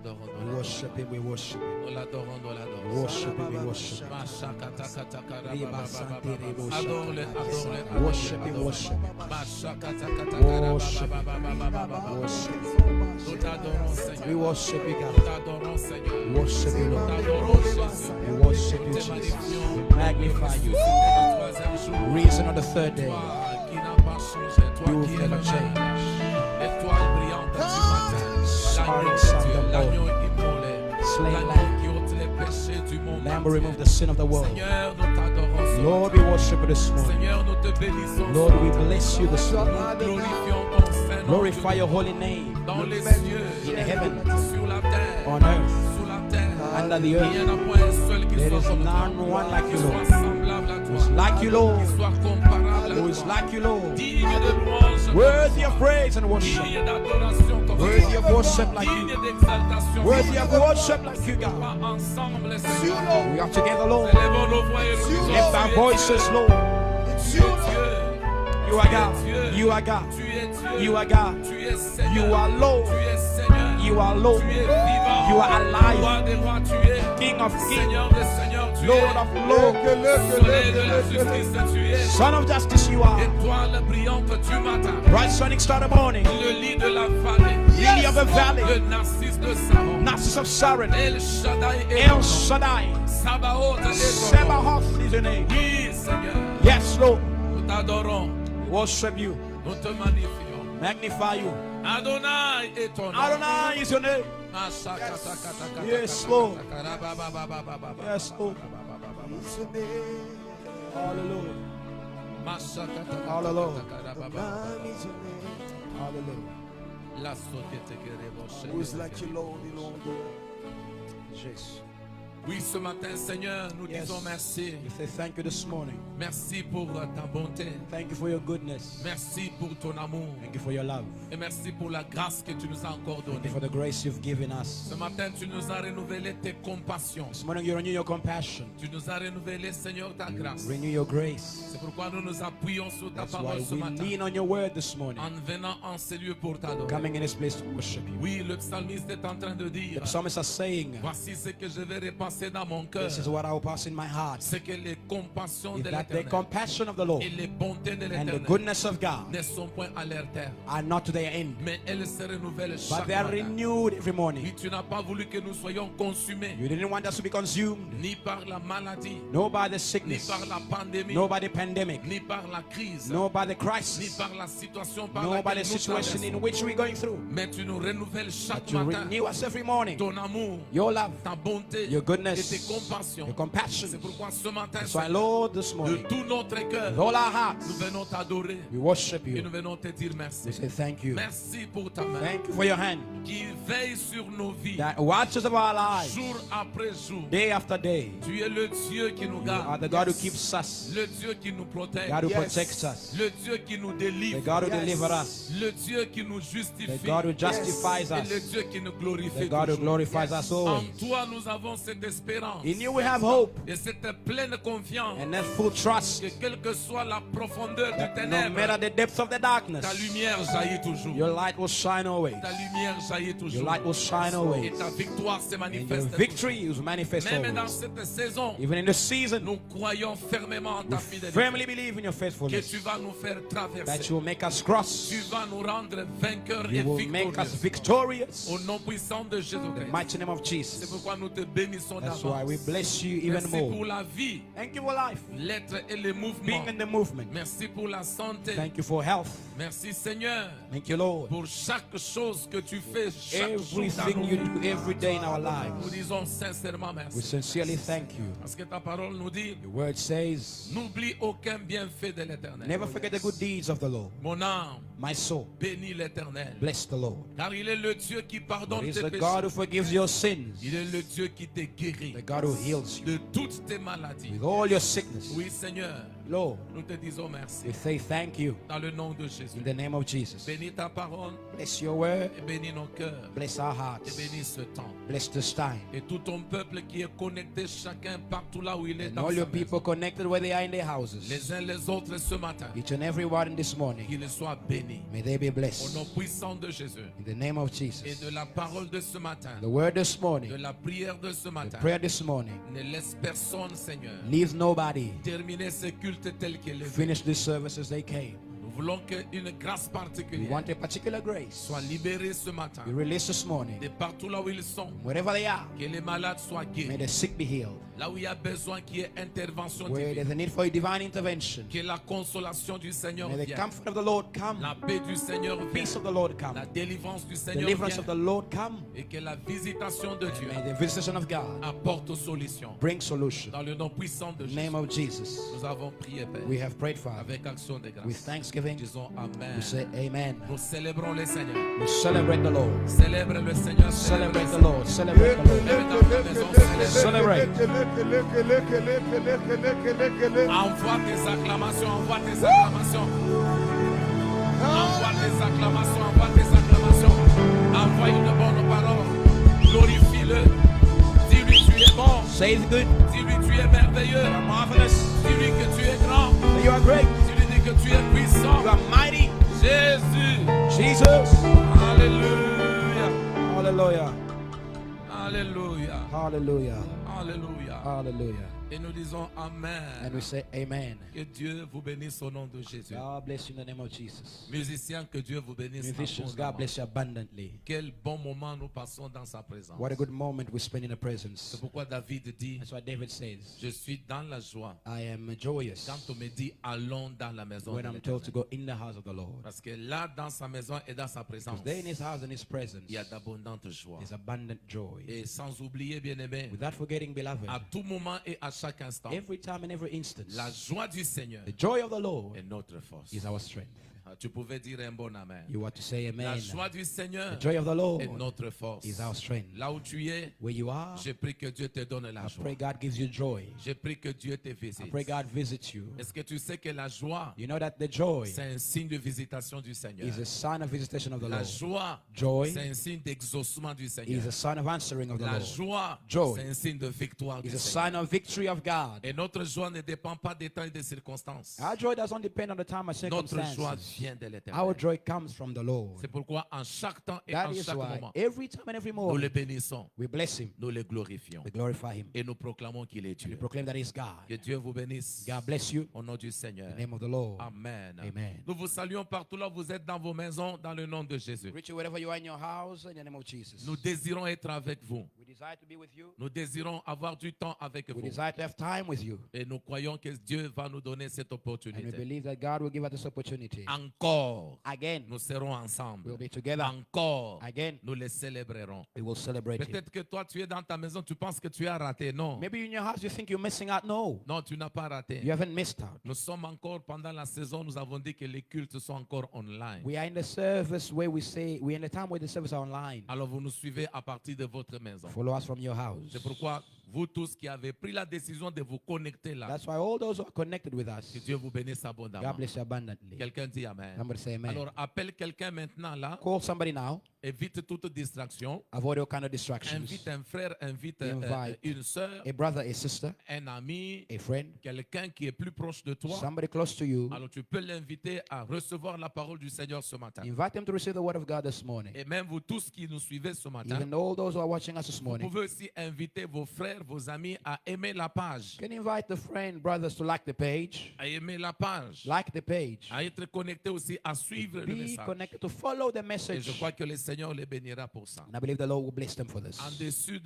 l'adorons, We worship Him, we worship Him. nous l'adorons, nous l'adorons. We worship Him, we worship Him. Adore-le, adore-le. Worship Him, worship Him. Worship Him. Nous t'adorons, We Seigneur. worship You, Nous God. t'adorons, Seigneur. We worship You, Nous Lord. t'adorons, Jésus. We worship You, Nous te Jesus. magnifions. We magnify You. C'était le troisième jour. Reason of the third day. Toi qui n'as pas changé, toi You qui have es le never changed. même. Étoile brillante du matin. L'agneau Son de Dieu, of l'agneau immolé. Slain L'agneau lamb. qui ôte les péchés du monde Lamb will entier. remove the sin of the world. Seigneur, nous t'adorons ce Lord, matin. we worship You this morning. Seigneur, nous te bénissons. Lord, ce we matin. bless You this morning. Nous glorifions ton Saint nom. Glorify Your holy name Dans les cieux, in heaven, sur la terre, on earth, sous la terre. under the Il n'y earth. en a point un seul qui There soit is comme toi, none one like qui You, soit Lord. semblable à Who is toi, like You, Lord. qui soit comparable Who à is toi, like You, Lord. digne de louange, Worthy of praise and worship. digne d'adoration comme Worthy toi, of worship like digne You. d'exaltation Worthy comme of toi. worship like You, God. Pas ensemble, Seigneur. We are together, Lord. Élevons nos voix et nous disons, Lift our tu es voices, Dieu, Lord. tu es Dieu, You are God. You are God. tu es Dieu, You are God. tu es Seigneur, You are Lord. tu es Seigneur, You are Lord. tu es vivant, You are alive. roi des rois, tu es King of kings. Seigneur des seigneurs, tu Lord es of lords. soleil de la justice, tu es Son of justice you are. étoile brillante du matin, Bright shining star of morning. le lit de la vallée, Lily of the valley. le narcisse de Saron, Narcissus of Saron. El Shaddai et El Shaddai. Sabaoth et ton nom. Sebahoth is your name. Oui, Seigneur, Yes, Lord. nous t'adorons, We worship You. nous te magnifions. Magnify You. Adonai est ton nom. Adonai is your name. Yes, Lord. Yes, Lord. Hallelujah. Hallelujah. Hallelujah. La société qui Who's like You, Lord, in all the earth? Jesus. Oui, ce matin, Seigneur, nous Yes. disons merci. We say thank You this morning. Merci pour ta bonté. Thank You for Your goodness. Merci pour ton amour. Thank You for Your love. Et merci pour la grâce que tu nous as encore Thank You donnée. for the grace You've given us. Ce matin, tu nous as renouvelé tes compassions. This morning You renew Your compassion. Tu nous as renouvelé, Seigneur, ta grâce. Renew Your grace. C'est pourquoi nous nous appuyons sur ta That's why parole ce we matin. lean on Your word this morning. En venant en ces lieux pour t'adorer. Coming in this place to worship You. Oui, le psalmiste est en train de dire, The psalmists are saying, voici ce que je vais repasser dans mon cœur. this is what I will pass in my heart. C'est que les compassions Is de that the l'Éternel compassion of the Lord et les bontés de and the l'Éternel goodness of God ne sont point à leur terme, are not to their end, mais elles se renouvellent but chaque they are matin. renewed every Oui, morning. tu n'as pas voulu que nous soyons consumés You didn't want us to be consumed, ni par la maladie, no by the ni sickness, par la pandémie, no by the pandemic, ni par la crise, no by the ni crisis, par la situation par no by laquelle the nous situation in traversons. which we're going through. Mais tu nous renouvelles chaque But you matin renew us every morning. ton amour, Your love, ta bonté your et goodness, tes compassions. your compassion. C'est pourquoi ce matin, So, Seigneur, Lord, this de morning, tout notre cœur, with all our nous hearts, venons t'adorer we worship et nous You. venons te dire merci. We say thank You. Merci pour ta main Thank You for Your hand qui veille sur nos vies that watches over our lives jour après jour. day after day. Tu es le Dieu qui nous You are garde, the God who keeps us, le Dieu qui nous protège, God who protects us, le Dieu qui nous the délivre, God who delivers us, le Dieu qui nous the justifie God who justifies et le us, Dieu qui nous the glorifie God who toujours. glorifies us En always. toi, nous avons cette espérance In You we have hope et cette pleine confiance and that full trust que quelle que soit la profondeur du that no ténèbre, matter the depths of the ta darkness, lumière jaillit toujours. Your light will shine always. Ta lumière jaillit Your toujours. light will shine Et always. ta victoire se And your manifeste toujours. victory is manifest Même dans always. cette saison, Even in this season, nous croyons fermement en ta we fidélité. firmly believe in Your Que faithfulness, tu vas nous faire that traverser. You will make us cross, Tu vas nous rendre vainqueurs et You will make us victorieux. victorious. Au nom puissant de In the Jésus-Christ. mighty name of C'est Jesus. pourquoi nous te bénissons That's why we d'avance. bless You even Merci pour more. la vie, Thank You for life, l'être et les mouvements. being in the movement. Merci pour la santé. Thank You for health. Merci Seigneur Thank You, Lord. pour chaque chose que tu fais chaque jour dans Everything nos You vies. do every day in our Nous lives, disons sincèrement we merci. sincerely thank You. Parce que ta parole nous dit, Your word says, n'oublie aucun bienfait de l'Éternel. never forget the good deeds of the Lord. Mon âme, My soul, bénis l'Éternel. bless the Lord. Car il est le Dieu qui For pardonne He is tes the péchés. God who forgives your sins, Il est le Dieu qui te guérit the God who heals you de toutes tes maladies. with all your sickness. Oui, Seigneur. Lord, Nous te disons merci. we say thank you Dans le nom de Jésus. in the name of Jesus. Bénis ta parole Bless your word. et bénis nos cœurs. Bless our Et hearts. bénis ce temps. Bless this time. Et tout ton peuple qui est connecté, chacun partout là où il est And dans all sa your maison. people connected where they are in their houses. Les uns les autres ce matin. Each and every one this morning. Qu'ils soient bénis. May they be Au blessed. nom puissant de Jésus. In the name of Et Jesus. de la parole de ce matin. The word this De morning. la prière de ce The matin. prayer this morning. Ne laisse personne, Seigneur, Leave nobody. terminer ce culte tel qu'il est. Finish this service as they came. Nous voulons qu'une grâce We particulière want a particular grace. soit libérée ce matin. Be released this morning. De partout là où ils sont. Wherever they are. Que les malades soient May guéris. the sick be healed. Là où il y a besoin qu'il y ait intervention Where divine. there's a need for a divine intervention. Que la consolation du Seigneur May the vienne. comfort of the Lord come. La paix du Seigneur The vienne. peace of the Lord come. La délivrance du Seigneur Deliverance of the vienne. Lord come. Et que la visitation de Dieu May the visitation of God apporte solution. bring solution. Dans le nom puissant de In the Jésus. name of Jesus. Nous avons prié, Père. We have prayed, Father. Avec action de With grâce. thanksgiving, Disons Amen. we say amen. Nous célébrons le Seigneur. We celebrate the Lord. Célèbre le Seigneur. Celebrate le the Lord. Celebrate the Lord. Lève dans ta maison, célèbre. Celebrate. Envoie tes acclamations, envoie tes acclamations. Envoie tes acclamations, envoie tes acclamations. Envoie une bonne parole. Glorifie-le. Dis-lui tu es bon. Say the good. Dis-lui tu es merveilleux. You are marvelous. Dis-lui que tu es grand. That you are great. Dis-lui que tu es puissant. You are mighty. Jésus. Jesus. Alléluia. Hallelujah. Alléluia. Hallelujah. Alléluia. Hallelujah. Et nous disons Amen. And we say amen. Que Dieu vous bénisse au nom de Jésus. God bless you in the name of Jesus. Musiciens, que Dieu vous bénisse. Musicians, God abondamment. bless you abundantly. Quel bon moment nous passons dans sa présence. What a good moment we spend in the presence. C'est pourquoi David dit, That's what David says. je suis dans la joie I am joyous quand on me dit allons dans la maison when de I'm told to l'Éternel. go in the house of the Lord. Parce que là, dans sa maison et dans sa présence, Because there in his house and his presence il y a d'abondantes joies. is abundant joy. Et sans oublier, bien aimé, Without forgetting, beloved, à tout moment et à chaque instant, every time and every instance, la joie du Seigneur the joy of the Lord est notre force. is our strength. Tu pouvais dire un bon amen. You want to say La amen. joie du Seigneur The joy of the est Lord notre force. is our strength. Là où tu es, Where you are, je prie que Dieu te donne la I joie. pray God gives you joy. Je prie que Dieu te I visite. pray God visits you. Est-ce que tu sais que la joie, You know that the joy c'est un signe de visitation du Seigneur? is a sign of visitation of the La Lord. joie, Joy c'est un signe d'exaucement du is Seigneur. a sign of answering of the La Lord. joie, Joy c'est un signe de victoire du Is a Seigneur. sign of victory of God. Et notre joie ne dépend pas des temps et des circonstances. Our joy doesn't depend on the time or Notre joie circumstances. vient de Our l'Éternel. joy comes from the Lord. C'est pourquoi en chaque temps et That en is chaque why moment, every time and every nous le moment bénissons, we bless Him, nous le glorifions we glorify Him, et nous proclamons qu'il est we Dieu. proclaim that He's God. Que Dieu vous bénisse God bless you au nom du in Seigneur. the name of the Lord. Amen. Amen. Nous vous saluons partout là où vous êtes dans vos maisons, dans le nom de Jésus. Reach you wherever you are in your house in the name of Jesus. Nous désirons être avec vous. We desire to be with you. Nous désirons avoir du temps avec We vous. desire to have time with you. Et nous croyons que Dieu va nous donner cette And we opportunité. believe that God will give us this opportunity. Encore, Again, nous serons ensemble. we'll be together. Encore, Again, nous les célébrerons. we will celebrate Him. Peut-être que toi, tu es dans ta maison, tu penses que tu as raté. Non. Maybe in your house you think you're missing out. No, Non, tu n'as pas raté. you haven't missed out. Nous sommes encore, pendant la saison, nous avons dit que les cultes sont encore online. We are in the service where we say, we're in the time where the service are online. Alors vous nous suivez à partir de votre maison. Follow us from your house. C'est pourquoi vous tous qui avez pris la décision de vous connecter là, That's why all those who are connected with us, que Dieu vous bénisse abondamment. God bless you abundantly. Quelqu'un dit Amen. Somebody say amen. Alors appelle quelqu'un maintenant là, Call somebody now. évite toute distraction. Avoid all kind of distractions. Invite un frère, invite Invite une sœur, a brother, a sister, un ami, a friend, quelqu'un qui est plus proche de toi. somebody close to you. Alors tu peux l'inviter à recevoir la parole du Seigneur ce matin. Invite them to receive the word of God this morning. Et même vous tous qui nous suivez ce matin, Even all those who are watching us this vous morning, pouvez aussi inviter vos frères, vos amis à aimer la page. you can invite the friend, brothers to like the page, À aimer la page. like the page, À être connecté aussi, à suivre le be message. connected, to follow the Et je message. crois que le Seigneur les bénira pour ça. And I believe the Lord will bless them for this. En dessous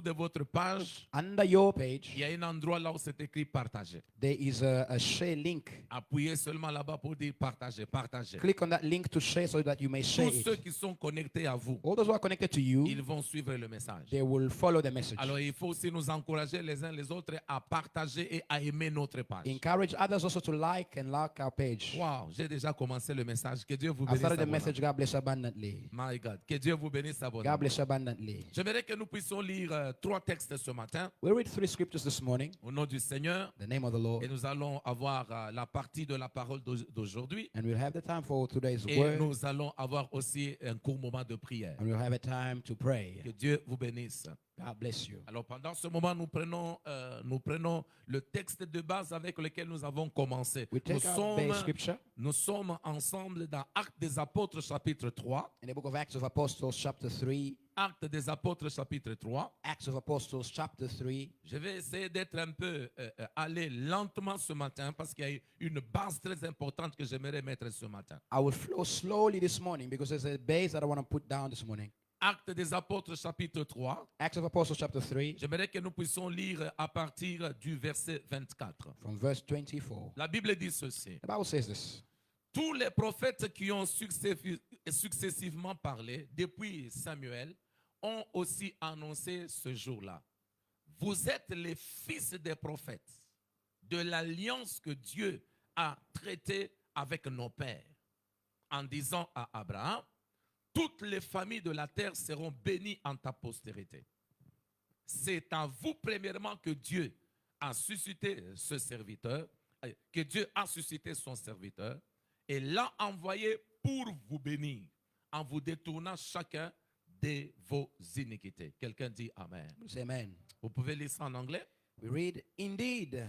de votre page, Under your page, il y a un endroit là où c'est écrit partager. there is a share link. Appuyez seulement là-bas pour dire partager, partager. Click on that link to share so that you may share Tous ceux it. qui sont connectés à vous, All those who are connected to you, ils vont suivre le message. they will follow the message. Alors il faut aussi nous encourager les uns les autres à partager et à aimer notre page. Encourage others also to like our page. Wow, j'ai déjà commencé le message. Que Dieu vous I bénisse. started the abondamment. message. God bless abundantly. abundantly. My God, que Dieu vous bénisse God abondamment. bless you abundantly. J'aimerais que nous puissions lire 3 textes ce matin We'll read 3 scriptures this morning. au nom du Seigneur. In the name of the Et Lord. nous allons avoir la partie de la parole d'aujourd'hui. And we'll have the time for today's Et word. nous allons avoir aussi un court moment de prière. And we'll have a time to pray. Que Dieu vous bénisse. God bless you. Alors pendant ce moment, nous prenons le texte de base avec lequel nous avons commencé. We take our base scripture Nous sommes ensemble dans Actes des Apôtres chapitre 3. in the book of Acts of Apostles chapter 3. Actes des Apôtres chapitre 3. Acts of Apostles chapter 3. Je vais essayer d'être un peu aller lentement ce matin parce qu'il y a une base très importante que j'aimerais mettre ce matin. I will flow slowly this morning because there's a base that I want to put down this morning. Actes des Apôtres chapitre 3. Acts of Apostles chapter 3 J'aimerais que nous puissions lire à partir du verset 24. from verse 24. La Bible dit ceci. The Bible says this. Tous les prophètes qui ont successivement parlé depuis Samuel ont aussi annoncé ce jour-là. Vous êtes les fils des prophètes de l'alliance que Dieu a traitée avec nos pères en disant à Abraham, toutes les familles de la terre seront bénies en ta postérité. C'est à vous premièrement que Dieu a suscité ce serviteur, que Dieu a suscité son serviteur et l'a envoyé pour vous bénir en vous détournant chacun de vos iniquités. Quelqu'un dit Amen. Say amen. Vous pouvez lire ça en anglais? We read, indeed,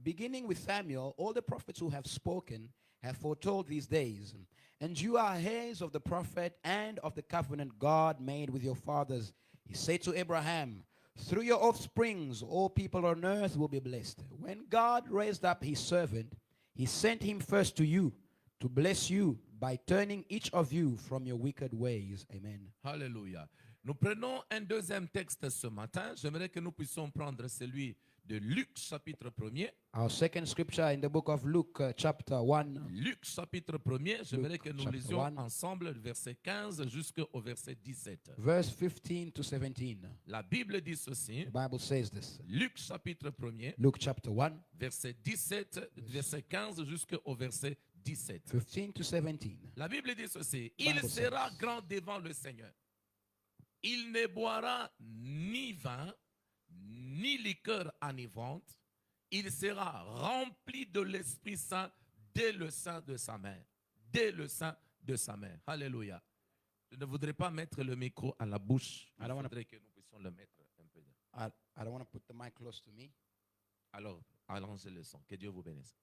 beginning with Samuel, all the prophets who have spoken have foretold these days. And you are heirs of the prophet and of the covenant God made with your fathers. He said to Abraham, through your offsprings, all people on earth will be blessed. When God raised up his servant, he sent him first to you to bless you by turning each of you from your wicked ways. Amen. Alléluia. Nous prenons un deuxième texte ce matin. J'aimerais que nous puissions prendre celui de Luc chapitre 1er. Our second scripture in the book of Luke chapter 1. Luc chapitre 1er, j'aimerais que nous chapter lisions 1. ensemble le verset 15 jusqu'au verset 17. Verse 15 to 17. La Bible dit ceci. The Bible says this. Luc chapitre 1er, Luke chapter 1, verset 17, verset 15 jusqu'au verset 17. 15 to 17. La Bible dit ceci. Bible Il sera says. grand devant le Seigneur. Il ne boira ni vin, ni liqueur enivrante. Il sera rempli de l'Esprit Saint dès le sein de sa mère. Dès le sein de sa mère. Alléluia. Je ne voudrais pas mettre le micro à la bouche. Il faudrait que nous puissions le mettre un peu. I don't want to put the mic close to me. Alors, allongez le son. Que Dieu vous bénisse.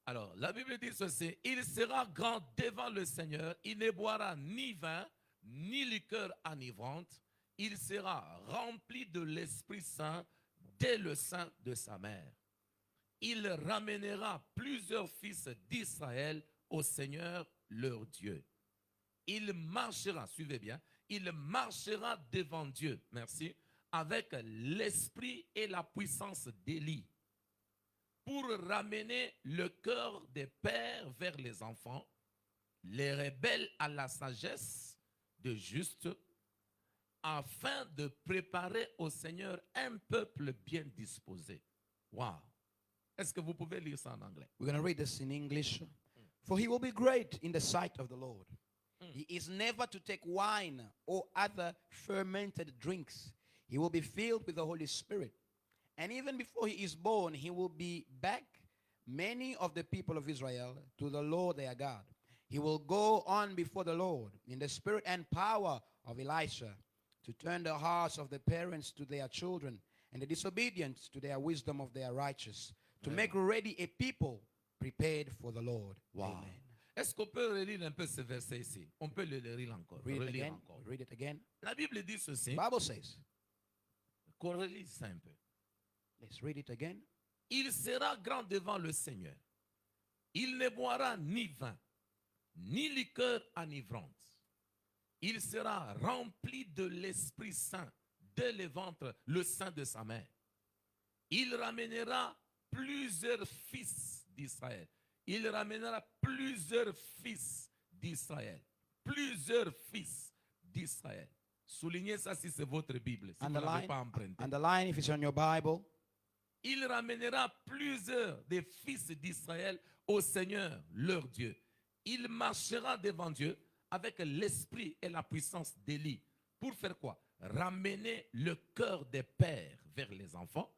Alors, la Bible dit ceci. Il sera grand devant le Seigneur. Il ne boira ni vin, ni liqueur enivrante. Il sera rempli de l'Esprit Saint dès le sein de sa mère. Il ramènera plusieurs fils d'Israël au Seigneur leur Dieu. Il marchera, suivez bien, il marchera devant Dieu, merci, avec l'esprit et la puissance d'Élie, pour ramener le cœur des pères vers les enfants, les rebelles à la sagesse de justes, afin de préparer au Seigneur un peuple bien disposé. Wow. Est-ce que vous pouvez lire ça en anglais? We're going to read this in English. For he will be great in the sight of the Lord. He is never to take wine or other fermented drinks. He will be filled with the Holy Spirit. And even before he is born, he will be back many of the people of Israel to the Lord their God. He will go on before the Lord in the spirit and power of Elisha, to turn the hearts of the parents to their children and the disobedient to their wisdom of their righteous, to make ready a people prepared for the Lord. Wow. Amen. Est-ce qu'on peut relire un peu ce verset ici? On peut le lire encore. Read it Relire again. encore. Read it again. La Bible dit ceci. The Bible says, Qu'on relise ça un peu. let's read it again. Il sera grand devant le Seigneur. Il ne boira ni vin, ni liqueur enivrante. Il sera rempli de l'Esprit Saint dès le sein de sa mère. Il ramènera plusieurs fils d'Israël. Il ramènera plusieurs fils d'Israël. Plusieurs fils d'Israël. Soulignez ça si c'est votre Bible. Si vous n'avez pas emprunté. Underline if it's on your Bible. Il ramènera plusieurs des fils d'Israël au Seigneur, leur Dieu. Il marchera devant Dieu avec l'esprit et la puissance d'Élie. Pour faire quoi? Ramener le cœur des pères vers les enfants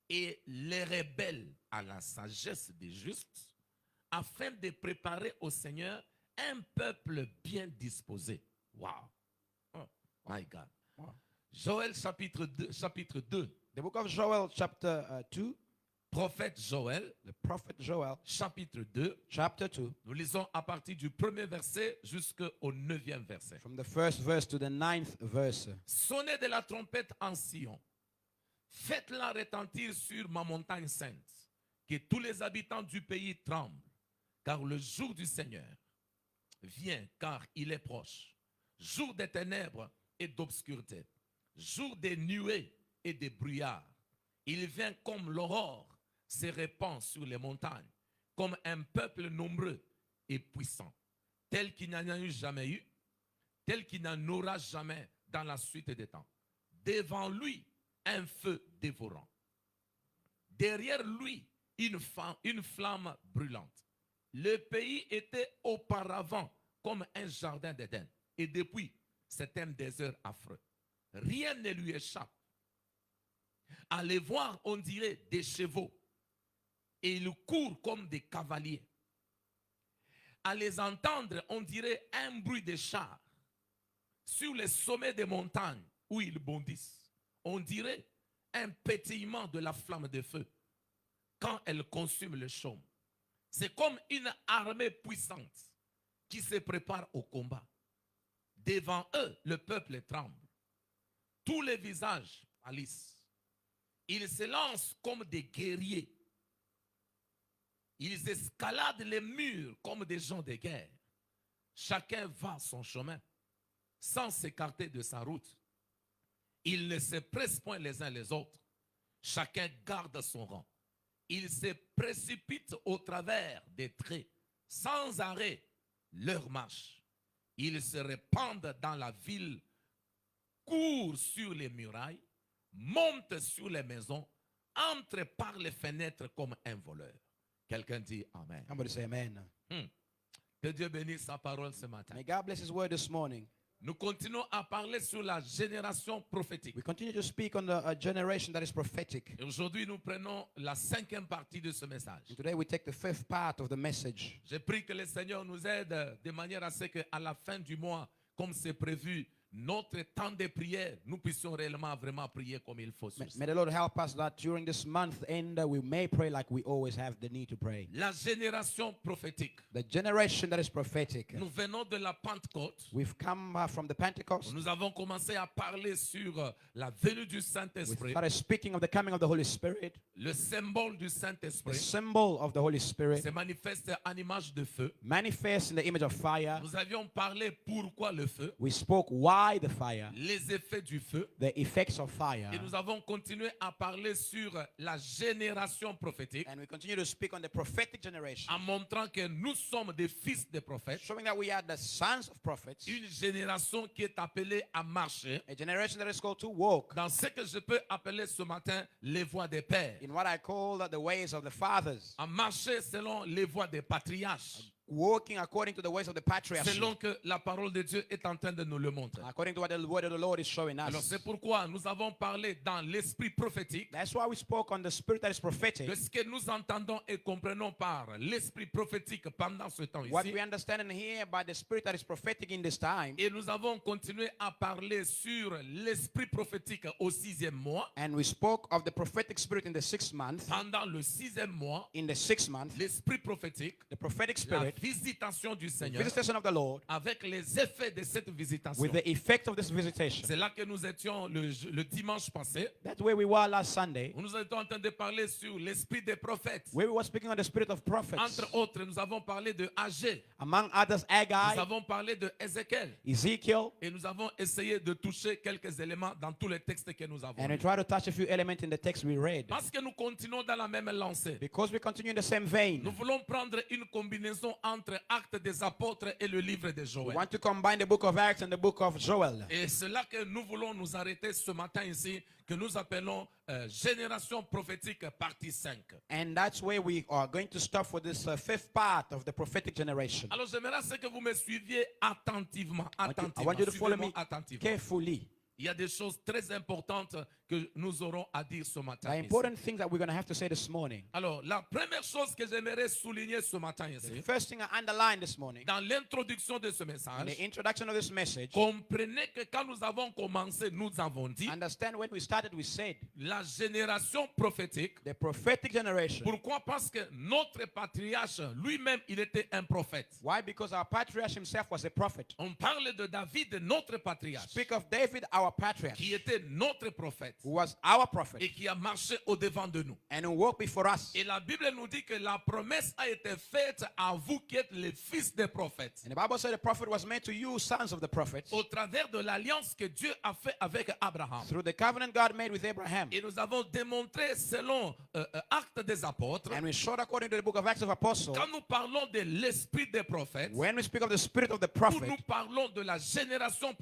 et les rebelles à la sagesse des justes, afin de préparer au Seigneur un peuple bien disposé. Wow. Oh, my God. Wow. Joël chapitre 2. The book of Joel, chapter 2, Prophète Joël, the prophet Joel, chapitre 2. chapter 2, Nous lisons à partir du premier verset jusqu'au 9e verset. from the first verse to the 9th verse. Sonnez de la trompette en Sion. Faites-la retentir sur ma montagne sainte. Que tous les habitants du pays tremblent. Car le jour du Seigneur vient, car il est proche. Jour des ténèbres et d'obscurité. Jour des nuées et des brouillards. Il vient comme l'aurore se répand sur les montagnes. Comme un peuple nombreux et puissant. Tel qu'il n'y en a eu jamais eu. Tel qu'il n'en aura jamais dans la suite des temps. Devant lui, un feu dévorant. Derrière lui, une flamme brûlante. Le pays était auparavant comme un jardin d'Éden. Et depuis, c'est un désert affreux. Rien ne lui échappe. À les voir, on dirait des chevaux. Et ils courent comme des cavaliers. À les entendre, on dirait un bruit de chars. Sur les sommets des montagnes où ils bondissent, on dirait un pétillement de la flamme de feu quand elle consume le chaume. C'est comme une armée puissante qui se prépare au combat. Devant eux, le peuple tremble. Tous les visages pâlissent. Ils se lancent comme des guerriers. Ils escaladent les murs comme des gens de guerre. Chacun va son chemin sans s'écarter de sa route. Ils ne se pressent point les uns les autres. Chacun garde son rang. Ils se précipitent au travers des traits, sans arrêt, leur marche. Ils se répandent dans la ville, courent sur les murailles, montent sur les maisons, entrent par les fenêtres comme un voleur. Quelqu'un dit Amen. Somebody say amen. Que Dieu bénisse sa parole ce matin. May God bless his word this morning. Nous continuons à parler sur la génération prophétique. We continue to speak on the generation that is prophetic. Et aujourd'hui, nous prenons la 5e partie de ce message. And today we take the 5th part of the message. Je prie que le Seigneur nous aide de manière à ce qu'à la fin du mois, comme c'est prévu, notre temps de prière, nous puissions réellement vraiment prier comme il faut. May the Lord help us that during this month end we may pray like we always have the need to pray. La génération prophétique. The generation that is prophetic. Nous venons de la Pentecôte. We've come from the Pentecost. Nous avons commencé à parler sur la venue du We Saint-Esprit, started speaking of the coming of the Holy Spirit. le symbole du The Saint-Esprit symbol of the Holy Spirit se manifeste en image de feu. manifests in the image of fire. Nous avions parlé pourquoi le feu, We spoke why the fire, les effets du feu. the effects of fire. Et nous avons continué à parler sur la génération prophétique And we continue to speak on the prophetic generation, en montrant que nous sommes des fils des prophètes. showing that we are the sons of prophets, Une génération qui est appelée à marcher a generation that is called to walk dans ce que je peux appeler ce matin les voies des pères. in what I call the ways of the fathers, À marcher selon les voies des patriarches. walking according to the ways of the patriarchs, Selon que la parole de Dieu est en train de nous le montrer. according to what the word of the Lord is showing Alors us. c'est pourquoi nous avons parlé dans l'esprit prophétique That's why we spoke on the spirit that is prophetic. de ce que nous entendons et comprenons par l'esprit prophétique pendant ce temps What ici. we understand and hear by the spirit that is prophetic in this time. Et nous avons continué à parler sur l'esprit prophétique au 6e mois. And we spoke of the prophetic spirit in the 6th month. Pendant le 6e mois, In the 6th month, l'esprit prophétique, the prophetic la spirit, visitation du the Seigneur, visitation of the Lord, avec les effets de cette visitation. with the effect of this visitation. C'est là que nous étions le dimanche passé. That's where we were last Sunday. Nous étions en train de parler sur l'esprit des prophètes. Where we were speaking on the spirit of prophets. Entre autres, nous avons parlé de Agé, Among others, nous Haggai, avons parlé de Ézéchiel Ezekiel, et nous avons essayé de toucher quelques éléments dans tous les textes que nous avons and we lus. try to touch a few elements in the text we read. Parce que nous continuons dans la même lancée. Because we continue in the same vein. Nous voulons prendre une combinaison entre Actes des Apôtres et le livre de We Joël. want to combine the book of Acts and the book of Joel. Et c'est là que nous voulons nous arrêter ce matin ici, que nous appelons Génération prophétique partie 5. And that's where we are going to stop for this fifth part of the prophetic generation. Alors j'aimerais que vous me suiviez attentivement. I want you to follow me Suivez-moi attentivement. carefully. Il y a des choses très importantes que nous aurons à dire ce matin. The ici. important things that we're going to have to say this morning. Alors, la première chose que j'aimerais souligner ce matin The ici, first thing I underlined this morning, dans l'introduction de ce in message, the introduction of this message, comprenez que quand nous avons commencé, nous avons dit understand when we started, we said la génération prophétique. the prophetic generation. Pourquoi? Parce que notre patriarche lui-même, il était un prophète. Why? Because our patriarch himself was a prophet. On parle de David, notre patriarche, Speak of David, our patriarch, qui était notre prophète who was our prophet et qui a marché au-devant de nous. and who walked before us. Et la Bible nous dit que la promesse a été faite à vous qui êtes les fils des prophètes, And the Bible said the prophet was meant to you, sons of the prophets, au travers de l'alliance que Dieu a fait avec Abraham. through the covenant God made with Abraham. Et nous avons démontré selon Actes des Apôtres, And we showed according to the book of Acts of Apostles, quand nous parlons de l'esprit des prophètes, when we speak of the spirit of the où prophet, nous parlons de la génération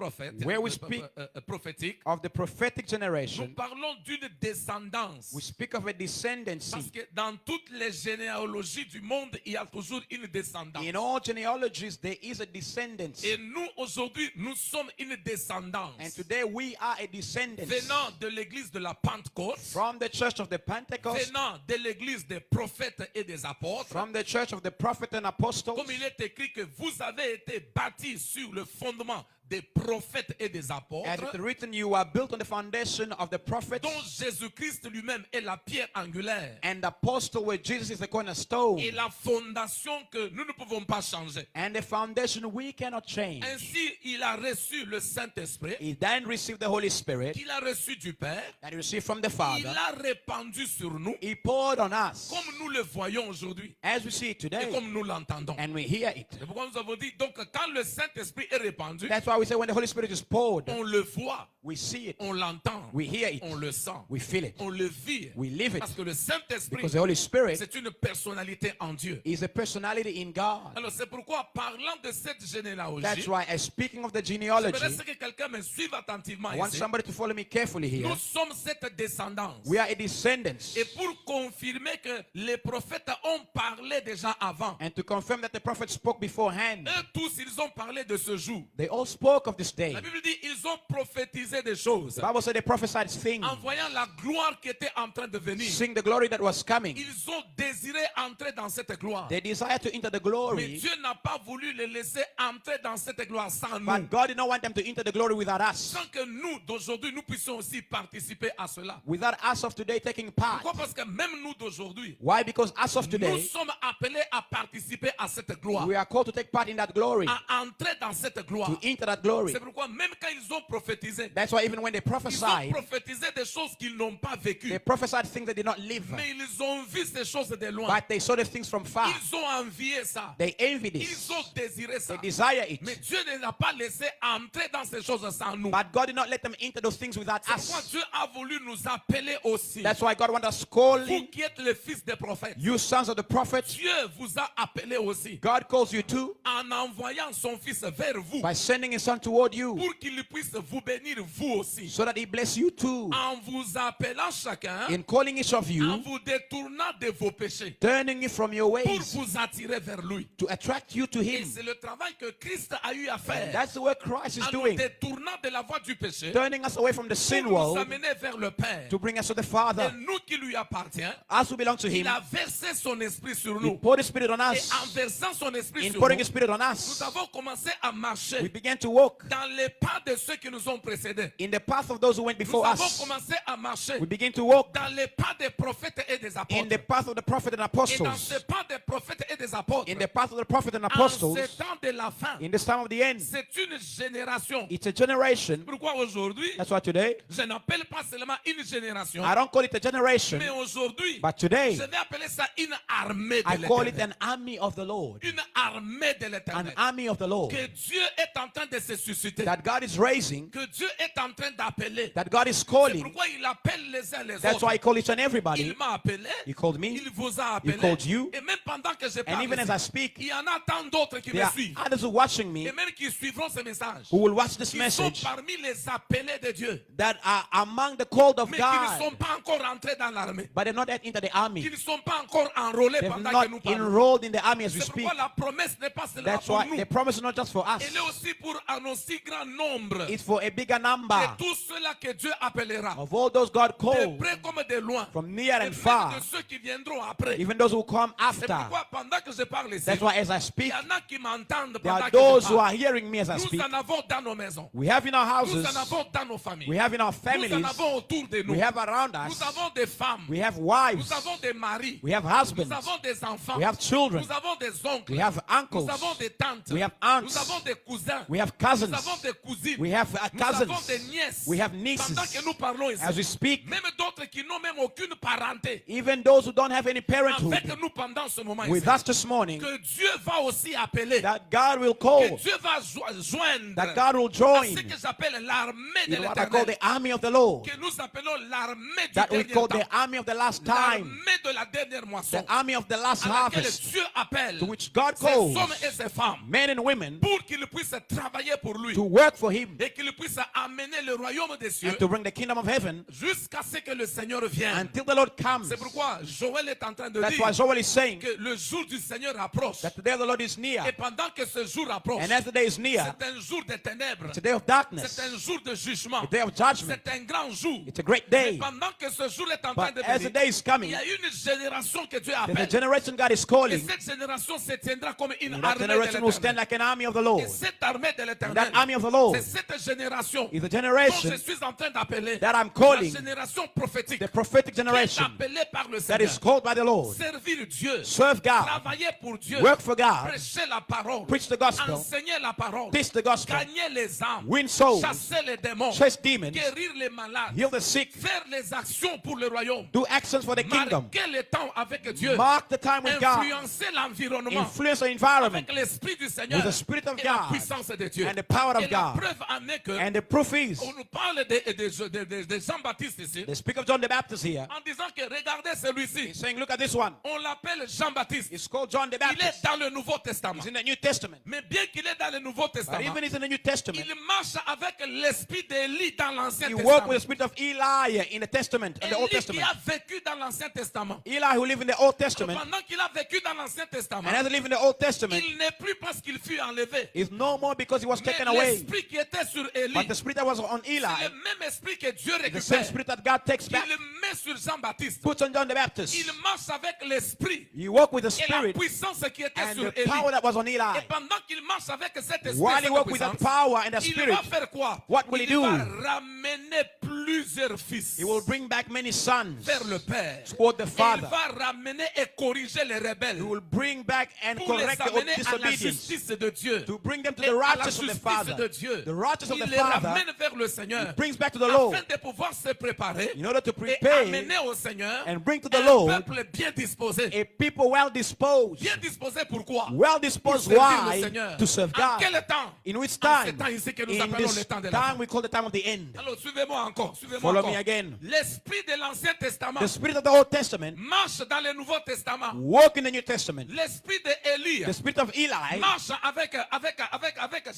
Where we speak prophétique, of the prophetic nous generation, parlons d'une descendance. we speak of a descendancy. Parce que dans toutes les généalogies du monde, il y a toujours une descendance. In all genealogies, there is a descendancy. Et nous, aujourd'hui, nous sommes une descendance And today we are a descendant venant de l'église de la Pentecôte, from the church of the Pentecost, venant de l'église des prophètes et des apôtres. from the church of the prophet and apostles. Comme il est écrit que vous avez été bâtis sur le fondement des prophètes et des As apôtres, it's written, you are built on the foundation of the prophets dont Jésus-Christ lui-même est la pierre angulaire and the apostle, where Jesus is the cornerstone, et la fondation que nous ne pouvons pas changer. and the foundation we cannot change. Ainsi, il a reçu le Saint-Esprit, He then received the Holy Spirit qu'il a reçu du Père, that he received from the il Father. l'a répandu sur nous, He poured on us comme nous le voyons aujourd'hui as we see it et today, comme nous l'entendons. and we hear it. C'est pourquoi nous avons dit, donc quand le Saint-Esprit est répandu, That's why we say when the Holy Spirit is poured, on le voit, we see it, on l'entend, we hear it, on le sent, we feel it, on le vit. we live it. Parce que le Saint-Esprit, Because the Holy Spirit c'est une personnalité en Dieu. is a personality in God. Alors c'est pourquoi, parlant de cette That's généalogie, why, as speaking of the j'aimerais genealogy, que quelqu'un me suive attentivement I want ici. somebody to follow me carefully here. Nous sommes cette descendance. We are a descendants. Et pour confirmer que les prophètes ont parlé déjà avant, And to confirm that the prophet spoke beforehand, eux tous, ils ont parlé de ce jour. they all spoke of this day. La Bible dit, ils ont prophétisé des choses, The Bible said they prophesied things, en voyant la gloire qui était en train de venir. seeing the glory that was coming. Ils ont désiré entrer dans cette gloire. They desired to enter the Mais glory, Dieu n'a pas voulu les laisser entrer dans cette gloire sans nous. but God did not want them to enter the glory without us, Sans que nous, d'aujourd'hui, nous puissions aussi participer à cela. without us of today taking part. Pourquoi? Parce que même nous d'aujourd'hui, Why? Because us of nous today, sommes appelés à participer à cette gloire, we are called to take part in that glory, à entrer dans cette gloire. to enter that glory. C'est pourquoi même quand ils ont prophétisé, That's why even when they ils ont prophesied, prophétisé des choses qu'ils n'ont pas vécues. they prophesied things they did not live, Mais ils ont vu ces choses de loin. but they saw the things from far. Ils ont envié ça. They envied Ils this. ont désiré ça. They desire it. Mais Dieu ne l'a pas laissé entrer dans ces choses sans nous. But God did not let them enter those things without C'est pourquoi us. Dieu a voulu nous appeler aussi. That's why God wants us Vous calling qui êtes les fils des prophètes, you sons of the prophets. Dieu vous a appelé aussi God calls you too en envoyant son fils vers vous by sending his son toward you pour qu'il puisse vous bénir vous aussi. so that he bless you too. En vous appelant chacun, In calling each of en you, vous détournant de vos péchés turning you from your pour ways vous attirer vers lui. to attract you to Et him. c'est le travail que Christ a eu à And faire. that's the work Christ is En nous doing, détournant de la voie du péché turning us away from the pour sin nous world amener vers le Père. to bring us to the Et Father. nous qui lui appartient, Us who belong to il him, a versé son esprit sur he nous. poured his spirit on Et us. en versant son esprit In sur pouring nous, his spirit on nous us, avons commencé à we marcher began to walk dans les pas de ceux qui nous ont précédés. in the path of those who went Nous before avons us. commencé à marcher We begin to walk dans les pas des prophètes et des in apôtres. the path of the prophet and Et dans apostles. ces pas des prophètes et des apôtres, In the path of the prophet and en apostles, ces temps de la fin, in this time of the end. c'est une génération. It's a generation. Pourquoi aujourd'hui, That's why today, je n'appelle pas seulement une génération, I don't call it a generation, mais aujourd'hui, but today, je vais appeler ça une armée de I call it l'éternel. an army of the Lord. Une armée de An l'éternel. army of the Lord Que Dieu est en train de se susciter. that God is raising, Que Dieu est est en train d'appeler. that God is C'est calling. pourquoi il appelle les uns les That's autres. why He called each and everybody. Il m'a appelé. He called me. Il vous a He appelé. called you. Et même pendant que je And parle, even as I speak, il y en a tant d'autres qui there me are suivent. others who are watching me Et même qui suivront ce message. who will watch this Qui sont message parmi les appelés de Dieu. that are among the called of Mais qui ne sont God, pas encore entrés dans l'armée. but they're not yet into the Qui army. ne sont pas encore enrôlés They've pendant not que nous parlons. enrolled in the army as we C'est speak. pourquoi la promesse n'est pas seulement That's pour why nous. the promise is not just for us. Elle est aussi pour un aussi grand nombre It's for a bigger de number tous ceux-là que Dieu appellera. of all those God De called, près comme de loin. from near Et and même far, de ceux qui viendront après. even those who come C'est after. pourquoi pendant que je parle ici, That's why as I il speak, y en a qui m'entendent there pendant are que je those who parle. are hearing me as I Nous speak. en avons dans nos maisons. We have in our Nous houses, en avons dans nos familles. we have in our Nous en families, avons autour de nous. we have around Nous us, avons des femmes. we have Nous wives, avons des maris. we have Nous husbands, avons des enfants. we have children, Nous avons des oncles. we have Nous uncles, avons des tantes. we have Nous aunts, avons des cousins. we have Nous cousins, avons des cousines. we have Nous avons cousins, des nièces. we have nieces. Pendant que nous parlons ici. As we speak, Même d'autres qui n'ont même aucune parenté. even those who don't have any Avec parenthood, nous pendant ce moment with ici. us this morning, Que Dieu va aussi appeler. that God will Que call, Dieu va joindre. that God will à join ce que j'appelle l'armée de in what I call l'éternel. the army of the Lord, Que nous appelons l'armée du that we dernier call temps. the army of the last time, L'armée de la dernière moisson. the army of the last À laquelle harvest, Dieu appelle to which God ces hommes calls et ces femmes men and women pour qu'ils puissent travailler pour lui to work for Him et qu'ils puissent amener le royaume des cieux and to bring the kingdom of heaven jusqu'à ce que le Seigneur vienne. until the Lord comes. C'est pourquoi Joël est en train de That's dire why Joel is saying que le jour du Seigneur approche. that the day of the Lord is near, Et pendant que ce jour approche, and as the day is near, c'est un jour de ténèbres. it's a day of darkness, C'est un jour de jugement. a day of judgment. C'est un grand jour. It's a great Mais day. pendant que ce jour est en train But de as the venir, day is il coming, y a une génération que Dieu there's a appelle. generation God is Et calling, cette génération se tiendra comme une and that armée de generation will stand l'éternel. like an army of the Lord. Et cette armée de And l'éternel, that army of the Lord c'est cette génération is the dont generation je suis en train d'appeler that I'm la calling génération prophétique, the prophetic qui est generation appelée par le that Seigneur. is called by the Lord. Servir Dieu, Serve God, travailler pour Dieu, work for God, prêcher la parole, preach the gospel, enseigner la parole, teach the gospel, gagner les âmes, win souls, chasser les démons, chase demons, guérir les malades, heal the sick, faire les actions pour le royaume, do actions for the kingdom, marquer le temps avec Dieu, mark the time with God, influencer l'environnement influence the environment avec l'esprit du Seigneur with the Spirit of et la God puissance de Dieu. and the power Et of la God. preuve en est que And the proof is, on nous parle de Jean-Baptiste ici, they speak of John the Baptist here, en disant que regardez celui-ci, he's saying, look at this one. on l'appelle Jean-Baptiste. It's called John the Il est Baptist. dans le Nouveau Testament. He's in the New Testament. Mais bien qu'il est dans le Nouveau But Testament, even he's in the New Testament, il marche avec l'esprit d'Élie dans l'Ancien he worked with the Testament. spirit of Eli in the Testament, in the Old Élie qui Testament. a vécu dans l'Ancien Testament. Eli who lived in the Old Testament, Pendant qu'il a vécu dans l'Ancien Testament, and as he lived in the Old Testament, il n'est plus parce qu'il fut enlevé. is no more because he was Mais taken away. l'esprit qui était sur Élie, But the spirit that was on c'est Eli, le même esprit que Dieu the same récupère. spirit that God takes back, Il met sur Jean-Baptiste. puts on John the Baptist. Il marche avec l'esprit He walked with the et la spirit puissance qui était and sur the Élie. power that was on Et Eli. pendant qu'il marche avec cet esprit, While he cette walked with that puissance, power and the il spirit, va faire quoi? what will he Il va do? ramener plusieurs fils he will bring back many sons vers le Père. toward the Et il Father. va ramener et corriger les rebelles He will bring back and pour les correct the amener à la disobedience, justice de Dieu. to bring them to Et the à la righteous of the justice Father, de Dieu. the righteous of Il the les Father, ramène vers le Seigneur brings back to the Lord, afin de pouvoir se préparer in order to et prepare amener au Seigneur and bring to the un Lord peuple bien disposé. a people well disposed. Bien disposé pourquoi? Well Pour disposed, servir le why? Seigneur. To serve En God. quel temps? In which En ce time? temps ici que nous In appelons le this temps de la time fin. we call the time of the end. Alors suivez-moi encore, suivez-moi Follow encore. me again. L'esprit de l'Ancien Testament The spirit of the Old Testament marche dans le Nouveau Testament. walk in the New Testament. L'esprit d'Élie The spirit of Eli marche avec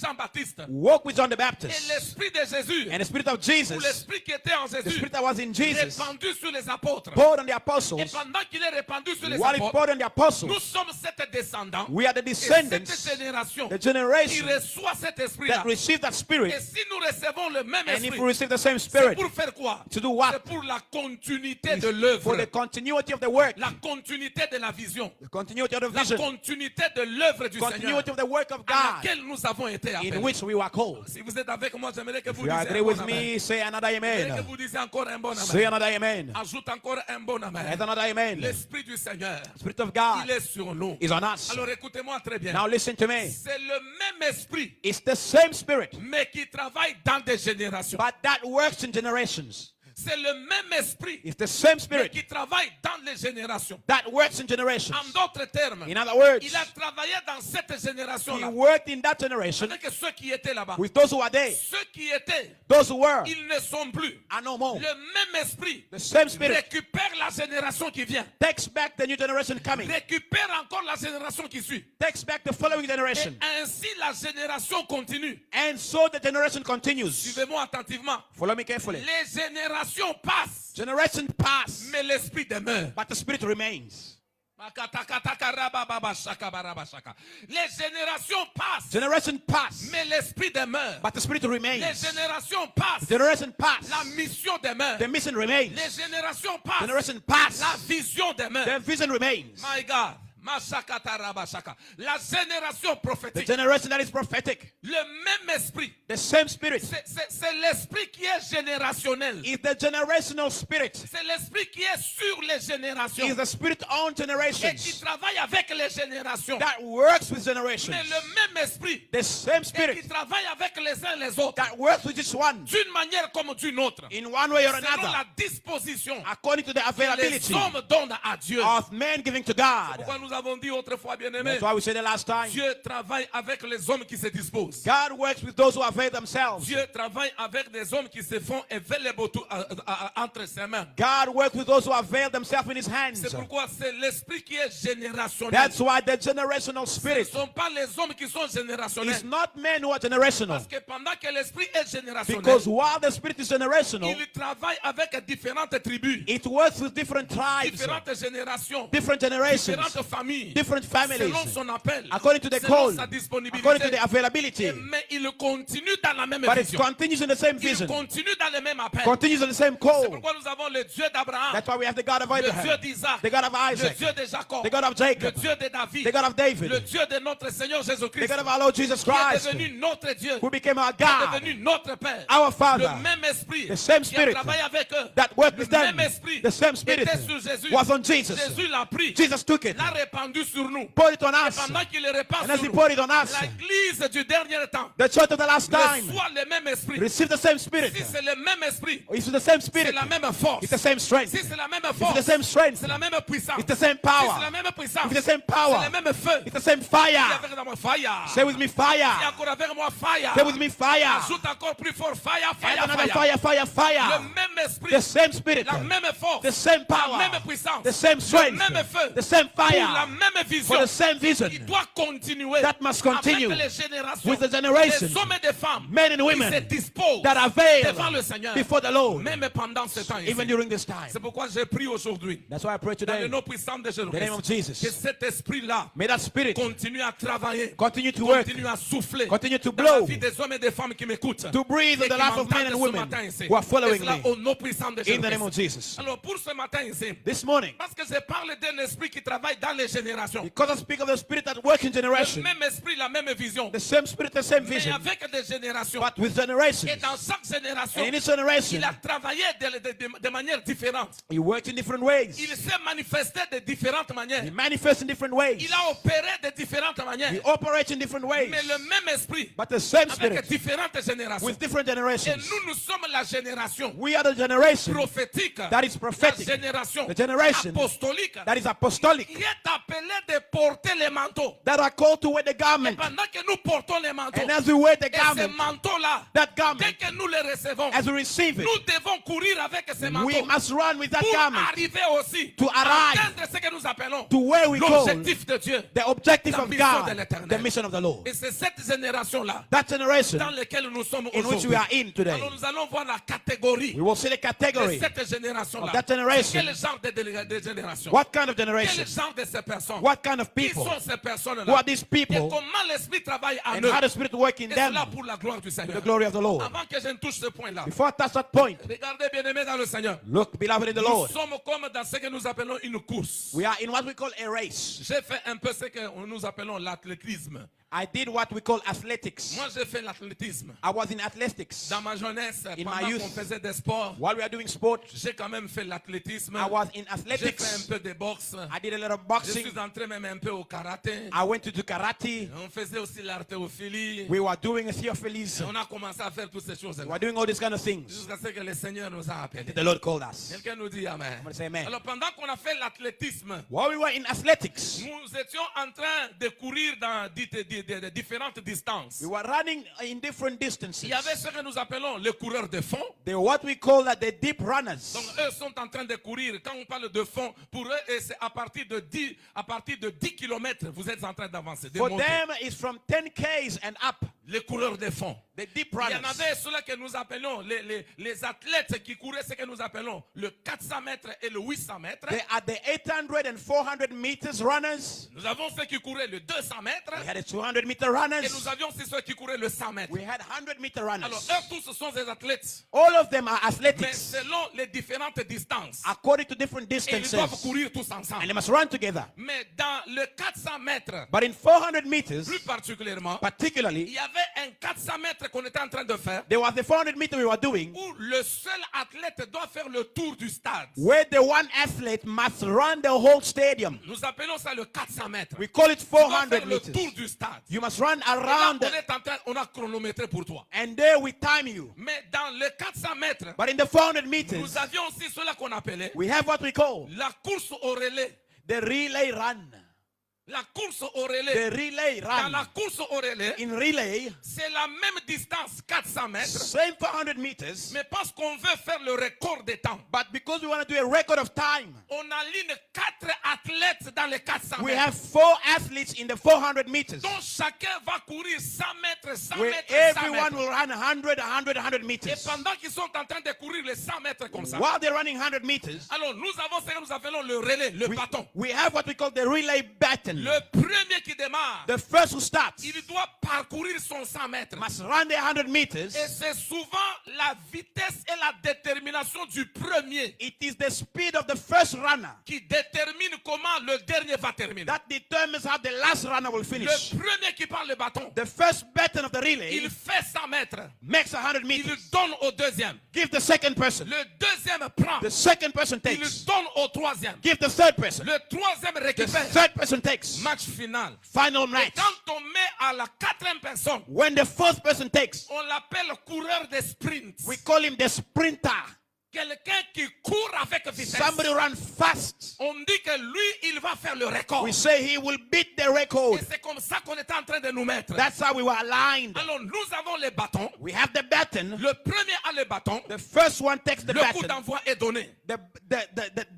Jean-Baptiste. walk with John the Et Baptist. l'esprit de Jésus, And the spirit of ou Jesus, l'esprit qui était en the Jésus, spirit that was in Jesus, répandu sur les apôtres. poured on the Et apostles. pendant qu'il est répandu sur les While it apôtres, poured on the nous apostles, sommes cette descendants. we are the Et cette descendants, génération the qui generation reçoit cet esprit-là. that receive that Et spirit. si nous recevons le même And if esprit, we receive the same c'est spirit, pour faire quoi? to do what? C'est pour la continuité It's de l'œuvre, for the continuity of the work, la continuité de la vision, the continuity of the la vision, continuité de l'œuvre du Seigneur continuity of the work of à God laquelle nous avons été in appelés. which we were called. Si vous êtes avec moi, j'aimerais que If vous you disiez agree un bon with amen. me, say another J'aimerais que amen. vous disiez encore un bon Say amen. another amen. Ajoute encore un bon amen. Add another amen. L'Esprit du Seigneur, Spirit of il God est sur nous. is on us. Alors écoutez-moi très bien. Now listen to me. C'est le même esprit, It's the same spirit, mais qui travaille dans des générations. but that works in generations. c'est le même esprit It's the same mais spirit qui travaille dans les générations. that works in generations. En d'autres termes, In other words, il a travaillé dans cette he génération-là worked in that generation avec ceux qui étaient là-bas. with those who are there. Ceux qui étaient, Those who were ils ne sont plus. are no more. Le même esprit The same spirit récupère la génération qui vient. takes back the new generation coming, Récupère encore la génération qui suit. takes back the following generation. Et ainsi la génération continue. And so the generation continues. Suivez-moi attentivement. Follow me carefully. Les générations passent, Generation pass, mais l'esprit demeure. but the spirit remains. Les générations passent, Generation pass, mais l'esprit demeure. but the spirit Les remains. générations passent, Generation pass, la mission demeure. the mission remains. Les générations passent, Generation pass, la vision demeure. the vision remains. My God. La génération The prophétique, generation that is prophetic, le même esprit, the same spirit, c'est l'esprit qui est générationnel. is the generational spirit, C'est l'esprit qui est sur les générations is the spirit on et qui generations travaille avec les générations. that works with generations. Mais le même esprit The same et qui spirit travaille avec les uns les autres that works with each one d'une manière comme d'une autre, in one way or selon another, la disposition according to the que les availability hommes donnent à Dieu. of men giving to God. Pourquoi nous avons dit autrefois, bien-aimés, That's why we said the last time, Dieu travaille avec les hommes qui se disposent. God works with those who avail themselves. Dieu travaille avec des hommes qui se font available entre ses mains. God works with those who avail themselves in his hands. C'est pourquoi c'est l'esprit qui est générationnel. That's why the generational Ce ne spirit sont pas les hommes qui sont is générationnels. not men who are generational. Parce que pendant que l'esprit est générationnel, Because while the spirit is generational, il travaille avec différentes tribus, it works with different tribes, différentes générations, different generations, différentes familles, different families, selon son appel, according to the selon call, sa disponibilité. according to the availability. Mais il continue dans la même But it vision. continues in the same Il vision, continue dans le même appel. continues in the same C'est call. pourquoi nous avons le Dieu d'Abraham, That's why we have the God of le Dieu Abraham, d'Isaac, the God of le Isaac, Dieu de Jacob, the God of le Jacob, Dieu de David, the God of le David, Dieu de notre Seigneur the Jésus-Christ, God of our Lord Jesus qui est Christ, devenu notre Dieu, who became our qui est God, devenu notre Père. our Father. Le même esprit The same qui a spirit travaillé avec eux, that worked le with them, même esprit the same spirit était sur Jésus. was on Jesus. Jésus l'a pris, Jesus took it, l'a répandu sur nous. poured it on Et us, pendant qu'il le répand and as sur he nous, poured it on us, l'église du dernier temps the church of the last time reçoit le même esprit. received the same spirit. Si c'est le même esprit, It's the same c'est spirit, la même force. it's the same strength, Si c'est la même it's force, the same strength, c'est la même puissance. it's the same Si c'est la power, même puissance, it's the same c'est power, le même feu. it's the same Dis fire. avec moi, fire. Say with me, Et fire. encore avec moi, fire. Say with me, fire. Ajoute encore plus fort, fire, And fire, another fire. fire, fire, fire. Le même esprit, The same spirit, la même force, the same la power, même puissance, the same le strength, même feu, the same pour la fire, même vision. for the same vision. Il doit continuer That must continue avec les générations, with the generations, les hommes et des femmes men and qui se women disposent that avail devant le Seigneur, before the Lord, même pendant ce temps ici. even during this time. C'est pourquoi j'ai prié aujourd'hui, That's why I pray dans le today, nom puissant de in the name of Jésus-Christ, que Jesus, cet esprit-là may that spirit continue à travailler, continue to work, continue à souffler continue to dans la blow, vie des hommes et des femmes qui m'écoutent, to breathe in et the qui life of men m'entendent and ce women matin ici. who are Et following cela me, au nom puissant de in the name of Jésus-Christ. Jesus. Alors pour ce matin ici, This morning, parce que je parle d'un esprit qui travaille dans les générations, because I speak of the spirit that works in le generation, même esprit, la même vision, the same spirit, the same mais vision, avec des générations. but with generations. Et dans chaque génération, And in each generation, il a travaillé de manière différente. he works in different ways. Il s'est manifesté de différentes manières. He manifests in different ways. Il a opéré de différentes manières. He operates in different ways. Mais le même esprit, But the same avec spirit différentes générations. with different Et generations. nous sommes la génération We are the generation prophétique, that is la prophetic, génération the generation apostolique, that is apostolic, qui est appelée de porter les manteaux. that are called to wear the Et garment. pendant que nous portons les manteaux, And as we wear the et ces garment, manteaux-là, that dès garment, que nous les recevons, as we receive it, nous devons courir avec ces manteaux we must run with that pour garment arriver aussi to à arrive atteindre ce que nous appelons to where we call l'objectif de Dieu. the objective La of mission de God, l'Éternel. the mission of the Lord. Et c'est cette génération-là That generation dans laquelle nous sommes in which aujourd'hui. we are in today. Alors nous allons voir la catégorie We will see the de category cette génération-là. of that generation. Quel genre de génération? What kind of Quel generation? genre de ces personnes? What kind of Qui people? sont ces personnes-là? Who are these Et people? comment l'Esprit travaille en And eux? how the Spirit work in Et them cela pour la gloire du to the Seigneur. glory of the Lord. Avant que je ne touche ce point-là, Before I touch that point, regardez bien aimé dans le Seigneur. look, beloved in the Nous Lord, sommes comme dans ce que nous appelons une course. we are in what we call a race. J'ai fait un peu ce que nous appelons l'athlétisme. I did what we call athletics. Moi, j'ai fait l'athlétisme. I was in athletics. Dans ma jeunesse, In my pendant youth. qu'on faisait des sports, While we are doing sport, j'ai quand même fait l'athlétisme. I was in J'ai fait un athletics. peu de boxe. I did a lot of Je boxing. suis entré même un peu au karaté. I went to do karate. On faisait aussi l'artéophilie. We were doing a theophilus. Et on a commencé à faire toutes ces choses. We were doing all these kind of things. Jusqu'à ce que le Seigneur nous a appelés. The Lord called us. Quelqu'un nous dit Amen. I'm going to say amen. Alors pendant qu'on a fait l'athlétisme, While we were in athletics, nous étions en train de courir dans de différentes distances. we were running in different distances. Il y avait ce que nous appelons les coureurs de fond. They were what we call the deep Donc runners. eux sont en train de courir. Quand on parle de fond, pour eux, et c'est à partir de 10 km, vous êtes en train d'avancer. de For monter. them, it's from 10 Ks and up. Les coureurs de fond. The deep Il y en runners. avait ceux-là que nous appelons les athlètes qui couraient ce que nous appelons le 400 mètres et le 800 mètres. They are the 800 and 400 meters runners. Nous avons ceux qui couraient le 200 mètres. We had the 200 meter Et nous runners. avions aussi ceux qui couraient le 100 mètres. We had 100 meter Alors, runners. eux tous sont des athlètes. All of them are Mais athletics selon les différentes distances. according to different Et ils doivent distances. courir tous And ensemble. they must run together. Mais dans le 400 mètres, But in 400 meters, plus particulièrement, il particularly, y avait un 400 mètres qu'on était en train de faire there was the 400 meter we were doing où le seul athlète doit faire le tour du stade. where the one athlete must run the whole stadium. Nous appelons ça le 400 mètres. We call it Tu dois 400 faire le meters. tour du stade. You must run Et là, around on est en train, on a chronométré pour toi. and there we time you. Mais dans le 400 mètres, But in the 400 meters, nous avions aussi cela qu'on appelait we have what we call la course au relais. the relay run. La course au relais. The relay Dans la run. course au relais, In relay, c'est la même distance, 400 mètres. same 400 meters, Mais parce qu'on veut faire le record des temps, but because we want to do a record of time, on aligne 4 athlètes dans les 400 we mètres. have 4 athletes in the 400 meters, Donc chacun va courir 100 mètres, 100 where mètres, 100 everyone mètres. will run 100, 100, 100 Et meters. pendant qu'ils sont en train de courir les 100 mètres comme ça, While they're running 100 meters, alors nous avons ce que nous appelons le relais, le bâton. we have what we call the relay baton. Le premier qui démarre, The first who starts il doit parcourir son 100 mètres. must run the 100 meters. Et c'est souvent la vitesse et la détermination du premier It is the speed of the first runner qui détermine comment le dernier va terminer. that determines how the last runner will finish. Le premier qui prend le bâton, The first baton of the relay il fait 100 mètres. makes 100 Il meters. donne au deuxième. Give the second person. Le deuxième prend. The second person Il takes. donne au troisième. Give the third person. Le troisième The récupère. third person takes. Match final. Final Et match. quand on met à la quatrième personne, When the fourth person takes, on l'appelle coureur de sprint. we call him the sprinter. Quelqu'un qui court avec vitesse. Somebody run fast. On dit que lui, il va faire le record. We say he will beat the Et record. c'est comme ça qu'on est en train de nous mettre. That's how we were aligned. Alors nous avons les bâtons. We have the baton. Le premier a le bâton. The first one takes the Le coup baton. d'envoi est donné.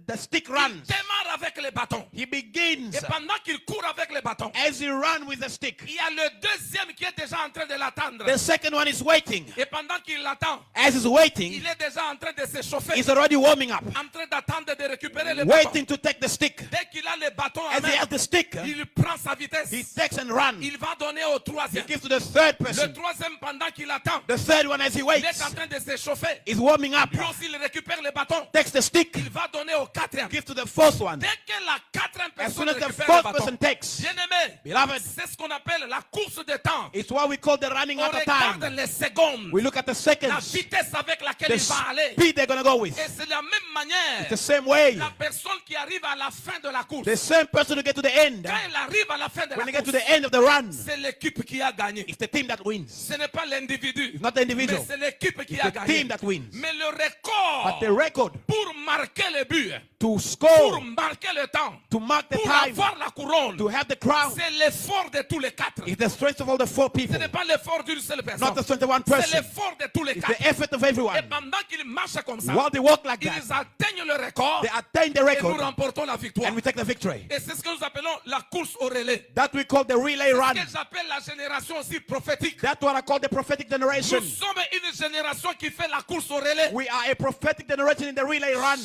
The stick Il runs. démarre avec les bâtons. He begins. Et pendant qu'il court avec les bâtons, As he runs with the stick, il y a le deuxième qui est déjà en train de l'attendre. the second one is waiting. Et pendant qu'il l'attend, As he's waiting, il est déjà en train de s'échauffer. he's already warming up, En train d'attendre de récupérer les bâtons. waiting to take the stick. Dès qu'il a les bâtons en As he main, has the stick, il prend sa vitesse. he takes and runs. Il va donner au He troisième. gives to the third Le person. troisième, pendant qu'il attend, The third one, as he il est waits, en train de s'échauffer. is warming up. Lui aussi, il récupère les bâtons. Takes the stick, Il va donner au quatrième. gives to the fourth one. Dès que la quatrième As soon personne as the récupère les fourth bâtons, person takes, bien-aimé, beloved, c'est ce qu'on appelle la course de temps. it's what we call the running On out of regarde time. les secondes, We look at the la seconds, vitesse avec laquelle the il va aller. speed they're going to go with. Et c'est la même manière. The same way, La personne qui arrive à la fin de la course, the same person who get to the end, quand elle arrive à la fin de when la they get to course, the end of the run, c'est l'équipe qui a gagné. it's the team that wins. Ce n'est pas l'individu, It's not the mais individual. c'est l'équipe qui It's a the gagné. team that wins. Mais le But record the record pour marquer le but, to pour score, marquer le temps, to mark the pour time, avoir la couronne, to have the crown, c'est l'effort de tous les quatre. is the strength of all the four Ce people, n'est pas l'effort d'une seule personne. not the strength of one C'est person. l'effort de tous les It's quatre. the effort of Et everyone. pendant qu'ils marchent comme ça, While they walk like that, ils atteignent le record they attain the et nous record, remportons la victoire. and we take the victory. Et c'est ce que nous appelons la course au relais. That we call the relay Ce run. que j'appelle la génération aussi prophétique. That's what I call the prophetic Nous generation. sommes une génération qui fait la course au relais. We are a prophetic generation in the relay run.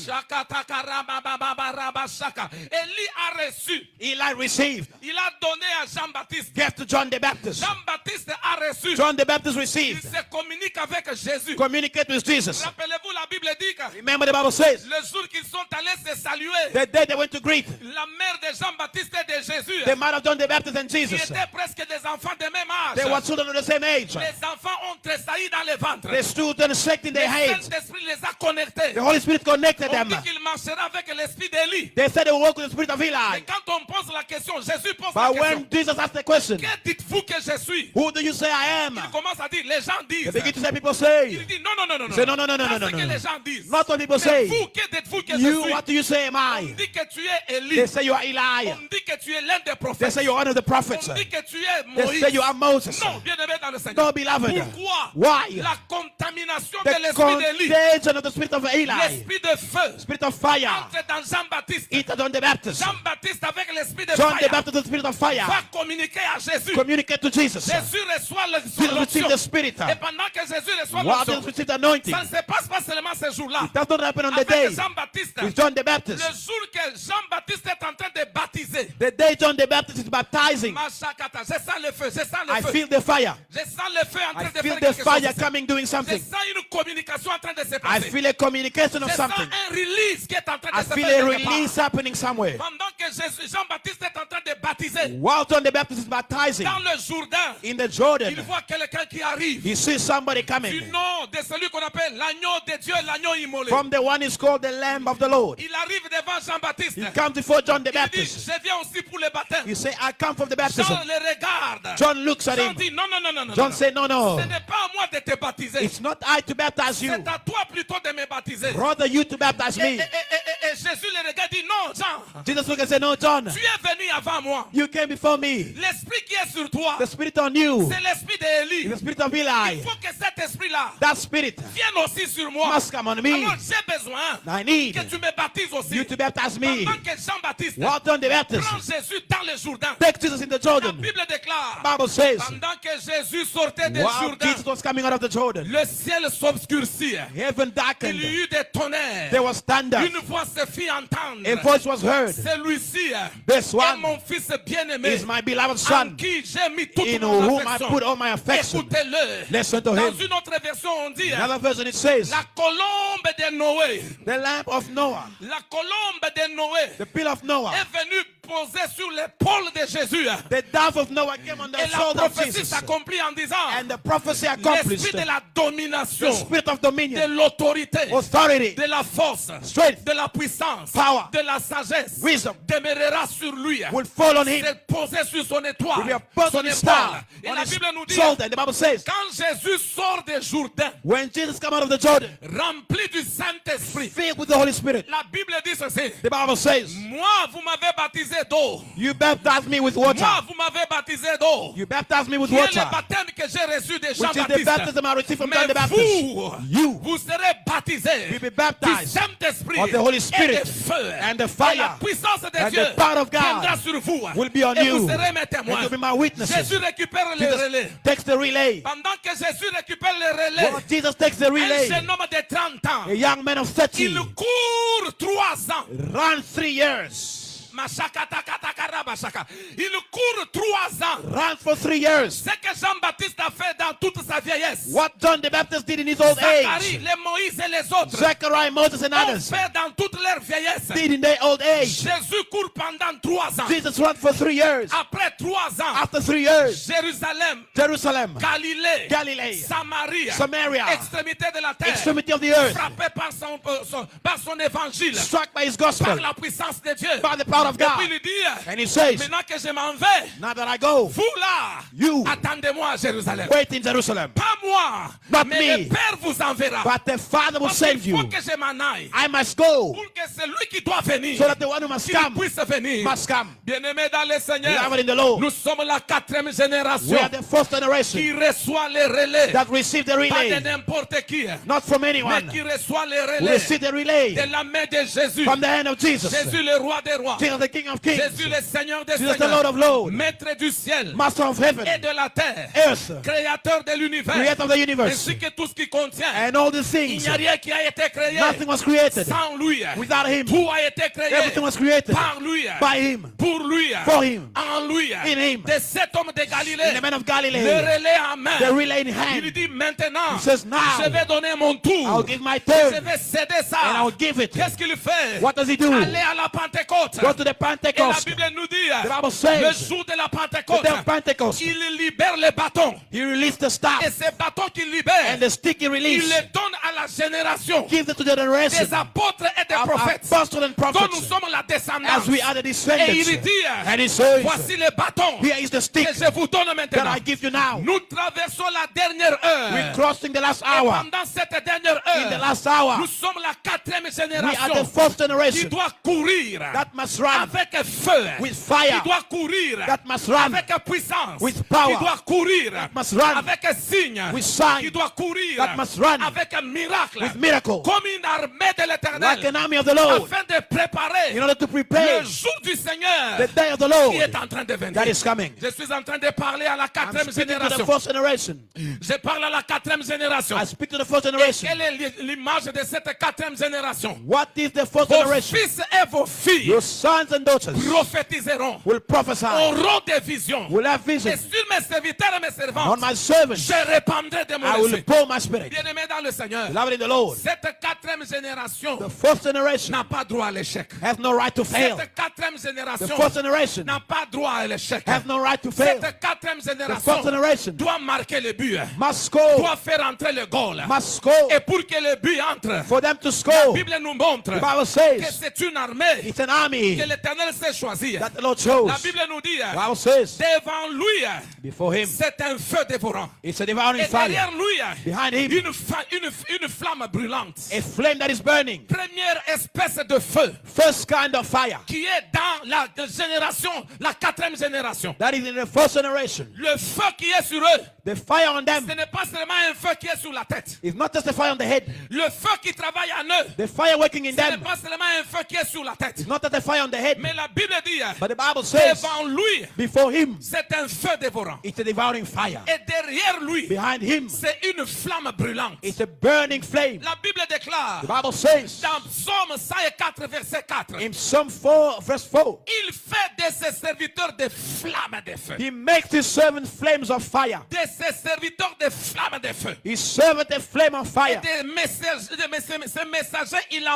Élie a reçu, Eli received, il a donné à Jean-Baptiste. gave to John the Baptist. Jean-Baptiste a reçu. John the Baptist Il received, se communique avec Jésus. communicate with Jesus. Rappelez-vous la la Bible dit que Remember the Bible says, le jour qu'ils sont allés se saluer, the day they went to greet la mère de Jean-Baptiste et de Jésus, the mother of John the Baptist and qui Jesus, étaient presque des enfants de même they were âge, children of the same age. les enfants ont tressailli dans les ventres. They stood and shaking Le their heads. Saint-Esprit les a connectés. The Holy Spirit connected On them. dit qu'il marchera avec l'esprit d'Élie. They said they will walk with the spirit of Et Eli. quand on pose la question, Jésus pose la But question. when Jesus asked the question, Que dites-vous que je suis? who do you say I am? Il commence à dire, les gens They disent. begin to say, people say. Il dit, non, non, non, non, Say, no, no, no, no, Pas no, no, ce que no. les gens disent. Not what people Mais say. vous, que dites-vous que je You, suis? what do you say am On I? dit que tu es They Élie. say you are Eli. On dit que tu es l'un des They prophètes. say you're one of the prophets. On dit que tu es They Moïse. say you are Moses. Non, bien-aimé dans le Seigneur. No, beloved. Pourquoi? Why? La contamination The de l'esprit d'Élie, contagion of the spirit of Eli, l'esprit de feu, spirit of fire, entre dans Jean-Baptiste. entered John the Baptist. Jean-Baptiste avec l'esprit de John the fire Baptist, the spirit of fire, va communiquer à Jésus. communicate to Jesus. Jésus reçoit Jesus received l'onction. the spirit. Et pendant que Jésus reçoit While l'onction, Jesus received the anointing, ça ne se passe pas seulement ce jour-là. it does not happen on the Avec day Jean-Baptiste, with John the le Baptist. jour que Jean-Baptiste est en train de baptiser, The day John the Baptist is baptizing, Machakata, je sens le feu, je sens I le feu. feel the fire. Je sens le feu en I train de feel faire the quelque fire chose. coming, doing Je something. sens une communication en train de se I passer. feel a communication of Je sens something. un release qui est en train I de se feel faire a quelque part. release happening somewhere. Pendant que Jean-Baptiste est en train de baptiser While John the Baptist is baptizing dans le Jourdain, in the il Jordan, voit quelqu'un qui arrive he sees somebody du coming nom de celui qu'on appelle l'agneau de Dieu, l'agneau immolé. from the one is called the Lamb of the Lord. Il arrive devant Jean-Baptiste. He comes before John the Il dit, Baptist. je viens aussi pour le baptême. He say, I come from the baptism. Jean le regarde. John looks at Jean him. dit, non, non, non, non, non. John non. said, no, no. Ce n'est pas à moi de te baptiser. It's not I to baptize you. C'est à toi plutôt de me baptiser. Rather you to baptize Et me. Jésus le regarde et dit, non, Jean, Jesus looked and said, no, John, tu es venu avant moi. you came before me. L'esprit qui est sur toi, The spirit on you c'est l'esprit d'Élie. is the spirit of Il Eli. faut que cet esprit-là That spirit vienne aussi sur moi. must come on me. Alors j'ai besoin I need que tu me baptises aussi. you to baptize me. Pendant que Jean-Baptiste While John the prend Baptist Jésus dans le Jourdain. take Jesus in the La Jordan, Bible déclare, Bible says, pendant que Jésus sortait du while Jourdain, Jesus was coming out of the Jordan, le ciel s'obscurcit. heaven Il darkened. y eut des tonnerres. There was thunder. Une voix se fit entendre. A voice was heard. Celui-ci This est one mon fils bien-aimé, is my beloved en son, qui j'ai mis toute in mon whom I affection. put all my affection. Écoutez-le. Listen to Dans him. une autre version, on dit Another version it says, la colombe de Noé. the lamp of Noah, La colombe de Noé the pillar of Noah, est venue poser sur l'épaule de Jésus. the dove of Noah came on the Et la shoulder of prophétie Jesus. s'accomplit en disant And the prophecy accomplished. l'esprit de la The domination, spirit of de dominion, l'autorité, authority, de la force, strength, de la puissance, power, de la sagesse wisdom demeurera sur lui. will fall on him. C'est posé sur son étoile, Will be put son on his épaule. star, Et on la his Bible nous dit, shoulder. And the Bible says, quand Jésus sort des Jourdains, when Jesus came out of the Jordan, rempli du Saint-Esprit, filled with the Holy Spirit, la Bible dit ceci, the Bible says, moi vous m'avez baptisé d'eau, you baptized me with water. moi vous m'avez baptisé d'eau, You baptized me with qui est le water, baptême que j'ai reçu de which is the Jean-Baptiste. baptism I received from John Mais the Baptist. vous, vous serez baptisés You be du baptized Saint-Esprit of the Holy et Spirit de feu. and the Et la fire puissance de and Dieu the power of God viendra sur vous. will be on Et you. vous serez mes And témoins. you'll be my witnesses. Jésus récupère le relais. Jesus takes the relay. Pendant que Jésus récupère le relais, While Jesus takes the un relay, jeune homme de 30 ans, a young man of 30 il court 3 ans. ran 3 years. Il court 3 ans. Ran for 3 years. Ce que Jean-Baptiste a fait dans toute sa vieillesse, What John the Baptist did in his old Zacharie, age, les Moïse et les autres Zechariah, Moses, and ont others fait dans toute leur vieillesse. did in their old age. Jésus court pendant 3 ans. Jesus ran for 3 years. Après 3 ans, After 3 years, Jérusalem, Jerusalem, Galilée, Galilee, Samarie, Samaria, extrémité de la terre, extremity of the earth, frappé par son évangile, struck by his par gospel, la puissance de Dieu. by the power of Et puis God. il dit, And he says, maintenant que je m'en vais, now that I go, vous là, you attendez-moi à Jérusalem. wait in Jerusalem. Pas moi, Not mais me. le Père vous enverra. But the Father will Parce send qu'il faut you. que je m'en aille. I must go Pour que celui qui doit venir, so that the one who must qu'il come puisse venir. must come. Bien-aimé dans le Seigneur, Beloved in the Lord, nous sommes la 4e we génération are the first generation qui reçoit les relais. that received the Pas de relay, n'importe qui, not from mais anyone. qui reçoit les We relais received the relay de la main de Jésus. from the hand of Jesus. Jésus le roi des rois. Jesus, the King of Kings. Jésus suis le Seigneur des Jesus the Lord Seigneurs, of Lords, Maître du ciel Master of et heaven, de la terre, earth, Créateur de l'univers, Creator of the universe, ainsi que tout ce qui contient. and all the Il things. n'y a rien qui a été créé Nothing was created sans lui. without Him. Tout a été créé Everything was created par lui, by Him, pour lui, for Him, en lui. in Him. De cet homme de In the Galilée, man of le Galilee, relais en the main. relay in Il hand. dit maintenant, He says, now, je vais donner mon tour. I'll give my Je turn, vais céder ça. and I'll give it. Qu'est-ce qu'il fait? What does He do? Aller à la Pentecôte. Go to the Et la Pentecost. Bible nous dit, The Bible le says, jour de la the Pentecôte, day of Pentecost, il libère les bâtons. He released the Et staff, ces bâtons qu'il libère, and the stick He il released, les donne à la génération gives it to the generation des apôtres et des of prophètes apostles and dont nous prophets, sommes la descendance. as we are the Et il descendants. dit, And He says, voici les bâtons here is the stick que je vous donne that maintenant. I give you now. Nous traversons la dernière heure. We're crossing the last Et hour. pendant cette dernière In the heure, last hour, nous sommes la quatrième we are the génération fourth qui generation doit courir that must run avec feu, with fire, qui doit courir that must run avec puissance, with power, qui doit courir must run avec signe, with sign, qui doit courir that must run avec un miracle, with miracle, comme une armée de l'Éternel, like an army of the Lord, afin de préparer in order to prepare le jour du Seigneur the day of the qui Lord est en train de venir. that is coming. Je suis en train de parler à la I'm quatrième speaking to the génération. fourth generation. Je parle à la quatrième génération. I speak to the fourth generation. Quelle est l'image de cette quatrième génération? What is the fourth Vos generation? fils et vos filles Your sons and daughters prophétiseront, will prophesy, auront des visions. will have Et vision. sur mes serviteurs et mes On servantes, my servants, je répandrai de I mon will esprit. pour my spirit. Bien-aimés dans le Seigneur, Beloved in the Lord, cette quatrième génération the fourth generation n'a pas droit à l'échec. has no right to fail. Cette quatrième The génération fourth generation n'a pas droit à l'échec. has no right to fail. Cette quatrième The génération fourth generation doit marquer le but, must score, doit faire entrer le goal. must score. Et pour que le but entre, For them to la score, Bible nous montre the Bible que says c'est une armée it's an army que l'Éternel s'est choisi. that the Lord chose. La Bible nous dit, The Bible says devant lui, before him c'est un feu dévorant. it's a devouring Et fire. derrière lui, Behind him, une flamme brûlante. a flame that is burning. Première espèce de feu First kind of fire qui est dans la génération, la quatrième génération. that is in the first generation. Le feu qui est sur eux, The fire on them ce n'est pas seulement un feu qui est sur la tête. is not just a fire on the head. Le feu qui travaille en eux, The fire working in ce n'est them pas seulement un feu qui est sur la tête. is not just a fire on the head. Mais la Bible dit, But the Bible says devant lui, before him c'est un feu dévorant. it's a devouring fire. Et derrière lui, Behind him c'est une flamme brûlante. it's a burning flame. La Bible déclare, The Bible says dans Psaume 104, verset 4, in Psalm 4 verse 4, il fait de ses serviteurs des flammes de feu. he makes his servants flames of fire. De ses serviteurs des flammes de feu. His servant a flame of Et fire. ces messagers, il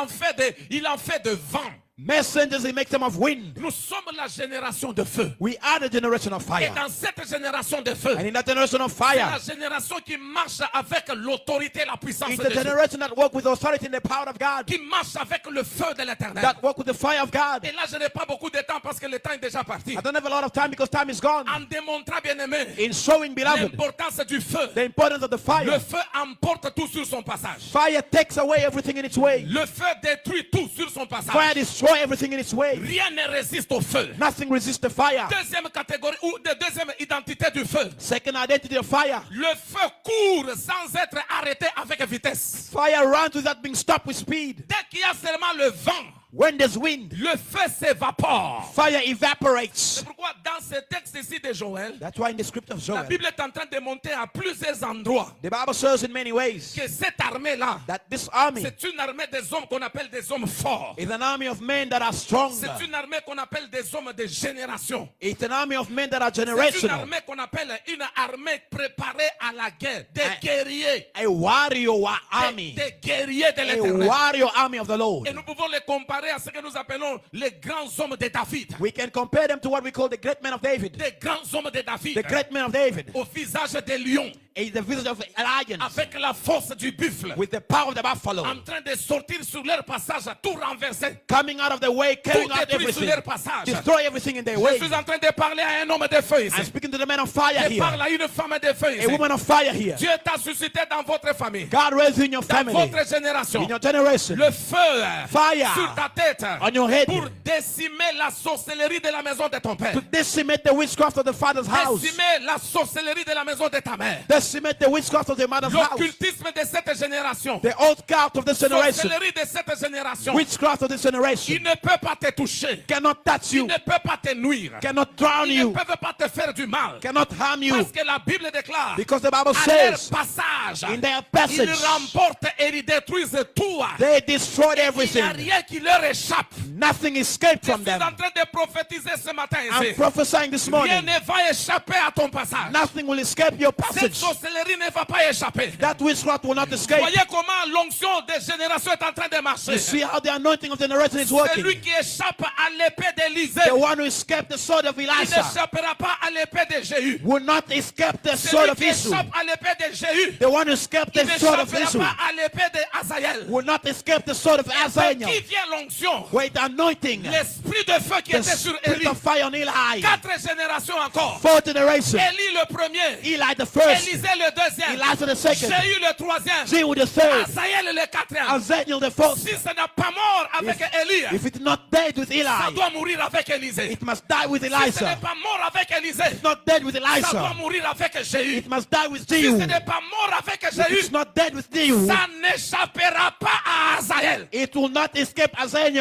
en fait de vent. Messengers, he makes them of wind. Nous sommes la génération de feu. We are the generation of Et fire. dans cette génération de feu, And in that generation of c'est la fire, génération qui marche avec l'autorité et la puissance it's de the Dieu. generation that walk with authority and the power of God. Qui marche avec le feu de l'éternel. That walk with the fire of God. Et là, je n'ai pas beaucoup de temps parce que le temps est déjà parti. I don't have a lot of time because time is gone. En démontrant, bien aimé, In showing, beloved, l'importance du feu. the importance of the Le fire. feu emporte tout sur son passage. Fire takes away everything in its way. Le feu détruit tout sur son passage. Fire destroys everything in its way. Rien ne résiste au feu. Nothing resists the fire. Deuxième catégorie ou de deuxième identité du feu. Second identity of fire. Le feu court sans être arrêté avec vitesse. Fire runs without being stopped with speed. Dès qu'il y a seulement le vent, When there's wind, le feu s'évapore. fire evaporates. C'est pourquoi dans ce texte ici de Joël, That's why in the script of la Joel, Bible est en train de monter à plusieurs endroits the Bible says in many ways que cette armée-là, that this army c'est une armée des hommes qu'on appelle des hommes forts. is an army of men that are stronger. C'est une armée qu'on appelle des hommes de génération. It's an army of men that are C'est une generational. armée qu'on appelle une armée préparée à la guerre. Des guerriers. A warrior army. Des guerriers de A l'éternel. warrior army of the Lord. Et nous pouvons les comparer à ce que nous appelons les grands hommes de David. We can compare them to what we call the great men of David. Des grands hommes de David. The great men of David. Au visage des lions. Is the visage of a lion Avec la force du buffle. with the power of the buffalo. En train de sortir sur leur passage, tout renverser. Coming out of the way, carrying Tout out détruit sur everything. leur passage. Destroy everything in their Je way. suis en train de parler à un homme de feu ici. I'm speaking to the man of fire Je parle here. à une femme de feu A ici. woman of fire here. Dieu t'a suscité dans votre famille. God raised you in your Dans family. votre génération. In your generation. Le feu Fire sur ta tête on your head. pour décimer la sorcellerie de la maison de ton père. To decimate the witchcraft of the father's house. Décimer la sorcellerie de la maison de ta mère. estimate the witchcraft of the mother's house, l'occultisme de cette génération, the old cult of this generation, sorcellerie de cette génération, witchcraft of this generation, il ne peut pas te toucher, cannot touch il you, ne peut pas te nuire, cannot drown ils ne you, peuvent pas te faire du mal, cannot harm you, parce que la Bible déclare, because the Bible à leur says passage, in their ils passage, remportent et ils détruisent tout. they destroyed Il n'y a everything. rien qui leur échappe. Nothing escaped Je from suis en them. train de prophétiser ce matin I'm ici. prophesying this Rien morning. ne va échapper à ton passage. Nothing will escape your Cette passage. sorcellerie ne va pas échapper. That witchcraft will not escape. Voyez comment l'onction des générations est en train de marcher. You see how the anointing of the generation is working. Celui qui échappe à l'épée d'Élisée, The one who escaped the sword of il Elisha n'échappera pas à l'épée de Jéhu. will not escape the sword Celui of qui Israel. échappe à l'épée de Jéhu, The one who escaped il the sword of n'échappera Israel pas à l'épée de Hazaël. will not escape the sword of De Hazael. qui vient l'onction? Wait, the anointing, L'esprit de feu qui the était sur spirit Élie. of fire on Eli. 4 générations encore. 4th generation. Élie le premier, Eli the first. Élisée le deuxième, Elijah the second. Jéhu le troisième, Jehu the third. Hazaël le quatrième. Hazael the fourth. Si ce n'est pas mort avec Élie, If it's not dead with ça Eli, doit mourir avec Élisée. it must die with Si ce n'est Elisha. pas mort avec Élisée, It's not dead with ça doit Elisha. mourir avec Jéhu. It must die with Si Jehu. ce n'est pas mort avec If Jéhu, it's not dead with Jehu, ça n'échappera pas à Hazaël. it will not escape Hazael.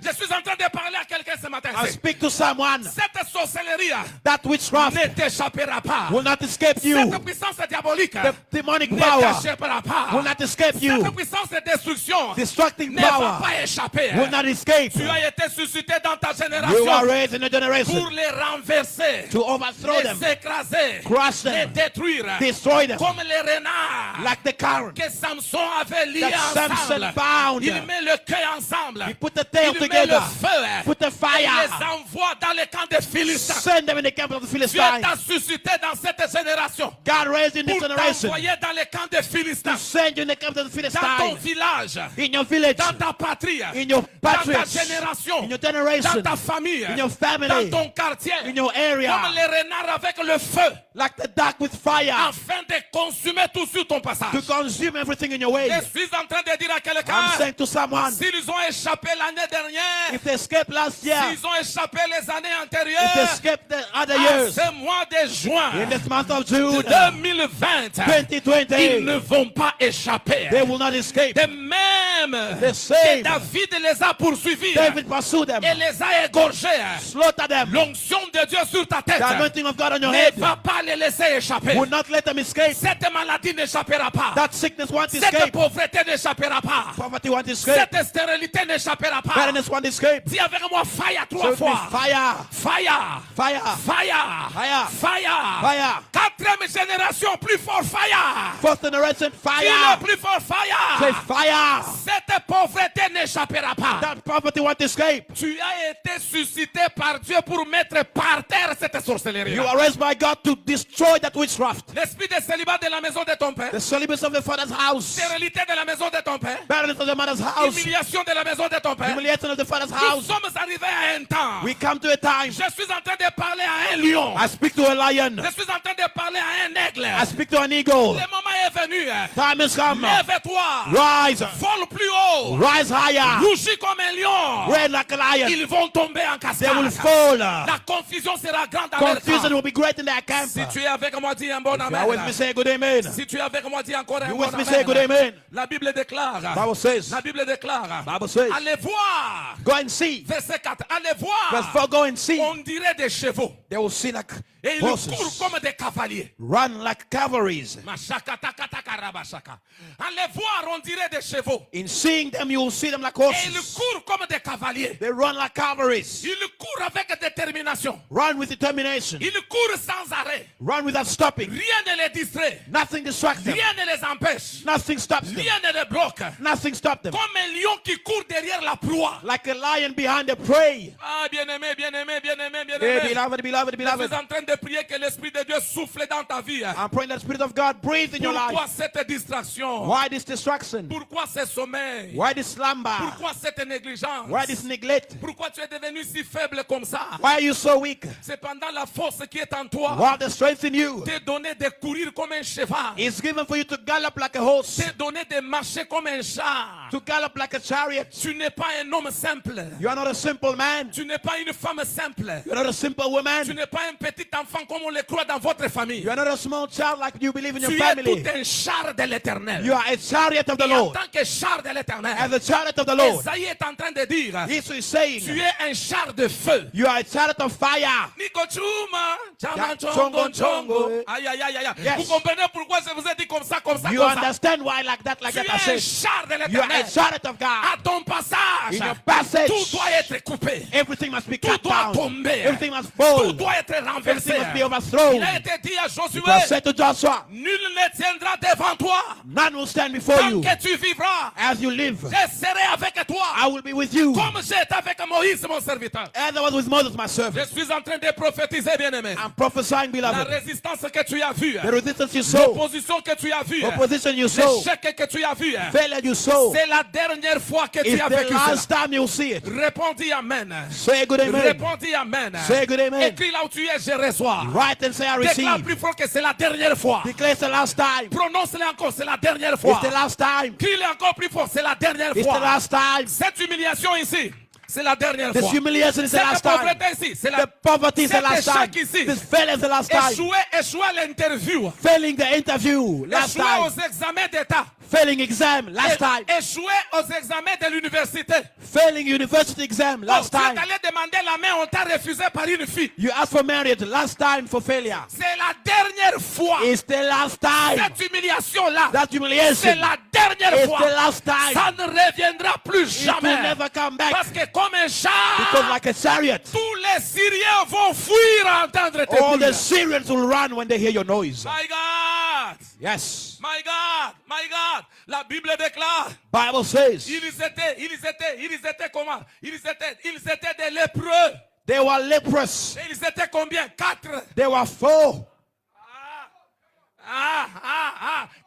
Je suis en train de parler à quelqu'un ce matin. I speak to someone. Cette sorcellerie That witchcraft ne t'échappera pas. will not escape you. Cette puissance diabolique The demonic ne power t'échappera pas. will not escape you. Cette puissance de destruction Destructing ne va power pas échapper. will not escape. Tu as été suscité dans ta You are génération raised in a pour generation les renverser, to overthrow them, les écraser, crush les them, détruire, destroy them, comme les renards like the current que Samson avait liés that Samson ensemble. bound. Il met le cœur ensemble. He put the tail Il met le together, feu. put the Et il fire, les envoie dans le camp des Philistins. send them in the camp of the Dieu Philistines. t'a suscité dans cette génération God raised in this pour generation t'envoyer dans le camp des Philistins, to send you in the camp of the dans ton Philistines, village, in your village, dans ta patrie, in your dans ta patriots, génération, in your dans generation, ta famille, in your dans family, ton quartier, in your comme area, les renards avec le feu, like the dark with fire, afin de consumer tout sur ton passage. to consume everything in your way. Je suis en train de dire à I'm quelqu'un, saying to someone, s'ils ont échappé l'année dernière, if they escaped last year, s'ils ont échappé les années if they antérieures, escaped the other à years, ce mois de juin in this month of June 2020, 2020, ils ne vont pas échapper. they will not escape. De même The que same. David les a poursuivis David pursued them, et les a égorgés, slaughter them. l'onction de Dieu sur ta tête The anointing of God on your ne head va pas les laisser échapper. will not let them escape. Cette maladie n'échappera pas. That sickness won't Cette escape. pauvreté n'échappera pas. Poverty won't escape. Cette stérilité n'échappera pas. Barrenness won't escape. Dis avec moi fire So 3 it will be fois. fire, Fire. fire, Fire. fire, Fire. fire. 4e génération, plus fort fire. Fourth generation, Dis-le fire. plus fort Say fire. fire. Cette pauvreté n'échappera pas. That poverty won't escape. Tu as été suscité par Dieu pour mettre par terre cette sorcellerie. You are raised by God to destroy that witchcraft. L'esprit de célibat de la maison de ton père. The celibacy of the father's house. Stérilité de la maison de ton père. Barrenness of the mother's house. Humiliation de la maison de ton père. Humiliation of the father's Nous house. sommes arrivés à un temps. We come to a time. Je suis en train de parler à un lion. I speak to a lion. Je suis en train de parler à un aigle. I speak to an eagle. Le moment est venu. Time has come. Lève-toi. Rise. Vole plus haut. Rise higher. Rougis comme un lion. Reign like a lion. Ils vont tomber en They will cascade. fall. La confusion sera grande dans leur Confusion camp. will be great in their camp. Si tu es avec moi, dis un bon You are with me, amen. say good amen. Si tu es avec moi, dis encore un You bon with me, say good amen. amen. La Bible déclare. Bible says. La Bible déclare. Bible says. Allez voir. Go and see. Verset 4. Allez Verse voir. 4, go and see. On dirait des chevaux. They will see like Et ils courent horses. comme des cavaliers. Run like cavalries. Mashakatakatakarabashaka. Allez voir, on dirait des chevaux. In seeing them, you will see them like Et ils horses. courent comme des cavaliers. They run like cavalries. Ils courent avec détermination. Run with determination. Ils courent sans arrêt. Run without stopping. Rien ne les distrait. Nothing distracts them. Rien ne les empêche. Nothing stops them. Rien ne les bloque. Nothing stops them. Comme un lion qui court derrière la proie. Like a lion behind the prey. Ah, bien-aimé, bien-aimé, bien-aimé, Hey, bien-aimé. beloved, beloved, Je beloved. suis en train de prier que l'Esprit de Dieu souffle dans ta vie. I'm praying that the Spirit of God breathe in your Pourquoi life. cette distraction? Why this distraction? Pourquoi ce sommeil? Why this slumber? Pourquoi cette négligence? Why this neglect? Pourquoi tu es devenu si faible comme ça? Why are you so weak? Cependant, la force qui est en toi While the strength in you t'est donnée de courir comme un cheval, is given for you to gallop like a horse, t'est donnée de marcher comme un chat. to gallop like a chariot. Tu n'es pas un homme simple. You are not a simple man. Tu n'es pas une femme simple. You are not a simple Tu woman. n'es pas un petit enfant comme on le croit dans votre famille. You are not a small child like you believe in your Tu es family. tout un char de l'éternel. You are a chariot of the Et en Lord. tant que char de l'éternel, As a chariot of the Lord. Esaïe est en train de dire, He's saying, tu es un char de feu. you are a chariot of fire. Nico Chuma, Chama Chongo, Chongo Chongo. chongo. Aïe, aïe, aïe, aïe. Yes. Vous comprenez pourquoi je vous ai dit comme ça, comme ça, You comme ça. understand why like that Tu I es un said? char de You are l'éternel. a chariot of À God. ton passage, In your passage, tout doit être coupé. everything must be Tout cut doit down. tomber. Everything must Tout fall. doit être renversé. Everything must be overthrown. Il a été dit à Josué, It was said to Joshua, nul ne tiendra devant toi. none will stand before Tant you. que tu vivras, As you live, je serai avec toi. I will be with you. Comme j'étais avec Moïse, mon serviteur. As I was with Moses, my servant. Je suis en train de prophétiser, bien-aimé. I'm prophesying, La beloved. résistance que tu as vue, The resistance you sow, l'opposition que tu as vue, opposition you sow, l'échec que tu as vu, failure you sow, c'est la dernière fois que tu it's as the vécu last cela. time you'll see it. Répondis Amen. Say a good amen. Répondis Amen. Say a good amen. Écris là où tu es, je reçois. Write and say I Déclare receive. plus fort que c'est la dernière fois. Declare it's the last time. Prononce-le encore, c'est la dernière fois. It's the last time. Crie-le encore plus fort, c'est la dernière It's the fois. last time. Cette humiliation ici, c'est la dernière This fois. humiliation is the Cette last time. pauvreté ici, c'est la The poverty is the Cet last time. échec ici. This failure is the last time. échouer à l'interview. Failing the interview last Échouer time. aux examens d'État. Failing exam last time. Échouer aux examens de l'université. Failing university exam last Tu es time. allé demander la main, on t'a refusé par une fille. You asked for marriage last time for failure. C'est la dernière fois. It's the last time. Cette humiliation-là, That c'est humiliation. la dernière It's fois. the last time. Ça ne reviendra plus It will jamais. never come back. Parce que comme un Because char, like a chariot, tous les Syriens vont fuir à entendre tes all the bruits. Syrians will run when they hear your noise. My God, Yes. my God, my God. La Bible déclare, Bible says ils étaient comment? Ils étaient des lépreux. they were leprous. Et ils étaient combien? 4. They were 4.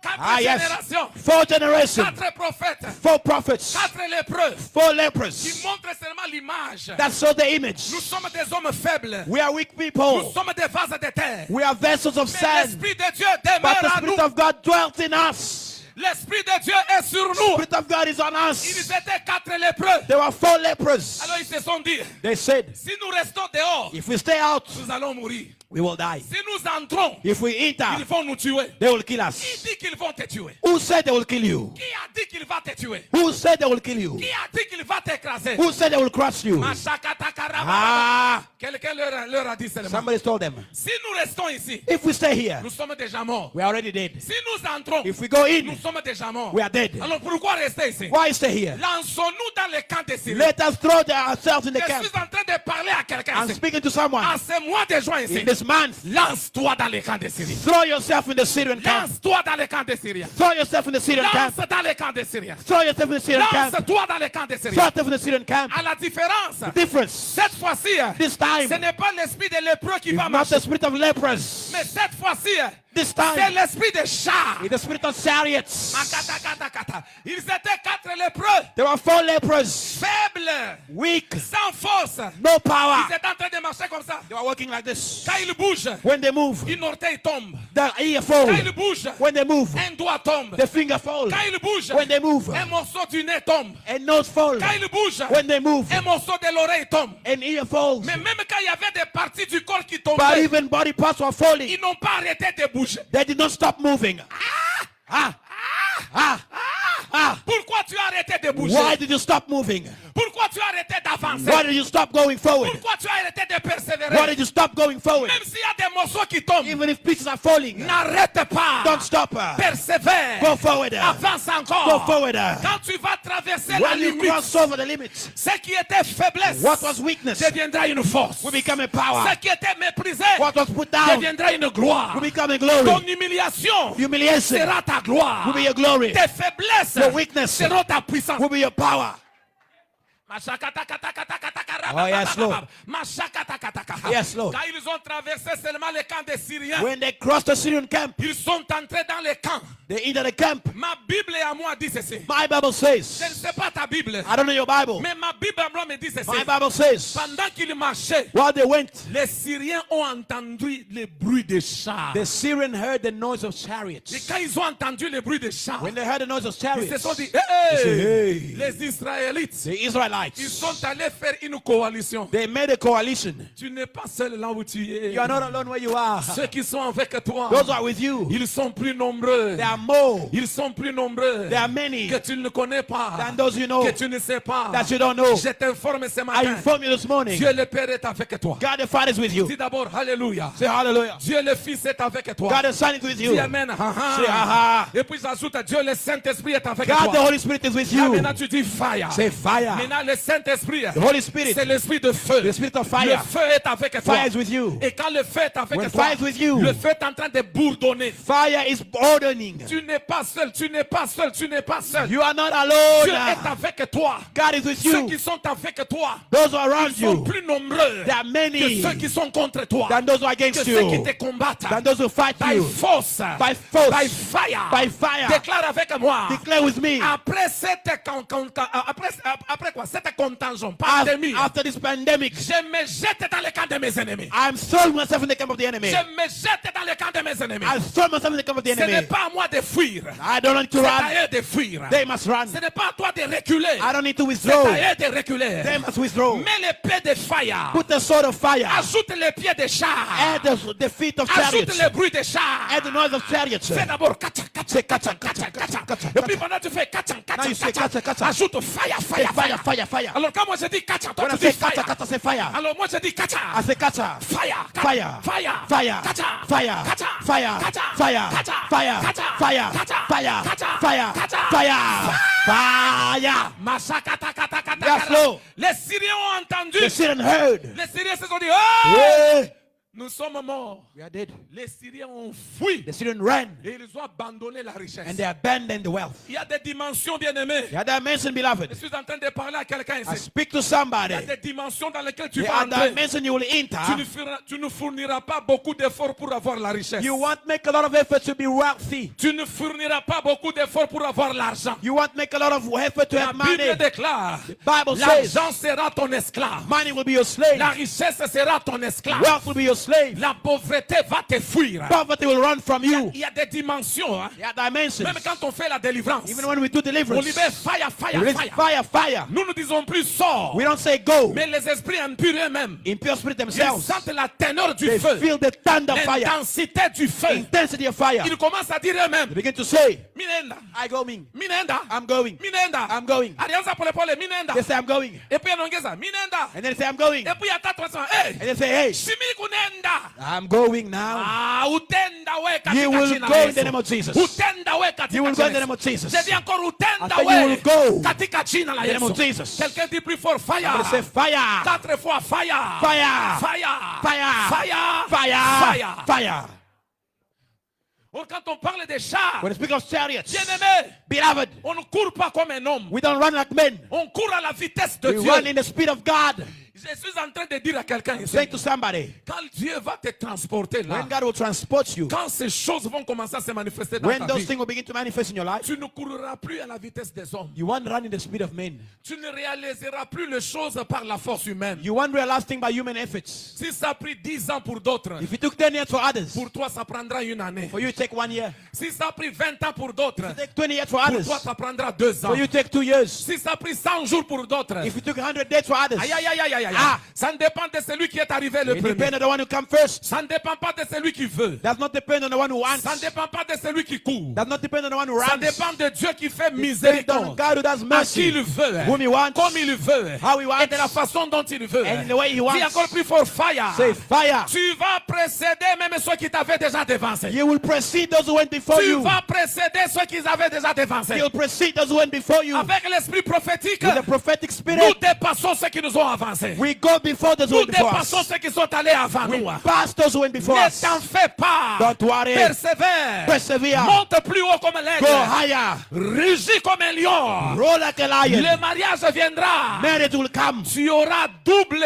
Quatre Yes. générations. 4 generations. 4 prophètes. 4 prophets. 4 lépreux. 4 Qui lepers. montrent seulement l'image. That saw the image. Nous sommes des hommes faibles. We are weak Nous people. sommes des vases de terre. We are vessels of Mais sand. l'Esprit de Dieu But demeure the en nous. Spirit of God dwelt in us. L'Esprit de Dieu est sur The nous. Spirit of God is on Ils us. étaient 4 lépreux. There were 4 lepers. Alors ils se sont dit, They said, si nous restons dehors, if we stay out, nous allons mourir. we will die. Si nous entrons, If we ils enter, vont nous tuer. they will kill Qui us. dit qu'ils vont te tuer? Who said they will kill you? Qui a dit qu'il va te tuer? Who said they will kill you? Qui a dit qu'il va t'écraser? Who said they will crush you? Ah, Quelqu'un leur a dit seulement. somebody told them. Si nous restons ici, If we stay here, nous sommes déjà morts. we are already dead. Si nous entrons, If we go nous in, sommes déjà morts. we are dead. Alors pourquoi rester ici? Why stay here? Lançons-nous dans les camps de Syrie. Let us throw ourselves in the Je camp. suis en train de parler à quelqu'un I'm ici. speaking to someone. En ce mois de juin ici, In this month, lance-toi dans les camps de Syrie. throw yourself in the Syrian camp. Lance-toi dans les camps de Syrie. Throw yourself in the Syrian camp. Lance dans les camps de Syrie. Throw yourself in the Syrian camp. Lance-toi dans les camps de Syrie. Throw yourself in the Syrian camp. À la différence, Difference. cette fois-ci, This ce time, n'est pas l'esprit des lépreux qui va it's not marcher. the spirit of lepers. Mais cette fois-ci, This c'est time, l'esprit des chars. it's the spirit of chariots. Ils étaient 4 lépreux, There were 4 lepers, faibles, weak, sans force. no power. Ils étaient en train de marcher comme ça. They were walking like this. Quand ils bougent, When they move, une orteil tombe. the ear Quand falls. ils bougent, When they move, un doigt tombe. the finger falls. Quand ils bougent, When they move, un morceau du nez tombe. a nose falls. Quand ils bougent, When they move, un morceau de l'oreille tombe. an ear falls. Mais même quand il y avait des parties du corps qui But tombaient, even body parts were falling. ils n'ont pas arrêté de bouger. They did not stop moving. Pourquoi tu as arrêté de bouger? Why did you stop moving? Pourquoi tu as arrêté d'avancer? Why did you stop going forward? Pourquoi tu as arrêté de Why persévérer? did you stop going forward? Même s'il y a des morceaux qui tombent, Even if pieces are falling, n'arrête pas. don't stop. Persévère. Go forward. Avance Go encore. forward. Quand tu vas traverser la When you limite, cross over the limit, ce qui était faiblesse what was weakness deviendra une force. will become a power. Ce qui était méprisé What was put down deviendra une gloire. will become a Ton glory. humiliation Humiliation sera ta gloire. will be your glory. Tes faiblesses Your weakness seront ta puissance. will be your power. Oh, yes, Lord. Yes, Lord. Quand ils ont traversé seulement les camps des Syriens, When they crossed the Syrian camp, ils sont entrés dans les camps. they entered the camp. Ma Bible à moi dit ceci. My Bible Je ne says, sais pas ta Bible, I don't know your Bible. mais ma Bible à moi me dit ceci. My Bible says, Pendant qu'ils marchaient, while they went, les Syriens ont entendu le bruit des chars. the Syrians heard the noise of Et chariots. quand ils ont entendu le bruit des chars, When they heard the noise of ils se sont chariots, dit, they hey, said, hey, les Israélites, the Israelites, ils sont allés faire une coalition. They made a coalition. Tu n'es pas seul là où tu es. You are not alone where you are. Ceux qui sont avec toi, Those who are with you, ils sont plus nombreux. they are more. Ils sont plus nombreux There are many que tu ne connais pas, than those you know, que tu ne sais pas. that you don't know. Je t'informe ce I matin. inform you this morning. Dieu le Père est avec toi. God the Father is with you. Dis d'abord Alléluia. Say hallelujah. Dieu le Fils est avec toi. God the Son is with you. Dis Amen. Say aha. Et puis j'ajoute Dieu le Saint-Esprit est avec God the toi. Holy Spirit is with Là, you. maintenant tu dis fire. Say fire. Maintenant le Saint-Esprit, The Holy Spirit, c'est l'esprit de feu. the Spirit of Le fire. feu est avec toi. Fire is with you. Et quand le feu est avec When toi, fire is with you, le feu est en train de bourdonner. fire is ordering. Tu n'es pas seul, tu n'es pas seul, tu n'es pas seul. You are not Dieu est alone. avec toi. God is with Ceux you. qui sont avec toi Those who are around sont you, plus nombreux there are que many ceux qui sont contre toi, than those who are que against ceux qui you, te combattent. than those who fight By you. force, By force, by fire. by fire. Déclare avec moi. Declare with me. Après après quoi? Cette contingent, pandémie. After this pandemic, Je me jette dans le camp de mes ennemis. I'm throwing myself in the camp of the enemy. Je me jette dans le camp de mes ennemis. I throw myself in the camp of the Ce n'est enemy. pas à moi de fuir. I don't need to C'est run. à eux de fuir. They must run. Ce n'est pas à toi de reculer. I don't need to C'est withdraw. à eux de reculer. They must withdraw. Mets les pieds de fire. Put the sword of fire. Ajoute les pieds de char. Add the feet of Ajoute chariots. le bruit de char. Add the noise of chariots. Fais d'abord kacha, kacha, Say kacha, kacha, kacha, kacha, kacha. kacha. Et puis pendant que tu fais kacha, Now you say kacha, kacha, kacha. kacha. Ajoute fire, Say fire, fire, fire. fire, fire. Alors quand moi je dis kacha, toi When I tu dis say kacha, fire. kacha, say fire. Alors moi je dis kacha. I say kacha. Fire, Fire. fire, Fire. kacha, Fire. kacha, Fire. kacha, Fire. kacha, Fire. kacha, Fire. kacha, Fire. kacha, Fire. kacha. Fire. Fire. Masakata, kata, kata, Yes, kata. Lord. Les Syriens ont entendu. The Syrian heard. Les Syriens se sont dit, oh, Yeah. nous sommes morts. We are dead. Les Syriens ont fui The Syrian ran et ils ont abandonné la richesse. and they abandoned the wealth. Il y a des dimensions, bien-aimés. The other dimension, beloved. Je suis en train de parler à quelqu'un I ici. speak to Il somebody. y a des dimensions dans lesquelles tu The vas other entrer. dimension you will enter. Tu ne fourniras pas beaucoup d'efforts pour avoir la richesse. You won't make a lot of effort to be wealthy. Tu ne fourniras pas beaucoup d'efforts pour avoir l'argent. You won't make a lot of effort to La have Bible money. déclare, Bible says l'argent sera ton esclave. money will be your slave. La richesse sera ton esclave. Wealth will be your slave. La pauvreté va te fuir. Poverty will run from you. Il y a des dimensions. Hein. There are dimensions. Même quand on fait la délivrance, Even when we do on deliverance, libère fire, fire, release fire. fire, fire. Nous ne disons plus sort. We don't say go. Mais les esprits impurs eux-mêmes, Impure spirit ils themselves, sentent la teneur du they feu, feel the thunder fire, l'intensité du feu. intensity of fire. Ils commencent à dire eux-mêmes, They begin to say, Minenda, I going. Minenda, I'm going. Minenda, I'm going. Alianza Polepole, Minenda. They say I'm going. Et puis anaongeza, Minenda. And then they say I'm going. Et puis atatu anasema, hey, And they say, hey, shimi kunenda. I'm going now. Ah, utenda we You katika will jina go la in the name Yesu. of Jesus. Utenda we katika You will go jina in the la name of Yesu. Jesus. J'ai dit encore utenda I said you will we go katika jina la in the name of Yesu. Jesus. Quelqu'un dit plus fort, fire. I'm going to say fire. 4 fois fire. Fire. Fire. Fire. Fire. Fire. Fire. Fire. Or, quand on parle des chars, When we speak of chariots, bien-aimé, beloved, on ne court pas comme un homme. we don't run like men. On court à la vitesse de We Dieu. run in the speed of God. Je suis en train de dire à quelqu'un ici, Say to somebody, quand Dieu va te transporter là, when God will transport you, quand ces choses vont commencer à se manifester dans when ta those vie, things will begin to manifest in your life, tu ne courras plus à la vitesse des hommes. you won't run in the speed of men. Tu ne réaliseras plus les choses par la force humaine. You won't realize things by human efforts. Si ça a pris 10 ans pour d'autres, If it took 10 years for others, pour toi ça prendra une année. for you it take 1 year. Si ça a pris 20 ans pour d'autres, If it take 20 years for pour others, toi ça prendra 2 ans. for you it take 2 years. Si ça a pris 100 jours pour d'autres, If it took 100 days for others, aïe aïe aïe aïe aïe aïe. Ah. Ça ne dépend de celui qui est arrivé le it premier. depends on the one who comes first. Ça ne dépend pas de celui qui veut. Does not depend on the one who wants. Ça ne dépend pas de celui qui court. Does not depend on the one who Ça runs. dépend de Dieu qui fait Depends on miséricorde. God who does À qui mercy, il veut, whom he wants, comme il veut, how he wants, et de la façon dont il veut. and in the way he Dis wants. encore plus fort, fire. Say fire. Tu vas précéder même ceux qui t'avaient déjà dévancé. You will precede those who went before Tu you. vas précéder ceux qui avaient déjà dévancé. You'll precede those who went before you. Avec l'esprit prophétique, With the prophetic nous spirit, dépassons ceux qui nous ont avancés. we go before those who Nous went before us. dépassons ceux qui sont allés avant We nous. pass those who went before Ne us. t'en fais pas. Don't worry. Persévère. Persevere. Monte plus haut comme Go l'aigle. higher. Rugis comme un lion. Roll like a lion. Le mariage viendra. Marriage will come. Tu auras double.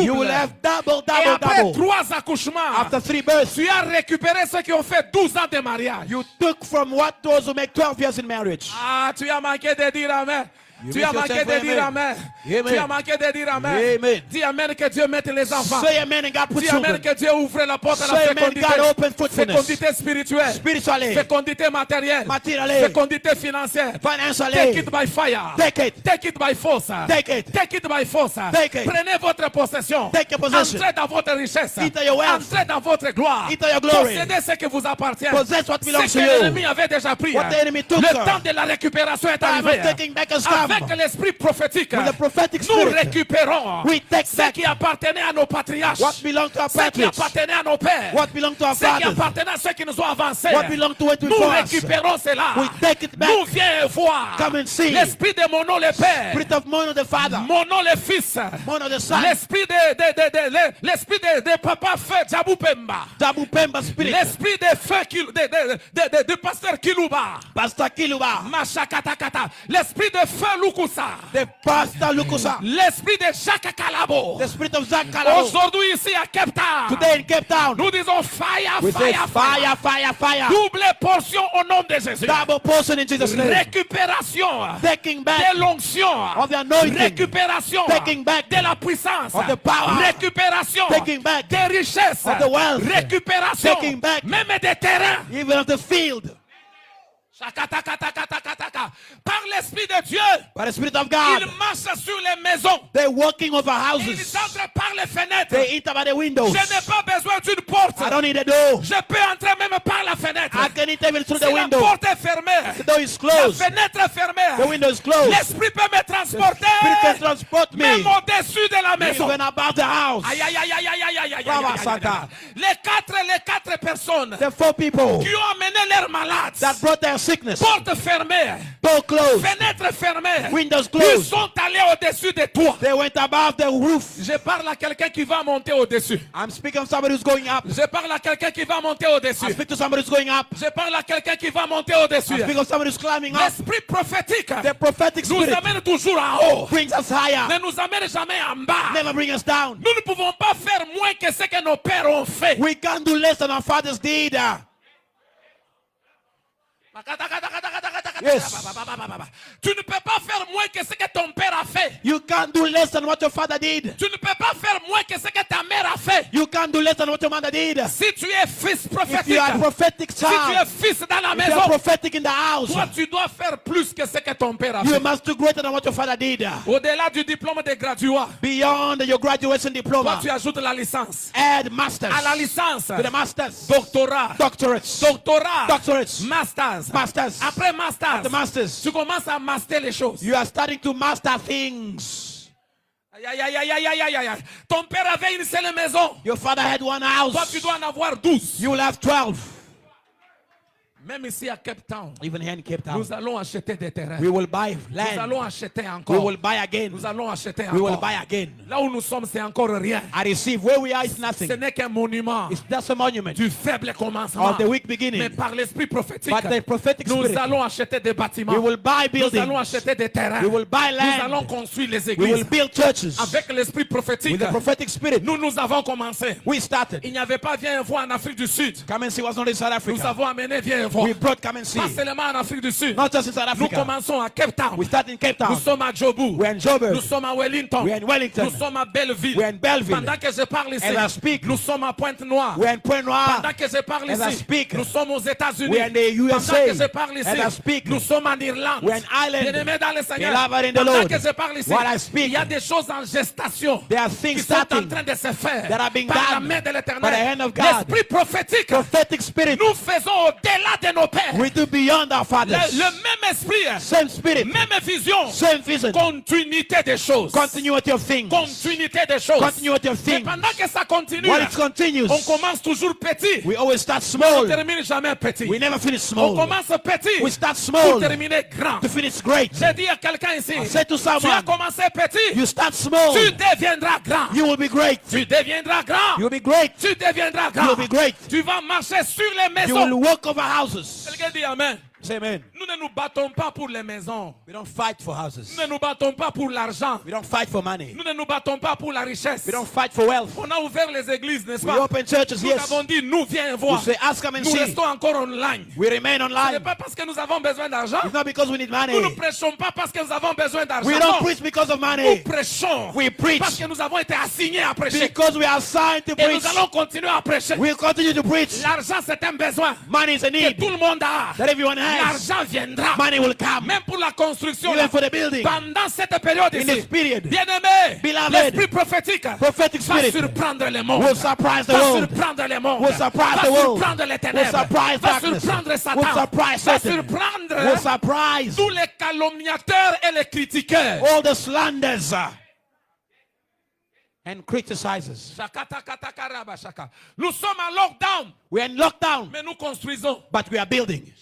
You will have double, Et après double. 3 accouchements, After 3 births, tu as récupéré ceux qui ont fait 12 ans de mariage. you took from what those who make 12 years in marriage. Ah, tu as manqué de dire amen. Tu as miss your manqué time for de dire amen. amen. Amen. Tu as manqué de dire amen. Amen. Dis amen que Dieu mette les enfants. Say amen and God put Dis amen children. que Dieu ouvre la porte à la Say amen, fécondité. God open fruitfulness. Fécondité spirituelle. Spiritually, Fécondité matérielle. materially, Fécondité financière. Take financially. it by fire. Take it. Take it by force. Take it. Take it by force. Take it. Prenez votre possession. Take your possession. Entrez dans votre richesse. Enter your wealth. Entrez dans votre gloire. Enter your glory. Possédez ce qui vous appartient. Possess what belongs Ce to que you. l'ennemi avait déjà pris. What the enemy took, Le sir. temps de la récupération est Time of arrivé. taking back has come. Avec l'esprit prophétique, With the prophetic nous spirit, récupérons we take ce back qui appartenait à nos patriarches, what belongs to our ce qui patriarchs, appartenait à nos pères, what belongs to our ce qui fathers, appartenait à ceux qui nous ont avancés. what belongs to what Nous before us. récupérons cela. We take it back. Nous viens voir Come and see. l'esprit de Mono le père, Spirit of Mono the father, Mono le fils, Mono the son, l'esprit de papa feu Djabou Pemba, Dabu Pemba spirit, l'esprit de feu de pasteur Kiluba, Pastor Kiluba, Machakatakata, l'esprit de feu Lukusa, the Pastor Lukusa, l'esprit de Jacques Calabo. the spirit of Zach Kalabo. Aujourd'hui ici à Cape Town, Today in Cape Town, nous disons fire, we say fire, fire, fire, fire, double portion au nom de Jésus. double portion in Jesus' name. Récupération Taking back de l'onction, of the anointing, récupération taking back de la puissance, of the power, récupération taking back des richesses, of the wealth, récupération taking back même des terrains. even of the field. Shakatakatakatakataka. Par l'Esprit de Dieu, By the Spirit of God, il marche sur les maisons. they're walking over Il houses. entre par les fenêtres. They enter by the windows. Je n'ai pas besoin d'une porte. I don't need a door. Je peux entrer même par la fenêtre. I can enter even through Si the la window. porte est fermée, The door is la closed. fenêtre est fermée, The window is closed. l'Esprit peut me The transporter Spirit can transport me même au-dessus de la maison. even about the house. Aïe, aïe, aïe, aïe, aïe, aïe, aïe, aïe, Brava, aïe, aïe, Satan. aïe. Les quatre personnes The 4 people qui ont amené leurs malades, that brought their sickness, porte fermée, door closed, fenêtre fermée, windows ils closed. sont allés au-dessus de toi. They went above the roof. Je parle à quelqu'un qui va monter au-dessus. I'm speaking of somebody who's going up. Je parle à quelqu'un qui va monter I au-dessus. speak to somebody who's going up. Je parle à quelqu'un qui va monter au-dessus. I speak of somebody who's climbing up. L'esprit prophétique The prophetic nous spirit amène toujours en haut. brings us higher, Ne nous amène jamais en bas. never bring us down. Nous ne pouvons pas faire moins que ce que nos pères ont fait. We can't do less than our fathers did. Yes. Tu ne peux pas faire moins que ce que ton père a fait. You can't do less than what your father did. Tu ne peux pas faire moins que ce que ta mère a fait. You can't do less than what your mother did. Si tu es fils If prophétique, you are a prophetic si tu es child, fils dans la if you are maison, prophetic in the house, toi tu dois faire plus que ce que ton père a you fait. must do greater than what your father did. Au-delà du diplôme de graduat, Beyond your graduation toi diploma, tu ajoutes la licence. add masters À la licence, to the masters, doctorat, doctorates, doctorat, doctorates, masters. masters, Après masters, the masters. tu commences à master les choses. You are starting to master things. Aïe, aïe, aïe, aïe, aïe, aïe, aïe, aïe. Ton père avait une seule maison. Your father had one Toi, tu house. dois en avoir 12. You will have 12. Même ici à Cape Town, Even here in Cape Town, nous allons acheter des terrains. we will buy Nous land. allons acheter We encore. will buy again. Nous allons acheter We will encore. buy again. Là où nous sommes, c'est encore rien. I receive. Where we are is Ce nothing. n'est qu'un monument It's just a monument du faible commencement. of the weak Mais beginning. par l'esprit prophétique, But the prophetic nous spirit, allons acheter des bâtiments. we will buy Nous allons buildings. acheter des terrains. We will buy Nous allons land. construire les We will églises. build churches. Avec l'esprit prophétique, With the prophetic spirit, nous avons commencé. we started. Il n'y avait pas viens voir en Afrique du Sud. Come and see what's not in South Nous Africa. avons amené viens voir. We brought come and see. Pas seulement en Afrique du Sud. Not just in South Nous Africa. commençons à Cape Town. We start in Cape Nous Town. sommes à Joburg. We're in Joburg. Nous sommes à Wellington. We're in Wellington. Nous sommes à Belleville. We're in Belleville. Pendant que je parle ici, As I speak, nous sommes à Pointe-Noire. We're in Point Noir. Pendant que je parle As I ici, speak, nous sommes aux États-Unis. we're in the Pendant USA. que je parle ici, As I speak, nous sommes en Irlande. we're in Ireland. Bien-aimés dans le Seigneur, Beloved in the pendant Lord. que je parle ici, While I speak, il y a des choses en gestation there are qui things sont en starting train de se faire that are being par la done main de by the l'Éternel. hand of God. L'esprit prophétique, Prophetic spirit. nous faisons au-delà de nos pères. We do beyond our fathers. Le même esprit, Same spirit. même vision, Same vision. continuité des choses. Continuity of things. Continuité des choses. Continuity of Et things. pendant que ça continue, While it continues, on commence toujours petit. we always start On small. ne termine jamais petit. We never finish On small. commence petit We start pour small terminer grand. to finish great. J'ai dit à quelqu'un ici, I said to tu as someone, commencé petit, you start small, tu deviendras grand. you will be great. Tu deviendras grand. You will be great. Tu deviendras You will grand. be great. Tu vas marcher sur les You will maisons. walk over houses. Quelqu'un dit amen. Say amen. Nous ne nous battons pas pour les maisons. We don't fight for houses. Nous ne nous battons pas pour l'argent. We don't fight for money. Nous ne nous battons pas pour la richesse. We don't fight for wealth. On a ouvert les églises, n'est-ce We pas? open churches, Nous yes. avons dit, nous viens We voir. say, ask, come and Nous see. restons encore online. We remain Ce n'est online. pas parce que nous avons besoin d'argent. It's not because we need Nous ne money. prêchons pas parce que nous avons besoin d'argent. We don't Non. preach because of Nous money. prêchons We preach parce que nous avons été assignés à prêcher. because we are assigned to Et nous preach. allons continuer à prêcher. We'll continue to preach. L'argent, c'est un besoin Money is a que need tout le monde a. that everyone has. L'argent viendra. Money will come. Même pour la construction. Even for the building. Pendant cette période In ici. this period, Bien-aimé, Beloved, l'esprit prophétique prophetic va spirit surprendre le monde. will surprise the Va world. surprendre le monde. Will surprise Va the world. surprendre les Will ténèbres. surprise Va darkness. surprendre Will Satan. surprise Va Satan. surprendre Will surprise tous les calomniateurs et les critiqueurs. all the slanders and criticizers. Nous sommes en lockdown, We're in lockdown, mais nous construisons. but we are building.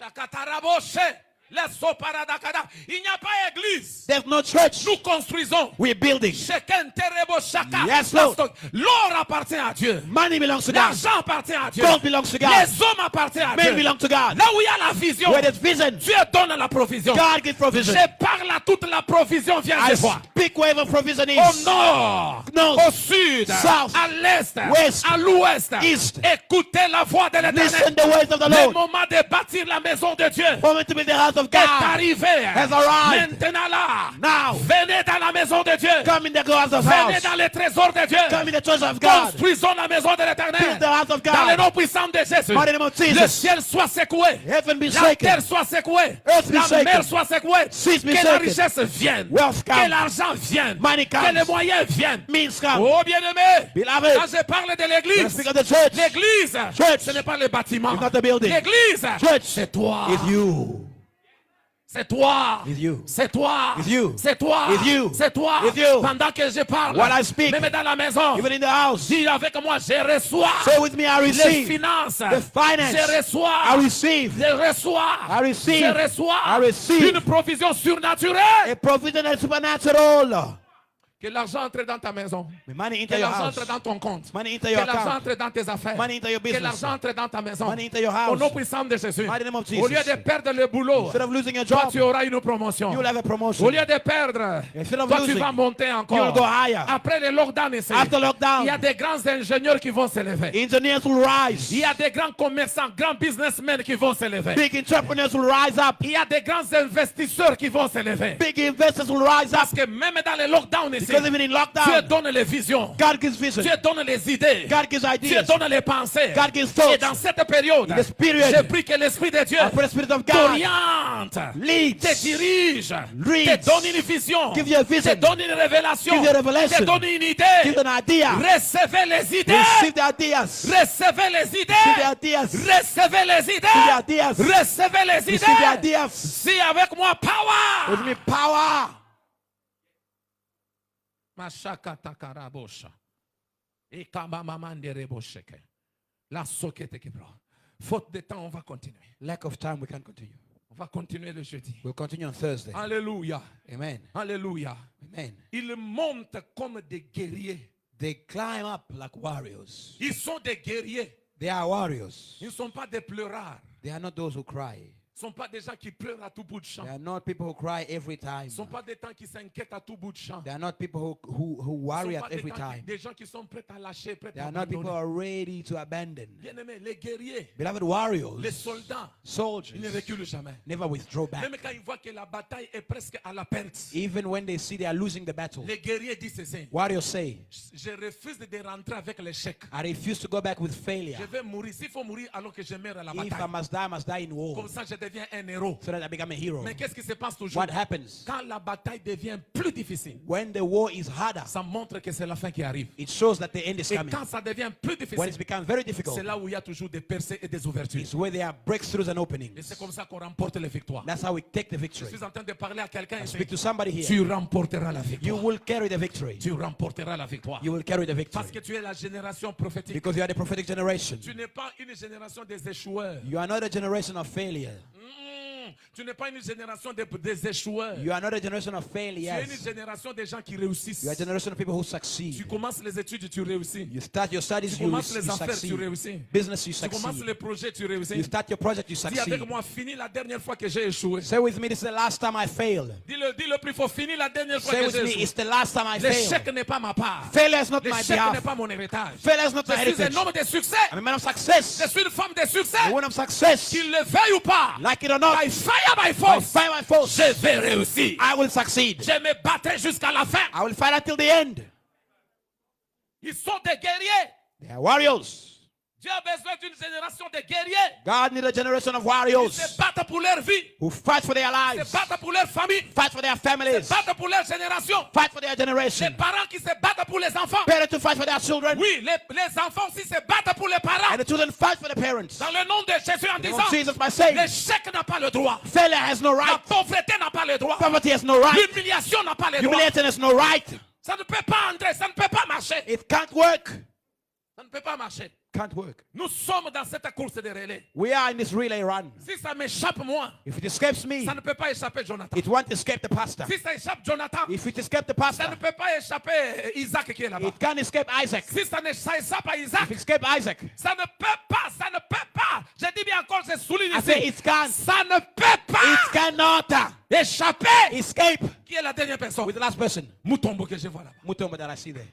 Il n'y a pas église. There's no church. Nous construisons. We're building. Yes, Lord. L'or appartient à Dieu. Money belongs to God. L'argent appartient à Dieu. Gold belongs to God. Les hommes appartiennent à Men Dieu. belong to God. Là où il y a la vision, Where there's vision, Dieu donne la provision. God gives provision. Je parle à toute la provision vient I de toi. speak wherever provision Au is. nord, North, au sud, south, à l'est, west, à l'ouest. east. Écoutez la voix de Listen l'Éternel. the ways of the Le Lord. moment de bâtir la maison de Dieu For to be the house of est God arrivé. has arrived. Maintenant là, Now, venez dans la maison de Dieu. come in the house of Venez house. dans les trésors de Dieu. Come in the church of God. Construisons la maison de Build l'Éternel. the house of Dans le God. nom puissant de Jésus. By the name of Le Jesus. ciel soit secoué. Heaven be La shaken. terre soit secouée. Earth be La shaken. mer soit secouée. Seas be Que la shaken. richesse vienne. Wealth Que come. l'argent vienne. Money Que comes. les moyens viennent. Means come. Oh bien-aimé, Beloved, quand je parle de when I l'église, speak of the church, l'église, Church. ce n'est pas le bâtiment. It's not the building. L'église, Church. c'est toi. it's you. C'est toi. It's you. C'est toi. It's you. C'est toi. It's you. C'est toi. It's you. Pendant que je parle, While I speak, même dans la maison, Even in the house. dis avec moi, je reçois Say with me, I les receive. finances. The finance. Je reçois. I receive. Je reçois. I receive. Je reçois I receive. une provision surnaturelle. A provision and supernatural. Que l'argent entre dans ta maison. May money Que into your l'argent house. entre dans ton compte. Money into Que your l'argent account. entre dans tes affaires. Money into your Que business. l'argent entre dans ta maison. Money into your Au nom house. puissant de Jésus. By the name of Au lieu Jesus. de perdre le boulot, Instead of losing your toi job, tu auras une promotion. you will have a Au promotion. lieu de perdre, Instead of toi tu losing, vas monter you will encore. go higher. Après le lockdown ici, After il y a lockdown, des grands ingénieurs qui vont s'élever. engineers will rise. Il y a des grands commerçants, grands businessmen qui vont s'élever. Big entrepreneurs will rise up. Il y a des grands investisseurs qui vont s'élever. Big investors will rise up. Parce que même dans les lockdowns ici, Because even in Dieu lockdown, donne les visions. God gives vision. Dieu donne les idées. God gives Dieu ideas. donne les pensées. God gives Et thoughts. dans cette période, In this period, je prie que l'Esprit de Dieu I pray the Spirit of God t'oriente, leads, te dirige, leads, te donne une vision, give you a te vision, donne une révélation, give you a revelation, te donne une give idée. you an idea. Recevez les idées. Receive the ideas. Recevez les Receive the idées. ideas. Recevez les Receive the idées. ideas. Recevez les Receive the idées. ideas. Si avec moi, power. With me, power. Mashaka takarabosha. Ikamamamanderebosheke. La sokete kebro. Faute de temps, on va continuer. Lack of time, we can continue. On va continuer le jeudi. We'll continue on Thursday. Alléluia. Amen. Alléluia. Amen. Ils montent comme des guerriers. They climb up like warriors. Ils sont des guerriers. They are warriors. Ils ne sont pas des pleurards. They are not those who cry. Ils ne sont pas des gens qui pleurent à tout bout de champ. They are not people who cry every time. Ils ne sont pas des gens qui s'inquiètent à tout bout de champ. They are not people who Ils ne worry sont at pas every time. des gens qui sont prêts à lâcher, prêts They à are not people who abandonner. are ready to abandon. Bien-aimés, les guerriers, Beloved warriors, les soldats, soldiers, ils ne reculent jamais. never withdraw back. Même quand ils voient que la bataille est presque à la perte, Even when they see they are losing the battle, les guerriers disent ceci. warriors say, Je refuse de rentrer avec l'échec. I refuse to go back with failure. Je vais mourir. S'il faut mourir alors que je meurs à la If I bataille. must die in war, Comme ça, je deviens un héros. so that I become a hero. Mais qu'est-ce qui se passe toujours? What happens? Quand la bataille devient plus difficile, When the war is harder, ça montre que c'est la fin qui arrive. it shows that the end is Et coming. quand ça devient plus When it's difficile, become very difficult, c'est là où il y a toujours des percées et des ouvertures. it's where there are breakthroughs and Et openings. c'est comme ça qu'on remporte les victoires. That's how we take the Je victory. suis en train de parler à quelqu'un I ici. speak to somebody here. Tu remporteras la You victoire. will carry the victory. Tu remporteras la victoire. You will carry the Parce victory. que tu es la génération prophétique. Because you are the prophetic generation. Tu n'es pas une génération des échoueurs. You are not a generation of failure. Tu n'es pas une génération des échoueurs. You are not a generation of Tu es une failures. génération des gens qui réussissent. You are a generation of people who Tu succeed. commences les études, tu réussis. You start your studies, Tu you commences les affaires, tu succeed. réussis. Business, you Tu commences succeed. les projets, tu You réussis. start your project, you Dis avec succeed. moi, fini la dernière fois que j'ai échoué. Say with me, this is the last time I failed. Dis-le plus fort, fini la dernière fois Say que with j'ai me, échoué. it's the last time I L'échec failed. n'est pas ma part. Failure is not my L'échec n'est behalf. pas mon héritage. Failure is not my Je suis un heritage. homme de succès. I'm a man of Je success. suis une femme de succès. A woman of success. Qu'il le veuille ou pas. Like it or not, By fire, by by force. fire by force, Je vais réussir. I will succeed. Je me battrai jusqu'à la fin. I will fight until the end. Ils sont des guerriers. They are warriors. Dieu a besoin d'une génération de guerriers. God needs a generation of Ils warriors se battent pour leur vie. who fight for their Ils lives, se battent pour leur famille. fight for their Ils families, se battent pour leur génération. fight for their Les generation. parents qui se battent pour les enfants. Parents to fight for their children, Oui, les enfants aussi se battent pour les parents. and the children fight for the parents. Dans le nom de Jésus en In the name disant, of Jesus, my Savior. l'échec n'a pas le droit. Failure has no La right. pauvreté n'a pas le droit. Poverty has no right. L'humiliation n'a pas le droit. Humiliation has no right. Ça ne peut pas entrer, ça ne peut pas marcher. It can't work. Ça ne peut pas marcher. Can't work. Nous sommes dans cette course de relais. We are in this relay run. Si ça m'échappe moi, If it escapes me, ça ne peut pas échapper Jonathan. it won't escape the pastor. Si ça échappe Jonathan, If it escapes the ça pastor, ne peut pas échapper Isaac qui est là-bas. it can't escape Isaac. Si ça échappe à Isaac, If it escapes Isaac, ça ne peut pas, ça ne peut pas. Je dis bien encore, je souligne I say ici. it can't. Ça ne peut It pas cannot échapper. escape Qui est la dernière personne? with the last person. Moutombo que je vois là-bas. Mutombo that I see there.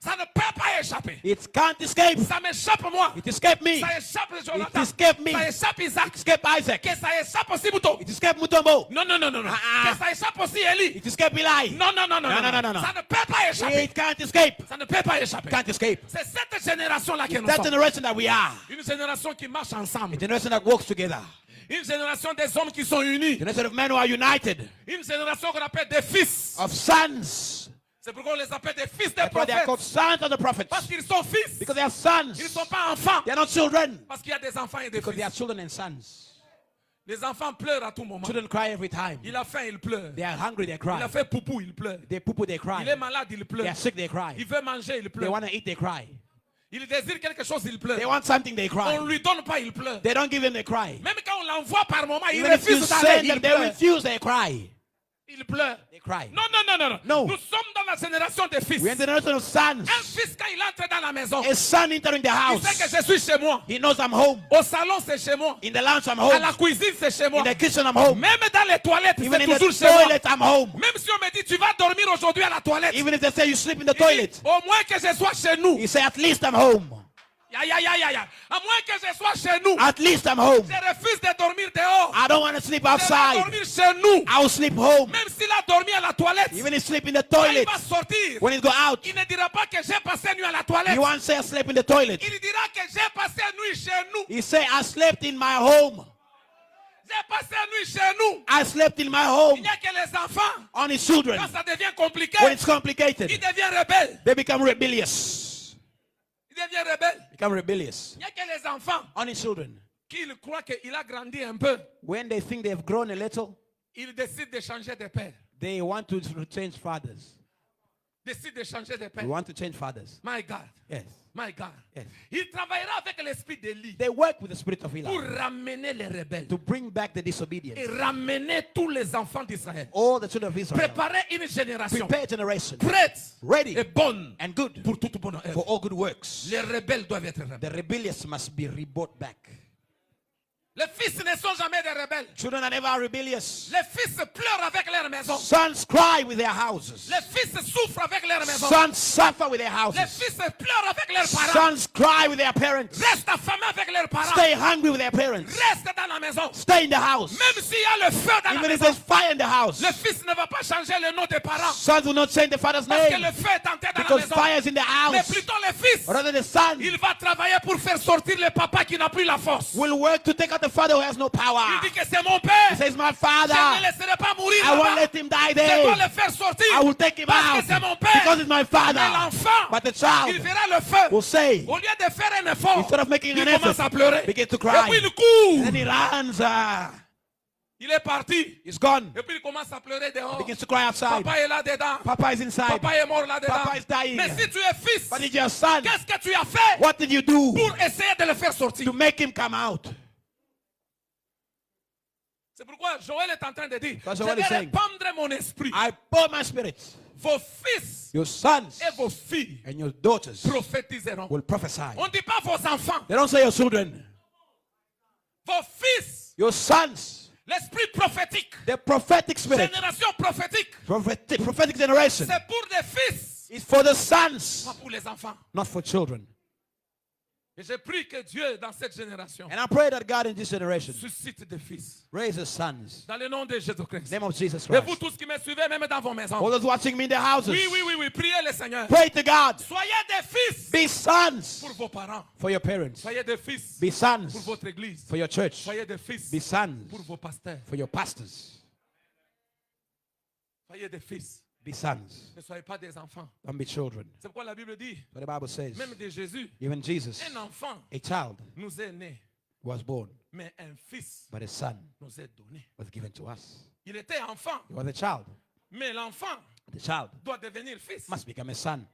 Ça ne peut pas échapper. It can't escape. Ça m'échappe moi. It escaped me. Ça échappe Jonathan. It escaped me. Ça échappe Isaac. It escaped Isaac. Que ça échappe aussi Mouton. It escaped Mutombo. Non. Que ça échappe aussi Eli. It escaped Eli. Non. No. Ça ne peut pas échapper. It can't escape. Ça ne peut pas échapper. Can't escape. C'est cette génération-là que nous That sommes. generation that we are. Une génération qui marche A ensemble. generation that works together. Une génération des hommes qui sont unis. A generation of men who are united. Une génération qu'on appelle des fils. Of sons. C'est pourquoi on les appelle des fils des That's why they are called prophètes. sons of the prophets. Parce qu'ils sont fils. Because they are sons. Ils ne sont pas enfants. They are not children. Parce qu'il y a des enfants et des Because they are fils. children and sons. Les enfants pleurent à tout moment. Children cry every time. Il a faim, il pleure. They are hungry, they Il a cry. fait poupou, il pleure. They poo-poo, they Il est cry. malade, il They pleure. are sick, they Il cry. veut manger, il They pleure. want to eat, they cry. Il désire quelque chose, il pleure. They want something, they On cry. ne lui donne pas, il pleure. They don't give them, they cry. Même quand on l'envoie par moment, il Even if you refuse d'aller, send il them, they pleure. refuse, they cry. Il pleure. They cry. Non. No. Nous sommes dans la génération des fils. We are in the generation of sons. Un fils, quand il entre dans la maison, A son entering the il sait que house. je suis chez moi. He knows I'm home. Au salon, c'est chez moi. In the lounge, I'm À la home. cuisine, c'est chez moi. In the kitchen, I'm home. Même dans les toilettes, Even c'est in toujours the chez moi. toilet, I'm home. Même si on me dit, tu vas dormir aujourd'hui à la toilette. Even if they say you sleep in the Il dit, toilet, au moins que je sois chez nous. you say, at least I'm home. Ya. À moins que je sois chez nous. At least I'm home. Je refuse de dormir dehors. I don't want to sleep Je vais outside. dormir chez nous. I'll sleep home. Même s'il a dormi à la toilette, Even if sleep in the quand il toilet, va sortir, when he go out, il ne dira pas que j'ai passé nuit à la toilette. he won't say I slept in the toilet. Il dira que j'ai passé nuit chez nous. He say I slept in my home. J'ai passé nuit chez nous. I slept in my Il home. n'y a que les enfants. On his children. Quand ça devient compliqué, When it's il complicated, devient rebelle. they become rebellious. Il devient rebelle. Become rebellious. Il n'y a que les enfants On his children. qui croient qu'il a grandi un peu. When they think they've grown a little, Ils décident de changer de père. they want to change fathers. Décident de changer de père. They want to change fathers. My God. Yes. My God. Yes. Il travaillera avec l'esprit d'Élie They work with the spirit of pour Eli ramener les rebelles to bring back the disobedience. et ramener tous les enfants d'Israël. All the children of Israel. Préparer une génération Prepare a generation prête ready et bonne and good pour toute bonne œuvre. for all good works. Les rebelles doivent être rebelles. The rebellious must be rebought back. Les fils ne sont jamais des rebelles. Children are never rebellious. Les fils pleurent avec leur maison. Sons cry with their houses. Les fils souffrent avec leur maison. Sons suffer with their Les houses. fils pleurent avec leurs parents. Sons cry with their parents. Restent affamés avec leurs parents. Stay hungry with their parents. Restent dans la maison. Stay in the house. Même s'il y a le feu dans la Even if maison, there's fire in the house. le fils ne va pas changer le nom des parents. Sons will not change the father's Parce que name le feu est entré dans la because maison. fire is in the Mais house. plutôt le fils, Or rather the son il va travailler pour faire sortir le papa qui n'a plus la force. will work to take out the father who has no power. Il dit que c'est mon père. He says, my Je ne father, le laisserai pas mourir I won't là-bas. let him die Je dois there. le faire sortir. I will take him Parce out que c'est mon père. because it's my Mais father. l'enfant, But the il child verra le feu. will say, Au lieu de faire un effort, instead of making il an commence à effort, pleurer. begin to Et cry. puis il court. And he runs. Il est parti. He's gone. Et puis il commence à pleurer dehors. Begins to cry outside. Papa est là dedans. Papa is inside. Papa est mort là dedans. Papa is dying. Mais si tu es fils, But it's your son. qu'est-ce que tu as fait What did you do pour essayer de le faire sortir? to make him come out? C'est pourquoi Joël est en train de dire, Because je Joel vais is saying, répandre mon esprit. I pour my spirit. Vos fils Your sons et vos filles and your daughters prophétiseront. will prophesy. On ne dit pas vos enfants, They don't say your children. vos fils. Your sons. L'esprit prophétique, The prophetic spirit. génération prophétique, Prophetic generation c'est pour les fils, is for the sons, pas pour les enfants. not for children. Et je prie que Dieu, dans cette génération, And I pray that God in this generation suscite des fils. raises sons. Dans le nom de In Jésus-Christ. the name of Jesus Et vous Christ. tous qui me suivez, même dans vos maisons. All those watching me in their houses, Oui, priez le Seigneur. pray to God. Soyez des fils Be sons pour vos parents. for your parents. Soyez des fils Be sons pour votre église. for your church. Soyez des fils Be sons pour vos pasteurs. for your pastors. Soyez des fils. Be sons. Ne soyez pas des enfants. Don't be children. C'est pourquoi la Bible dit, What the Bible says. même de Jésus, Even Jesus, un enfant a child, nous est né, was born, mais un fils but a son nous est donné. was given to us. Il était enfant, He was a child. mais l'enfant The child doit devenir fils. must become a son.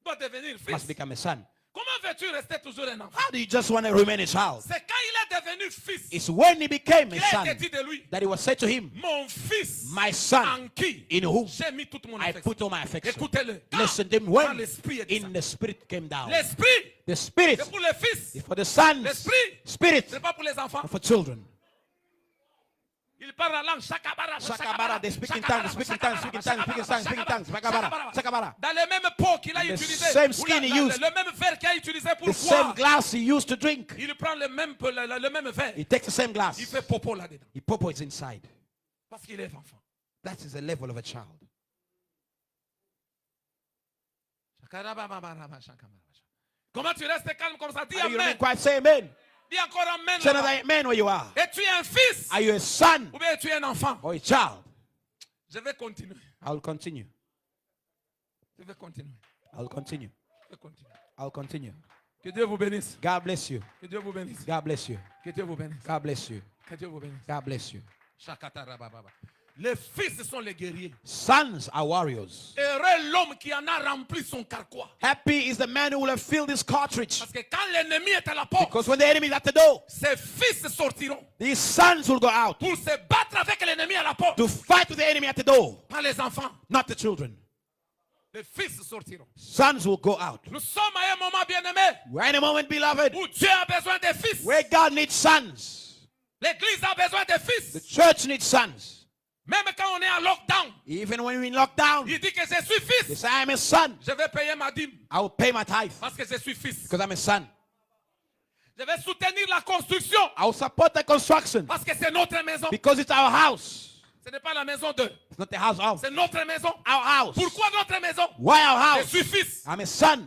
Doit devenir Must fils. become a son. Comment veux-tu rester toujours un enfant? How do you just want to remain a child? C'est quand il est devenu fils It's when he became a qu'il a son été dit de lui, that it was said to him, mon fils, my son, en qui in whom j'ai mis toute mon I affection. put all my affection. Écoutez-le. Listen to him. Quand When l'esprit est in the spirit came down. l'esprit, The spirit c'est pour les fils, is for the sons. L'esprit. Spirit c'est pas pour les enfants. is for children. Il parle la langue, shakabara, Shakabara, they speak in tongues, speak in tongues, speak in tongues, speak in tongues, speak in tongues. Shakabara, shakabara. Dans les mêmes pots qu'il a The utilisé, same skin he used. le même verre qu'il a utilisé pour The same boire, glass he used to drink. il prend le même verre, He takes the same glass. il fait popo là-dedans, He popo inside. parce qu'il est enfant. That is the level of a child. Comment tu restes calme comme ça? Dis Are you remain amen. quiet? Say amen. Dis encore amen. Say là-bas. another amen where you are. Es-tu un fils Are you a son ou bien es-tu un enfant? or a child? Je vais continuer. I'll continue. Je vais continuer. I'll continue. Je vais continuer. I'll continue. Que Dieu vous bénisse. God bless you. Que Dieu vous bénisse. God bless you. Que Dieu vous bénisse. God bless you. Que Dieu vous bénisse. God bless you. Shakatarabababa. Les fils sont les guerriers. Sons are warriors. Heureux l'homme qui en a rempli son carquois. Happy is the man who will have filled his cartridge. Parce que quand l'ennemi est à la porte, Because when the enemy is at the door, ses fils sortiront these sons will go out pour se battre avec l'ennemi à la porte. to fight with the enemy at the door, Pas les enfants. not the children. Les fils sortiront. Sons will go out. Nous sommes à un moment bien-aimé We're in a moment, beloved, où Dieu a besoin des fils. where God needs sons. L'église a besoin des The fils. church needs sons. Même quand on est en lockdown, Even when we're in lockdown, il dit que je suis they fils. say, I'm a son. Je vais payer ma dîme I will pay my tithe parce que je suis fils. because I'm a son. Je vais soutenir la construction I will support the construction parce que c'est notre maison. because it's our house. Ce n'est pas la maison de. It's not the house of C'est notre maison. our house. Pourquoi notre maison? Why our Je house? suis fils. I'm a son.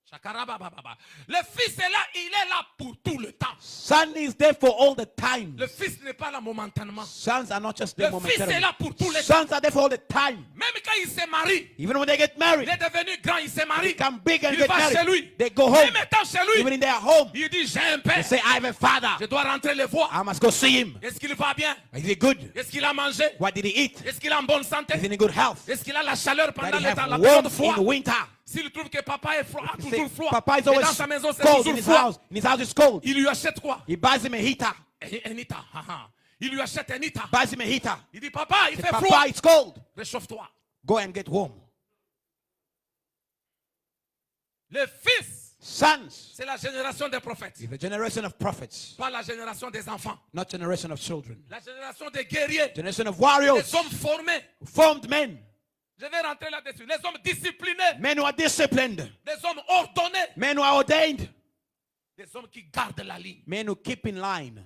Shakarabababa. Le fils est là, il est là pour tout le temps. Son is there for all the time. Le fils n'est pas là momentanément. Sons are not just there Le fils est là momentarily. pour tous les temps. Sons are there for all the time. Même quand il se marie, Even when they get il married, est devenu grand, il se they marie. become big and Il get va chez married. lui. They go home. Même étant chez lui, Even in their home, il dit j'ai un they père. say, I have a father. Je dois rentrer le voir. I must go see him. Est-ce qu'il va bien? Is he good? Est-ce qu'il a mangé? What did he eat? Est-ce qu'il est en bonne santé? Is he in good health? Est-ce qu'il a la chaleur pendant That he le temps, have la période warmth froid? in winter? S'il trouve que papa est froid, a Say, toujours froid, Papa is et dans always sa maison c'est cold in toujours his froid, house. In his house it's cold. il lui achète quoi? He buys him a heater. Un Ita. Il lui achète un Ita. Buys him a heater. Il dit papa, il Say, fait froid. Papa, it's cold. Réchauffe-toi. Go and get warm. Les fils, Sons c'est la génération des prophètes, is the generation of prophets, pas la génération des enfants. not generation of children. La génération des guerriers, Generation of warriors, les hommes formés. formed men, Je vais rentrer là-dessus. Les hommes disciplinés, men who are disciplined, les hommes ordonnés, men who are ordained, les hommes qui gardent la ligne. men who keep in line,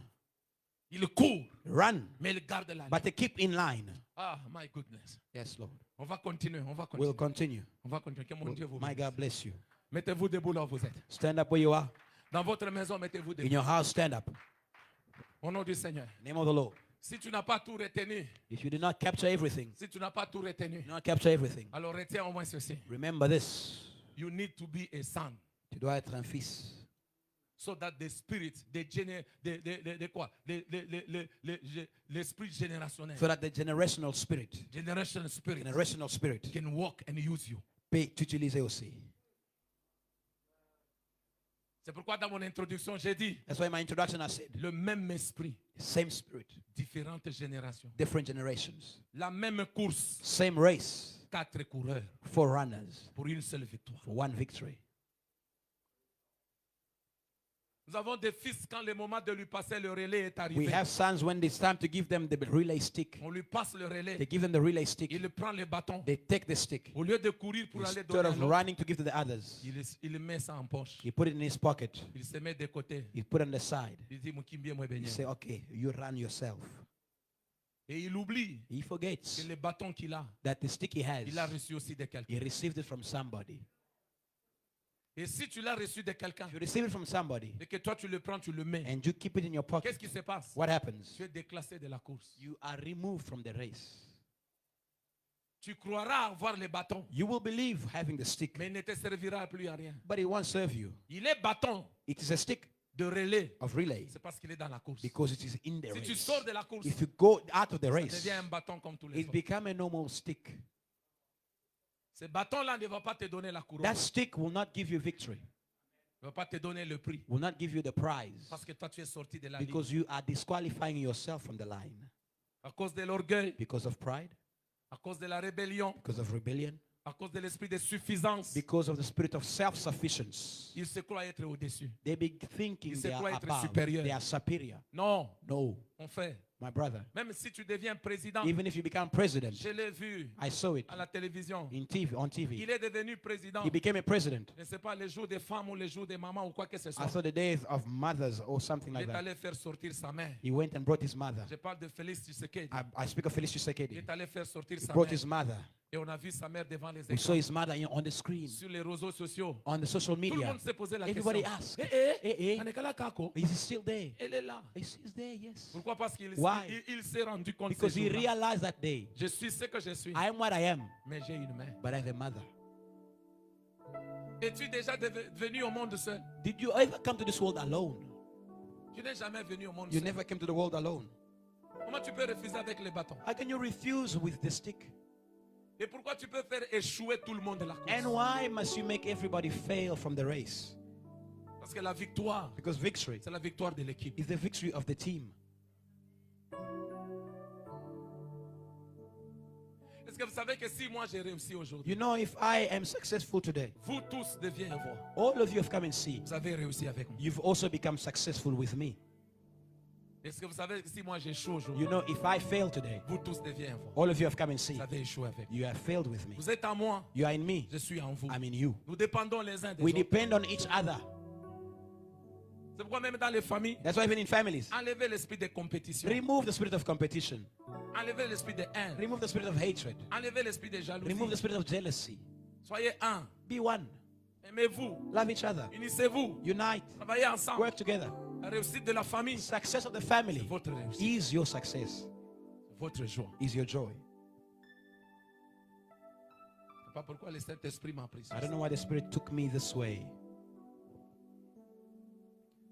Ils courent, run, mais ils gardent la ligne. but they keep in line. Ah, my goodness. Yes, Lord. On va continuer, on va We'll continuer. continue. On va continuer. Que mon Dieu vous My bénisse. God bless you. Mettez-vous debout là où vous êtes. Stand up where you are. Dans votre maison, mettez-vous In debout. your house, stand up. Au nom du Seigneur. Name of the Lord. Si tu n'as pas tout retenu, If you did not capture everything, si tu n'as pas tout retenu, do not capture everything. alors retiens au moins ceci. Remember this. You need to be a son. Tu dois être un fils. So that the spirit, l'esprit générationnel, So that the generational spirit can walk and use you. peut t'utiliser aussi. C'est pourquoi dans mon introduction, j'ai dit That's why in my introduction I said, le même esprit, same spirit, différentes générations. different generations, La même course, same race, 4 coureurs 4 runners pour une seule victoire. for 1 victory. Nous avons des fils quand le moment de lui passer le relais est We arrivé. have sons when it's time to give them the relay stick. On lui passe le relais. They give them the relay stick. Il prend le bâton. They take the stick. Au lieu de courir pour aller Instead donner à of l'autre, running to give to the others, il met ça en poche. he put it in his pocket. Il se met de côté. He put it on the side. Il dit, Mukimbie, moi, He benye. say, okay, you run yourself. Et il oublie He que forgets le bâton qu'il a, that the stick he il l'a has, reçu aussi de quelqu'un. he received it from somebody. Et si tu l'as reçu de quelqu'un, If you receive it from somebody et que toi tu le prends, tu le mets, and you keep it in your pocket, qu'est-ce qui se passe? what happens? Tu es déclassé de la course. You are removed from the race. Tu croiras avoir le bâton, You will believe having the stick, mais il ne te servira plus à rien. but it won't serve you. Il est bâton It is a stick de relais. of relay C'est parce qu'il est dans la course. because it is in the Si tu race. sors de la course, If you go out of the ça race, devient un bâton comme tous les it autres. becomes a normal stick. Ce bâton-là ne va pas te donner la couronne. That stick will not give you victory, Ne va pas te donner le prix. will not give you the prize, Parce que toi tu es sorti de la ligne. because you are disqualifying yourself from the line À cause de l'orgueil, because of pride, à cause de la rébellion, because of rebellion, à cause de l'esprit de suffisance. because of the spirit of self-sufficiency. Il se croit être au-dessus. They be thinking Il se they are croit être above, supérieur. they are superior. Non, No, mon frère. my brother. Même si tu deviens président, Even if you become president, je l'ai vu I saw it à la télévision. on TV. Il est devenu président. He became a president. Je ne sais pas, les jours des femmes ou les jours des mamans ou quoi que ce soit. I saw the days of mothers or something Il like est that. allé faire sortir sa mère. He went and brought his mother. Je parle de Félix Tshisekedi. I speak of Felice Il Tshisekedi. est allé faire sortir He sa brought mère. his mother. Et on a vu sa mère devant les We saw écrans. his mother on the screen, Sur les réseaux sociaux. on the social Tout le media. monde s'est posé la Everybody question. asked, Eh, eh, Anekala Kako, is he still there? elle est là. He's there, yes. Pourquoi? Parce qu'il Why? il s'est rendu compte Because ce he jour-là. realized that day, Je suis ce que je suis, I am what I am, mais j'ai une mère. but I have a mother. Es-tu déjà venu au monde seul? Did you ever come to this world alone? Tu n'es jamais venu au monde You seul. never came to the world alone. Comment tu peux refuser avec les bâtons? How can you refuse with the stick? Et pourquoi tu peux faire échouer tout le monde de la And course? why must you make everybody fail from the race? Parce que la victoire, Because victory c'est la victoire de l'équipe. is the victory of the team. Est-ce que vous savez que si moi j'ai réussi aujourd'hui, You know, if I am successful today, vous tous deviez voir. all of you have come and see, Vous avez réussi avec moi. you've also become successful with me. Est-ce que vous savez que si moi j'échoue aujourd'hui, You know, if I fail today, vous tous deviez voir. all of you have come and see, Vous avez échoué avec moi. you have failed with me. Vous êtes en moi, You are in me, je suis en vous. I'm in you. Nous dépendons les uns des We autres. depend on each other. C'est pourquoi même dans les familles, That's why even in families, enlevez l'esprit de compétition. remove the spirit of competition, Enlevez l'esprit de haine. remove the spirit of hatred, Enlevez l'esprit de jalousie. remove the spirit of jealousy. Soyez un. Be one, Aimez-vous. love each other, Unissez-vous. unite, Travaillez ensemble. work together. La réussite de la famille, Success of the family votre réussite, is your success, votre joie. is your joy. Je ne sais pas pourquoi le Saint-Esprit m'a pris. I don't know why the Spirit took me this way.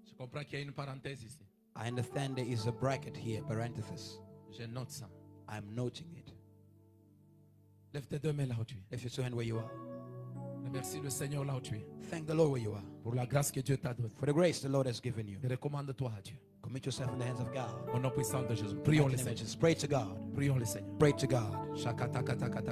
Je comprends qu'il y a une parenthèse ici. I understand there is a bracket here, parenthesis. Je note ça. I'm noting it. Lève tes deux mains là où tu es. Lift your two hands where you are. Remercie le Seigneur là où tu es. Thank the Lord where you are. Pour la grâce que Dieu t'a donnée. For the grace the Lord has given you. Et recommande-toi à Dieu. Commit yourself in the hands of God. Au nom puissant de Jésus. Prions le Mighty name of Seigneur. Jesus. Pray to God. Prions le Seigneur. Pray to God.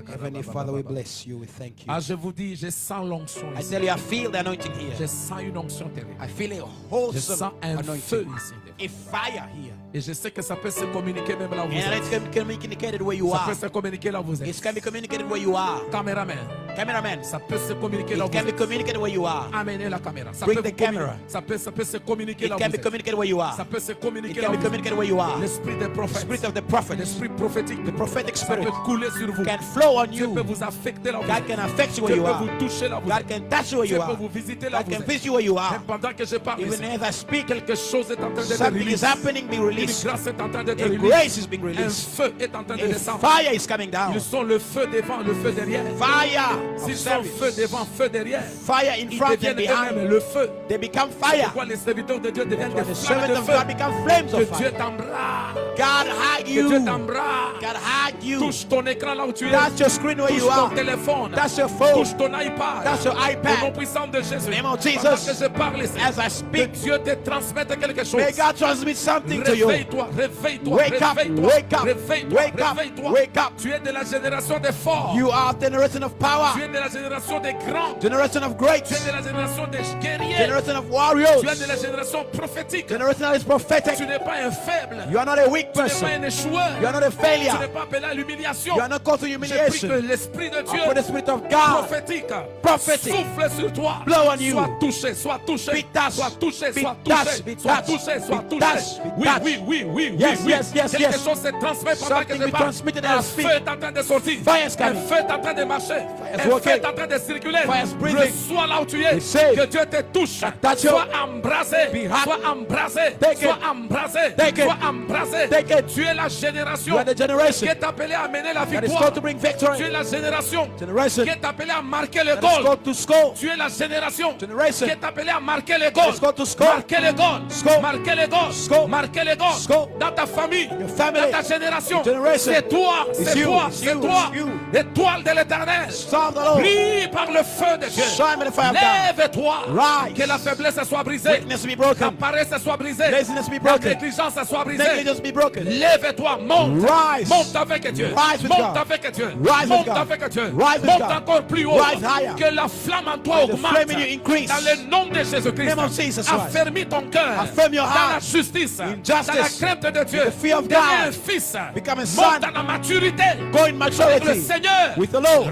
Heavenly Father, we bless you. We thank you. Ah, je vous dis, je sens l'onction I ici. tell you, I feel the anointing Je here. sens une onction terrible. I feel a Je wholesome sens un feu anointing. ici. A fire here. Et je sais que ça peut se communiquer même là où vous And it's êtes. can be communicated where you Ça peut are. se communiquer là où vous It êtes. can be communicated where you are. Caméraman, Cameraman, ça peut se communiquer là où it vous can be êtes. communicated where you are. Amenez la caméra. Ça Bring peut the vous communiquer. camera. Ça peut se communiquer It là où can vous be êtes. communicated where you are. Ça peut se It communiquer là can où be vous êtes. communicated where you are. L'esprit des The prophètes, spirit of the prophets, l'esprit prophétique, the prophetic ça spirit peut couler sur vous. can flow on Dieu you. peut vous affecter là où vous God êtes. can affect you Dieu where you peut are. vous toucher là où vous God êtes. can touch you where Dieu you peut are. vous visiter là où God vous can êtes. visit you where you Même are. pendant que je parle Even ici, as I speak, quelque chose est en train d'être something is releasé. happening, being Une released. grâce est en train d'être A releasée. grace is being Un released. feu est en train de A descendre. fire is coming down. Ils sont le feu devant, le feu derrière. Fire S'ils of sont feu service. devant, feu derrière, Fire in ils front and deviennent eux-mêmes behind. le feu. They become fire. Pourquoi les serviteurs de Dieu deviennent When des the flammes servants de of feu? God become flames Que of Dieu fire. t'embrasse. God hug Que Dieu you. t'embrasse. God hide you. Touche ton écran là où tu es. That's your screen where Touche you ton are. téléphone. That's your phone. Touche ton iPad. That's your Au nom iPad. puissant de Jésus. Name of Pendant Jesus. que je parle ici, As I que speak, Dieu te transmette quelque chose. may God transmit something to you. Réveille-toi, réveille-toi, Wake up, réveille-toi, wake up, réveille-toi, wake up, réveille-toi. wake up. Tu es de la génération des forts. You are the generation of power, Tu es de la génération des grands. generation of greats, Tu es de la génération des guerriers. generation of warriors, Tu es de la génération prophétique. generation that is prophetic. Tu n'es pas un faible. You are not a weak Tu n'es pas person. un échoueur. You are not a Tu failure. n'es pas appelé à l'humiliation. You are not called to Je prie que humiliation. l'Esprit de Dieu For the Spirit of God, prophétique prophetic, souffle sur toi. blow on you. Sois touché, sois touché. Be touched. Sois touché, Be sois touched. touché. Be Sois touched. touché, sois Be touché. touched. Be Oui, touched. oui, oui, oui, Yes, oui. yes, yes, Quelque yes. chose se transmet pendant que Something je be parle. transmitted as Un I speak. feu est en train de sortir. Fire is Un coming. feu est en train de marcher. is Un feu working. est en train de circuler. Fire is breathing. Reçois là où tu es. Receive. Que Dieu te touche. touch you. Sois embrasé. Be hot. Sois embrasé. Take Sois it. embrasé. Take it. Sois embrasé. Take it. Tu es la génération You are the qui generation est appelée à mener la that is victoire. called to bring Tu es victory. la génération Generation qui est appelée à marquer le that is goal. called to score. Tu es la génération qui Generation est appelée à marquer les goals. Let's go to score. Marquer les goals. Score. Marquer les goals. Score. Marquer les goals. Score. Dans ta famille. Your family. Dans ta génération. Generation. C'est toi. It's C'est you. toi. It's C'est you. toi. It's you. Étoile de l'éternel. Serve the Lord. Brille par le feu de Dieu. Shine by the fire of God. Lève-toi. Rise. Que la faiblesse soit brisée. Weakness be broken. La paresse soit brisée. Laziness be La broken. négligence soit brisée. Negligence be broken. Lève-toi, monte. Rise. Monte avec Dieu. Rise with Monte God. avec Dieu. Rise with Monte God. avec Dieu. Rise with Monte God. encore plus haut. Rise higher. Que la flamme en toi May the augmente. flame in you increase. Dans le nom de Jésus-Christ. Name of Jesus Christ. Affermis ton cœur. Affirm your Dans la heart. justice. In Dans la justice. crainte de Dieu. In the fear of Deviens God. un fils. Become a Monte son. dans la maturité. Go in Avec le maturity Seigneur. with the Lord.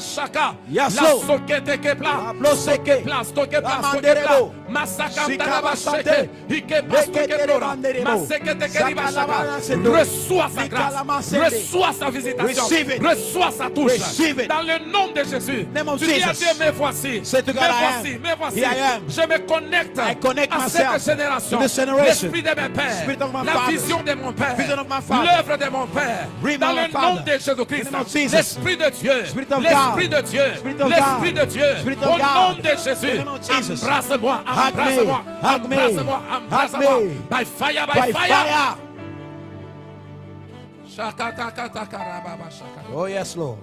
Shaka. Yes, La Lord. sokete kepla. Abloseke. Place, toque place, toque Amanderebo. place. Masaka Sikabasante. Tabasheke. Ike Bastoke Lekete Plora. Manderebo. Maseke Tekeriba Shaka. Sakalamanasendo. Reçois sa grâce. Sikalamasende. Reçois sa visitation. Receive it. Reçois sa touche. Receive it. Dans le nom de Jésus. Name of Tu dis à Jesus. Dieu, me voici. Say to Me God, I voici. am. Me voici. Here I am. Je me connecte I connect à myself cette génération. to this generation. L'esprit de mes pères. Spirit of my La fathers. vision de mon père. Vision of my father. L'œuvre de mon père. Dream Dans of my le nom father. de Jésus-Christ. In the name of Jesus. L'esprit de Dieu. Spirit of L'esprit God. de Dieu. Spirit of L'esprit God. de Dieu. Spirit of Au God. nom de In the Jésus. name of Jesus. Embrasse-moi. Hug me. Embrasse-moi. Hug me. Embrasse-moi. Hug Embrasse-moi. me. By fire. By By fire. fire. Shakatakatakarabaба shaka. Oh, yes, Lord.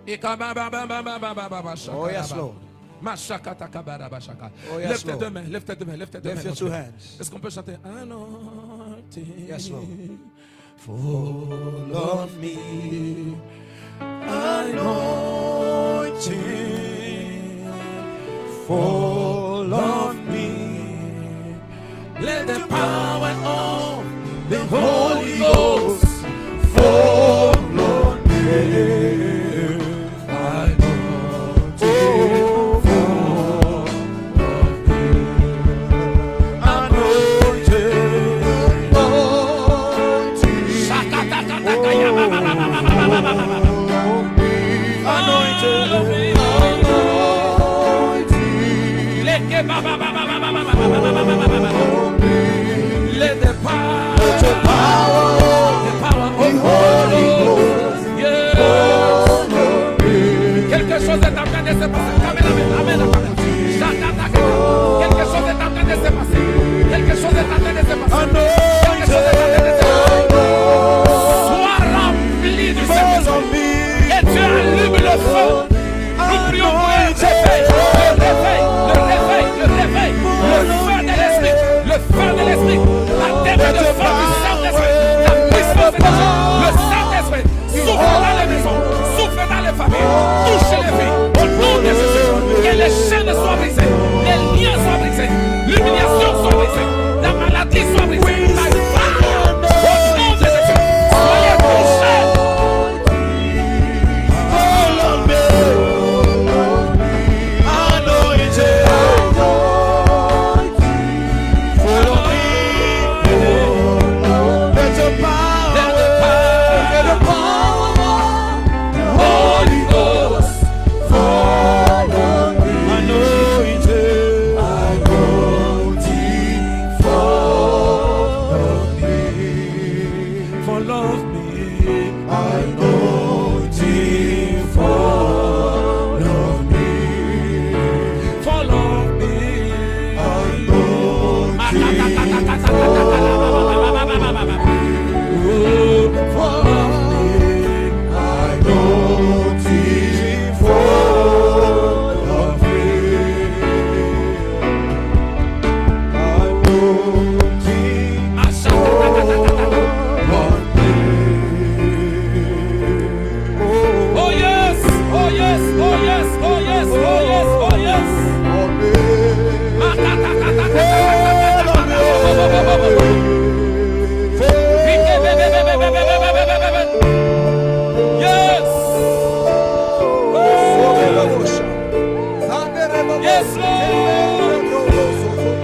Ikabababababababa shaka. Oh, yes, Lord. Mashakatakabaraba shaka. Oh, yes, Lève tes Lord. deux mains. Lève tes deux mains. Lève tes deux mains. Lift your two hands. Est-ce qu'on peut chanter Anointing? Yes, Lord. Fall on me. Anointing, fall on me. Let the power of the Holy Ghost fall on me. Let the power Yes. Yes, Lord.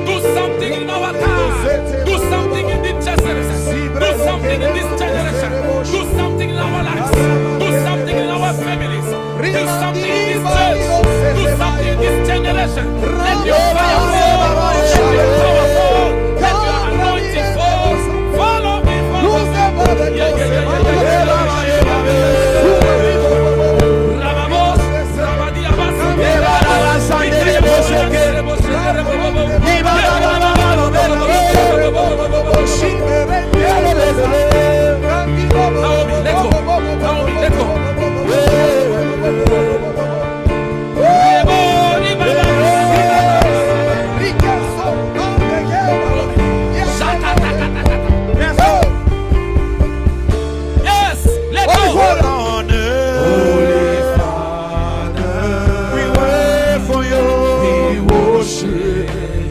Do something in our time. Do something in this generation. Do something in this generation. Do something in our lives. Do something in our families. Do something in this church. Do something in this generation. Let your fire fall. Let your power fall. Let your anointing fall. Follow me, follow me. Yeah, yeah, yeah, yeah, Rabamos, Rabadiabas, let go. Yes, let go.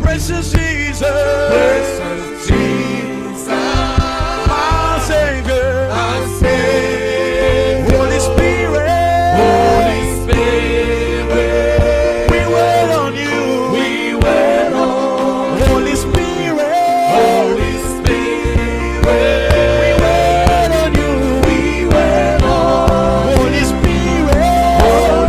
Precious Jesus, my Savior, Holy Spirit, we wait on you. Holy Spirit, we wait on you. Holy Spirit, Holy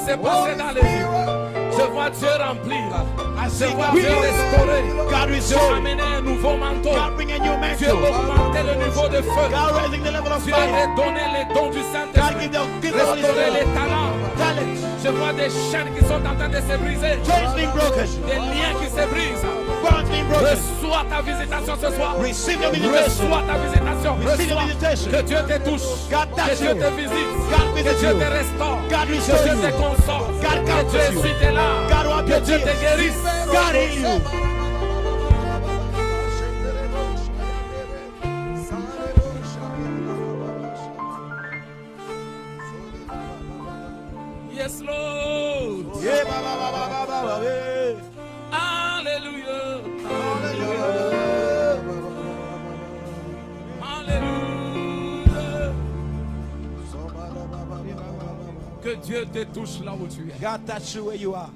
s'est passé dans les vies. Je vois Dieu remplir. Je vois Dieu restaurer. Dieu amener un nouveau manteau. Dieu augmenter le niveau de feu. Dieu redonner les dons du Saint-Esprit. Restaurer les talents. Je vois des chaînes qui sont en train de se briser. Des liens qui se brisent. Reçois ta visitation ce soir. Reçois ta visitation. Reçois. Que Dieu te touche. Que Dieu te visite. Que Dieu te restaure. Que Dieu te console. Que Dieu essuie tes larmes. Que Dieu te guérisse. God heal you. Yes, Lord. Yeah, Alléluia. Alléluia. Que Dieu te touche là où tu es. God touch you where you are.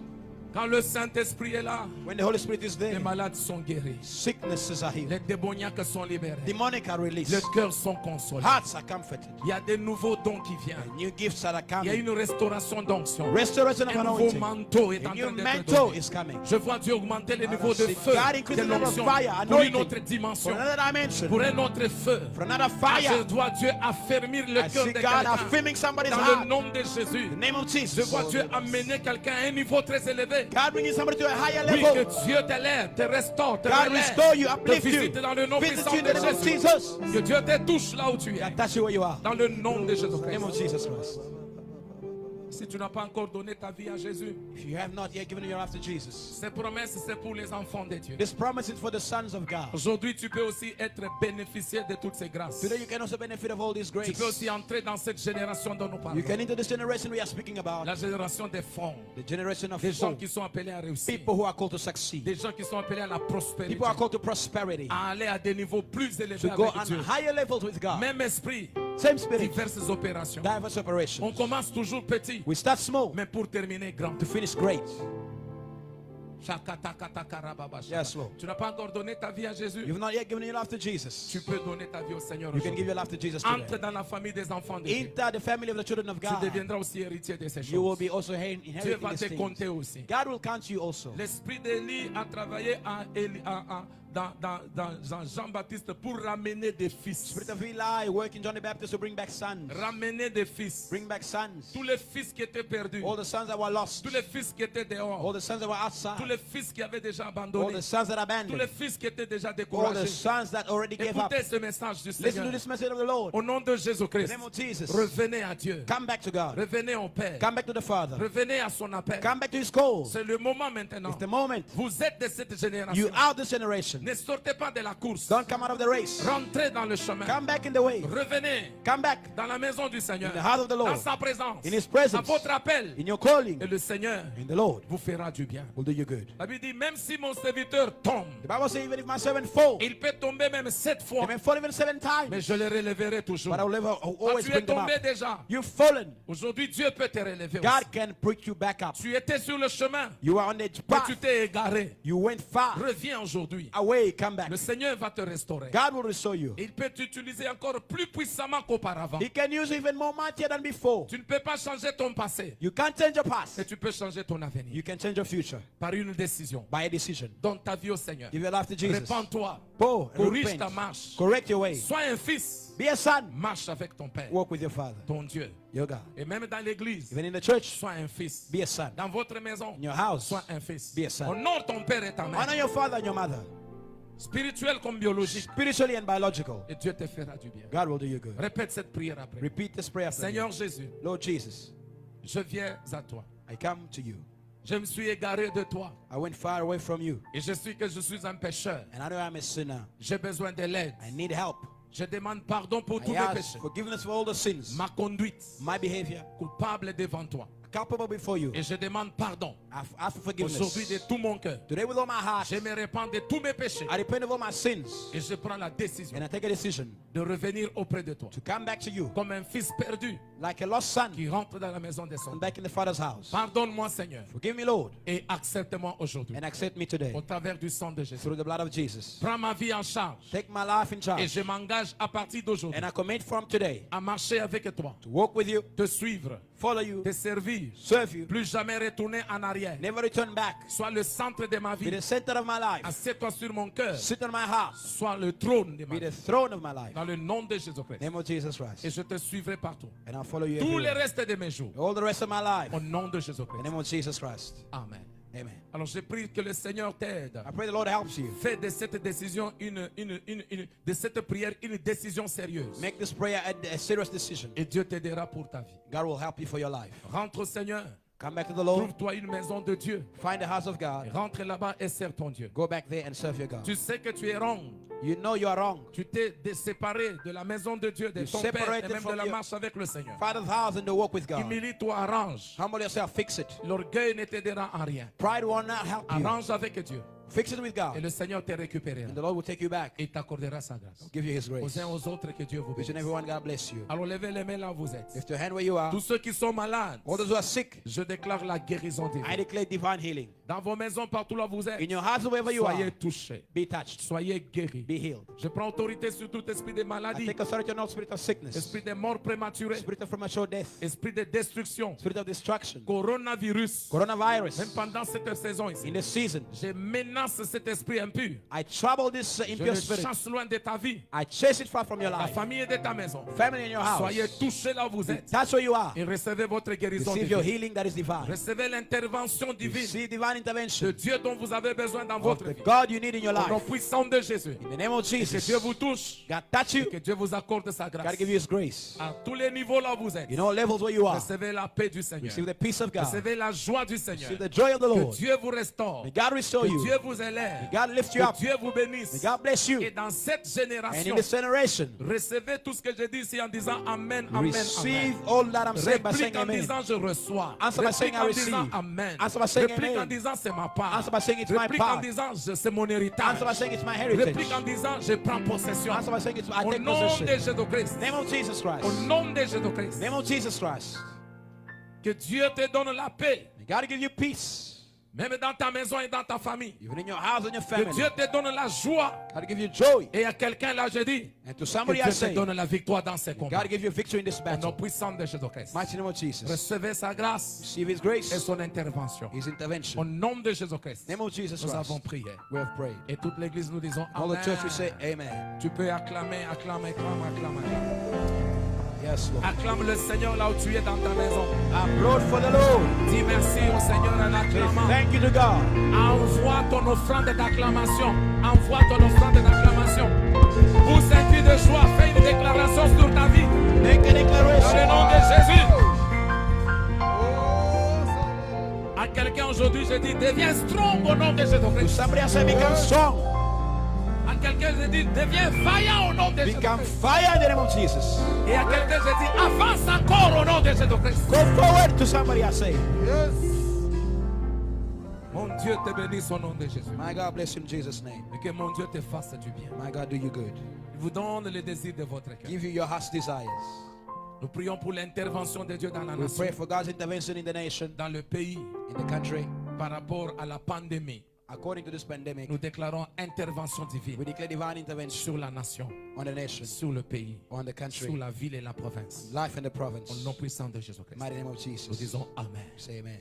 Quand le Saint-Esprit est là, When the Holy Spirit is les there, malades sont guéris. sicknesses are healed. Les démoniaques sont libérés. Demonic are Les released. cœurs sont consolés. Hearts are comforted. Il y a des nouveaux dons qui viennent. New gifts are Il y a coming. une restauration d'onction. Restoration of Un nouveau anointing. manteau est A en new train d'être mantle donné. is coming. Je vois Dieu augmenter le niveau de see feu, God increase de the level of l'onction fire, pour une anointing. autre dimension, For another dimension. pour un autre feu. For another Ah, je fire. vois Dieu affermir le I cœur see de God quelqu'un. affirming somebody's Dans le heart. nom de Jésus, In the name of je Jesus. vois Dieu amener quelqu'un à un niveau très élevé. God bringing somebody to a higher Oui, level. que Dieu t'élève, te restaure, te God relève, restore you, te uplift you. visite dans le nom Visit puissant you in de the name of Jésus. Jesus. Que Dieu te touche là où tu es. God touch you where you are. Dans le nom de In the name Jésus-Christ. of Jesus Christ. Si tu n'as pas encore donné ta vie à Jésus, If you have not yet given your life to Jesus, ces promesses, c'est pour les enfants de Dieu. this promise is for the sons of God. Aujourd'hui, tu peux aussi être bénéficiaire de toutes ces grâces. Today you can also benefit of all this Tu grace. peux aussi entrer dans cette génération dont nous parlons. You can enter this generation we are speaking about. La génération des fonds. The generation of Des gens folk. qui sont appelés à réussir. People who are called to succeed. Des gens qui sont appelés à la prospérité. People are called to prosperity. À aller à des niveaux plus élevés To go avec on Dieu. higher levels with God. Même esprit, Same spirit. diverses opérations. Diverse On operations. commence toujours petit, We start small mais pour terminer grand. to finish great. Shakatakatakarababa. Yes, Lord. Tu n'as pas encore donné ta vie à Jésus. You've not yet given your life to Jesus. Tu peux donner ta vie au Seigneur You can aujourd'hui. give your life to Jesus Entre today. dans la famille des enfants de Dieu. Enter the family of the children of Tu God. deviendras aussi héritier de ces You will choses. be also Dieu inheriting va these te compter things. aussi. God will count you also. L'esprit d'Élie a travaillé dans Jean-Baptiste pour ramener des fils. Spirit of Eli working John the Baptist to bring back sons. Ramener des fils. Bring back sons. Tous les fils qui étaient perdus. All the sons that were lost. Tous les fils qui étaient All dehors. the sons that were Tous outside. les fils qui avaient déjà All abandonné. the sons that Tous abandoned. les fils qui étaient déjà All the découragés. sons that already gave up. Écoutez ce message du Listen to Seigneur. this message of the Lord. Au nom de In the Jésus-Christ. name of Jesus. Revenez à Dieu. Come back to God. Revenez au Père. Come back to the Father. Revenez à son appel. Come back to His call. C'est le moment maintenant. It's the moment. Vous êtes de cette You génération. are this generation. Ne sortez pas de la course. Don't come out of the race. Rentrez dans le chemin. Come back in the way. Revenez Come back dans la maison du Seigneur. in the heart of the Dans Lord. sa présence. In His presence. À votre appel. In your calling. Et le Seigneur In the Lord vous fera du bien. will do you good. La Bible dit, même si mon serviteur tombe, The Bible says even if my servant fall, il peut tomber même 7 he fois, may fall even 7 times, mais je le relèverai toujours. but I will never Quand always tu es bring them tombé up. déjà, You've fallen. aujourd'hui Dieu peut te relever God aussi. can pick you back up. Tu étais sur le chemin, You are on the mais path. tu t'es égaré. You went far Reviens aujourd'hui. away. Come back. Le Seigneur va te restaurer. God will restore you. Il peut t'utiliser encore plus puissamment qu'auparavant. He can use you even more mightier than before. Tu ne peux pas changer ton passé, You can't change your mais past. tu peux changer ton avenir You can change your future par une décision. by a decision. Donne ta vie au Seigneur. Give your life to Jesus. Répands-toi. Go and Corrige ta repent. marche. Correct your way. Sois un fils. Be a son. Marche avec ton Père, Walk with your Father, ton Dieu. your God. Et même dans l'église, Even in the church, sois un fils. be a son. Dans votre maison, In your house, sois un fils. be a son. Honore ton père et ta mère. honor your father and your mother, Spirituel comme biologique. spiritually and biological. Et Dieu te fera du bien. God will do you good. Répète cette prière après. Repeat this prayer after me. Seigneur Jésus, Lord Jesus, je viens à toi. I come to you. Je me suis égaré de toi. I went far away from you, Et je suis un pécheur. and I know I'm a sinner. J'ai besoin de l'aide. I need help. Je demande pardon pour tous I mes ask péchés. forgiveness for all the sins, Ma conduite my behavior, coupable devant toi. culpable before you. Et je demande pardon I ask for aujourd'hui de forgiveness. tout mon cœur. Today with all my heart, Je me répands de tous mes péchés. I repent of all my sins, Et je prends la décision and I take a decision de revenir auprès de toi. to come back to you Comme un fils perdu like a lost son qui rentre dans la maison de son and père. back in the Father's house. Pardonne-moi Seigneur. Forgive me, Lord, Et accepte-moi aujourd'hui. and accept me today Au travers du sang de Jésus. through the blood of Jesus. Prends ma vie en charge. Take my life in Et charge, je m'engage à partir d'aujourd'hui and I commit from today à marcher avec toi. to walk with you, Te suivre. follow you, Te servir. serve you, Plus jamais retourner en arrière. never return back. Sois le centre de ma Be vie. the center of my life. Assieds-toi sur mon cœur. Sit on my heart. Sois le trône de ma Be the vie. throne of my life. Dans le nom de Jésus-Christ. Name of Jesus Et Christ. je te suivrai partout. And I'll follow you Tout le everywhere. reste de mes jours. All the rest of my life. Au nom de In the Jésus-Christ. name of Jesus Christ. Amen. Amen. Alors je prie que le Seigneur t'aide. I pray the Lord helps you. Fais de cette décision de cette prière une décision sérieuse. Make this prayer a serious decision. Et Dieu t'aidera pour ta vie. God will help you for your life. Rentre au Seigneur. Come back to the Lord. Trouve-toi une maison de Dieu. Find the house of Et God. rentre là-bas et sers ton Dieu. Go back there and serve your God. Tu sais que tu es wrong. You know you are wrong. Tu t'es séparé de la maison de Dieu, de You ton Père et separated même de from la your marche avec le Seigneur. Father's house and the walk with God. Humilie-toi, arrange. Humble yourself, fix it. L'orgueil ne t'aidera en rien. Pride will not help you. Arrange avec Dieu. Fix it with Et God. le Seigneur te récupérera. And the Lord will take you back. Et t'accordera sa grâce. Give you His Aux grace. uns aux autres, que Dieu vous Each and bénisse. everyone, God bless you. Alors levez les mains là où vous êtes. Lift your hand where you are. Tous ceux qui sont malades, All those who are sick, je déclare la guérison I divine. declare divine healing. Dans vos maisons, partout là où vous êtes, In your house, wherever you soyez are, touchés. be touched. Soyez guéris. Be healed. Je prends autorité sur tout esprit de I maladie, take authority on all spirit of sickness, esprit de mort prématurée, spirit of premature death, esprit de destruction, spirit of destruction, coronavirus. coronavirus. Même pendant cette saison ici, In this season, je menace cet esprit impur. I trouble this Je impure le spirit. chasse loin de ta vie, I chase it far from your ta life. famille et de ta maison. Family in your house. Soyez touchés là où vous êtes That's where you are. et recevez votre guérison Receive your divine. healing that is divine. Recevez l'intervention divine Receive divine de intervention Dieu dont vous avez besoin dans of votre the vie. God you need in your Au nom life. puissant de Jésus. In the name of Que Dieu Jesus, vous touche. God touch you. Que Dieu vous accorde sa grâce. God give you His grace. À tous les niveaux là où vous êtes. In all levels where you are, Recevez la paix du Seigneur. receive the peace of God. Recevez la joie du Seigneur. Receive the joy of the Que Lord. Dieu vous restaure. May God restore Que you. Dieu vous élève. May God lift you up. Que Dieu vous bénisse. May God bless you. Et dans cette And in génération, this generation, recevez tout ce que je dis ici en disant Amen, Amen, receive Amen. all that I'm saying by saying Réplique en amen. disant je reçois. Answer by saying Réplique I en disant receive. Amen. Answer by saying Réplique en amen. disant c'est ma part. Answer by saying it's my Réplique en part. disant c'est mon héritage. Answer by saying it's my heritage. Réplique en disant je prends possession. Answer by saying it's I Au take nom de possession. Jésus-Christ. Name of Jesus Christ. Au nom de Jésus-Christ. Name of Jesus Christ. Que Dieu te donne la paix. May God give you peace. Même dans ta maison et dans ta famille. Even in your house and your Que family. Dieu te donne la joie. God give you joy. Et à quelqu'un là, je dis, And to que somebody I Dieu te say, donne la victoire dans ces combats. God give you victory in this Au nom battle. puissant de Jésus-Christ. Mighty name of Jesus. Recevez sa grâce Receive His et grace, son intervention. His Au intervention. nom de Jésus-Christ, Name of Jesus nous Christ. avons prié. We have prayed. Et toute l'église, nous disons All Amen. the church we say amen. Tu peux acclamer, acclamer, acclamer, acclamer, acclamer. Yes, Lord. Acclame le Seigneur là où tu es dans ta maison. Applaud for the Lord. Dis merci au Seigneur en Say acclamant. thank you to God. Envoie ton offrande d'acclamation. Envoie ton offrande d'acclamation. Pousse un cri de joie. Fais une déclaration sur ta vie. Make a Dans le declaration. nom de Jésus. À quelqu'un aujourd'hui, je dis, deviens strong au nom de To Jésus-Christ. somebody I say become strong. À quelqu'un, je dis, deviens vaillant au nom de Become Jésus-Christ. fire in the name of Jesus. Et à quelqu'un, je dis, avance encore au nom de Jésus-Christ. Go forward to somebody I say. Mon Dieu te bénisse au nom de Jésus. My God bless you in Jesus' name. Et que mon Dieu te fasse du bien. My God do you good. Il vous donne le désir de votre cœur. Give you your heart's desires. Nous prions pour l'intervention de Dieu dans la We nation, pray for God's intervention in the nation, dans le pays, in the country. par rapport à la pandémie. According to this pandemic, Nous déclarons intervention divine we declare divine intervention sur la nation, on the nation, sur le pays, on the sur country, la ville et la province. life in the Au province. nom puissant de Jésus-Christ. Mighty name of Nous Jesus. disons Amen. Say amen.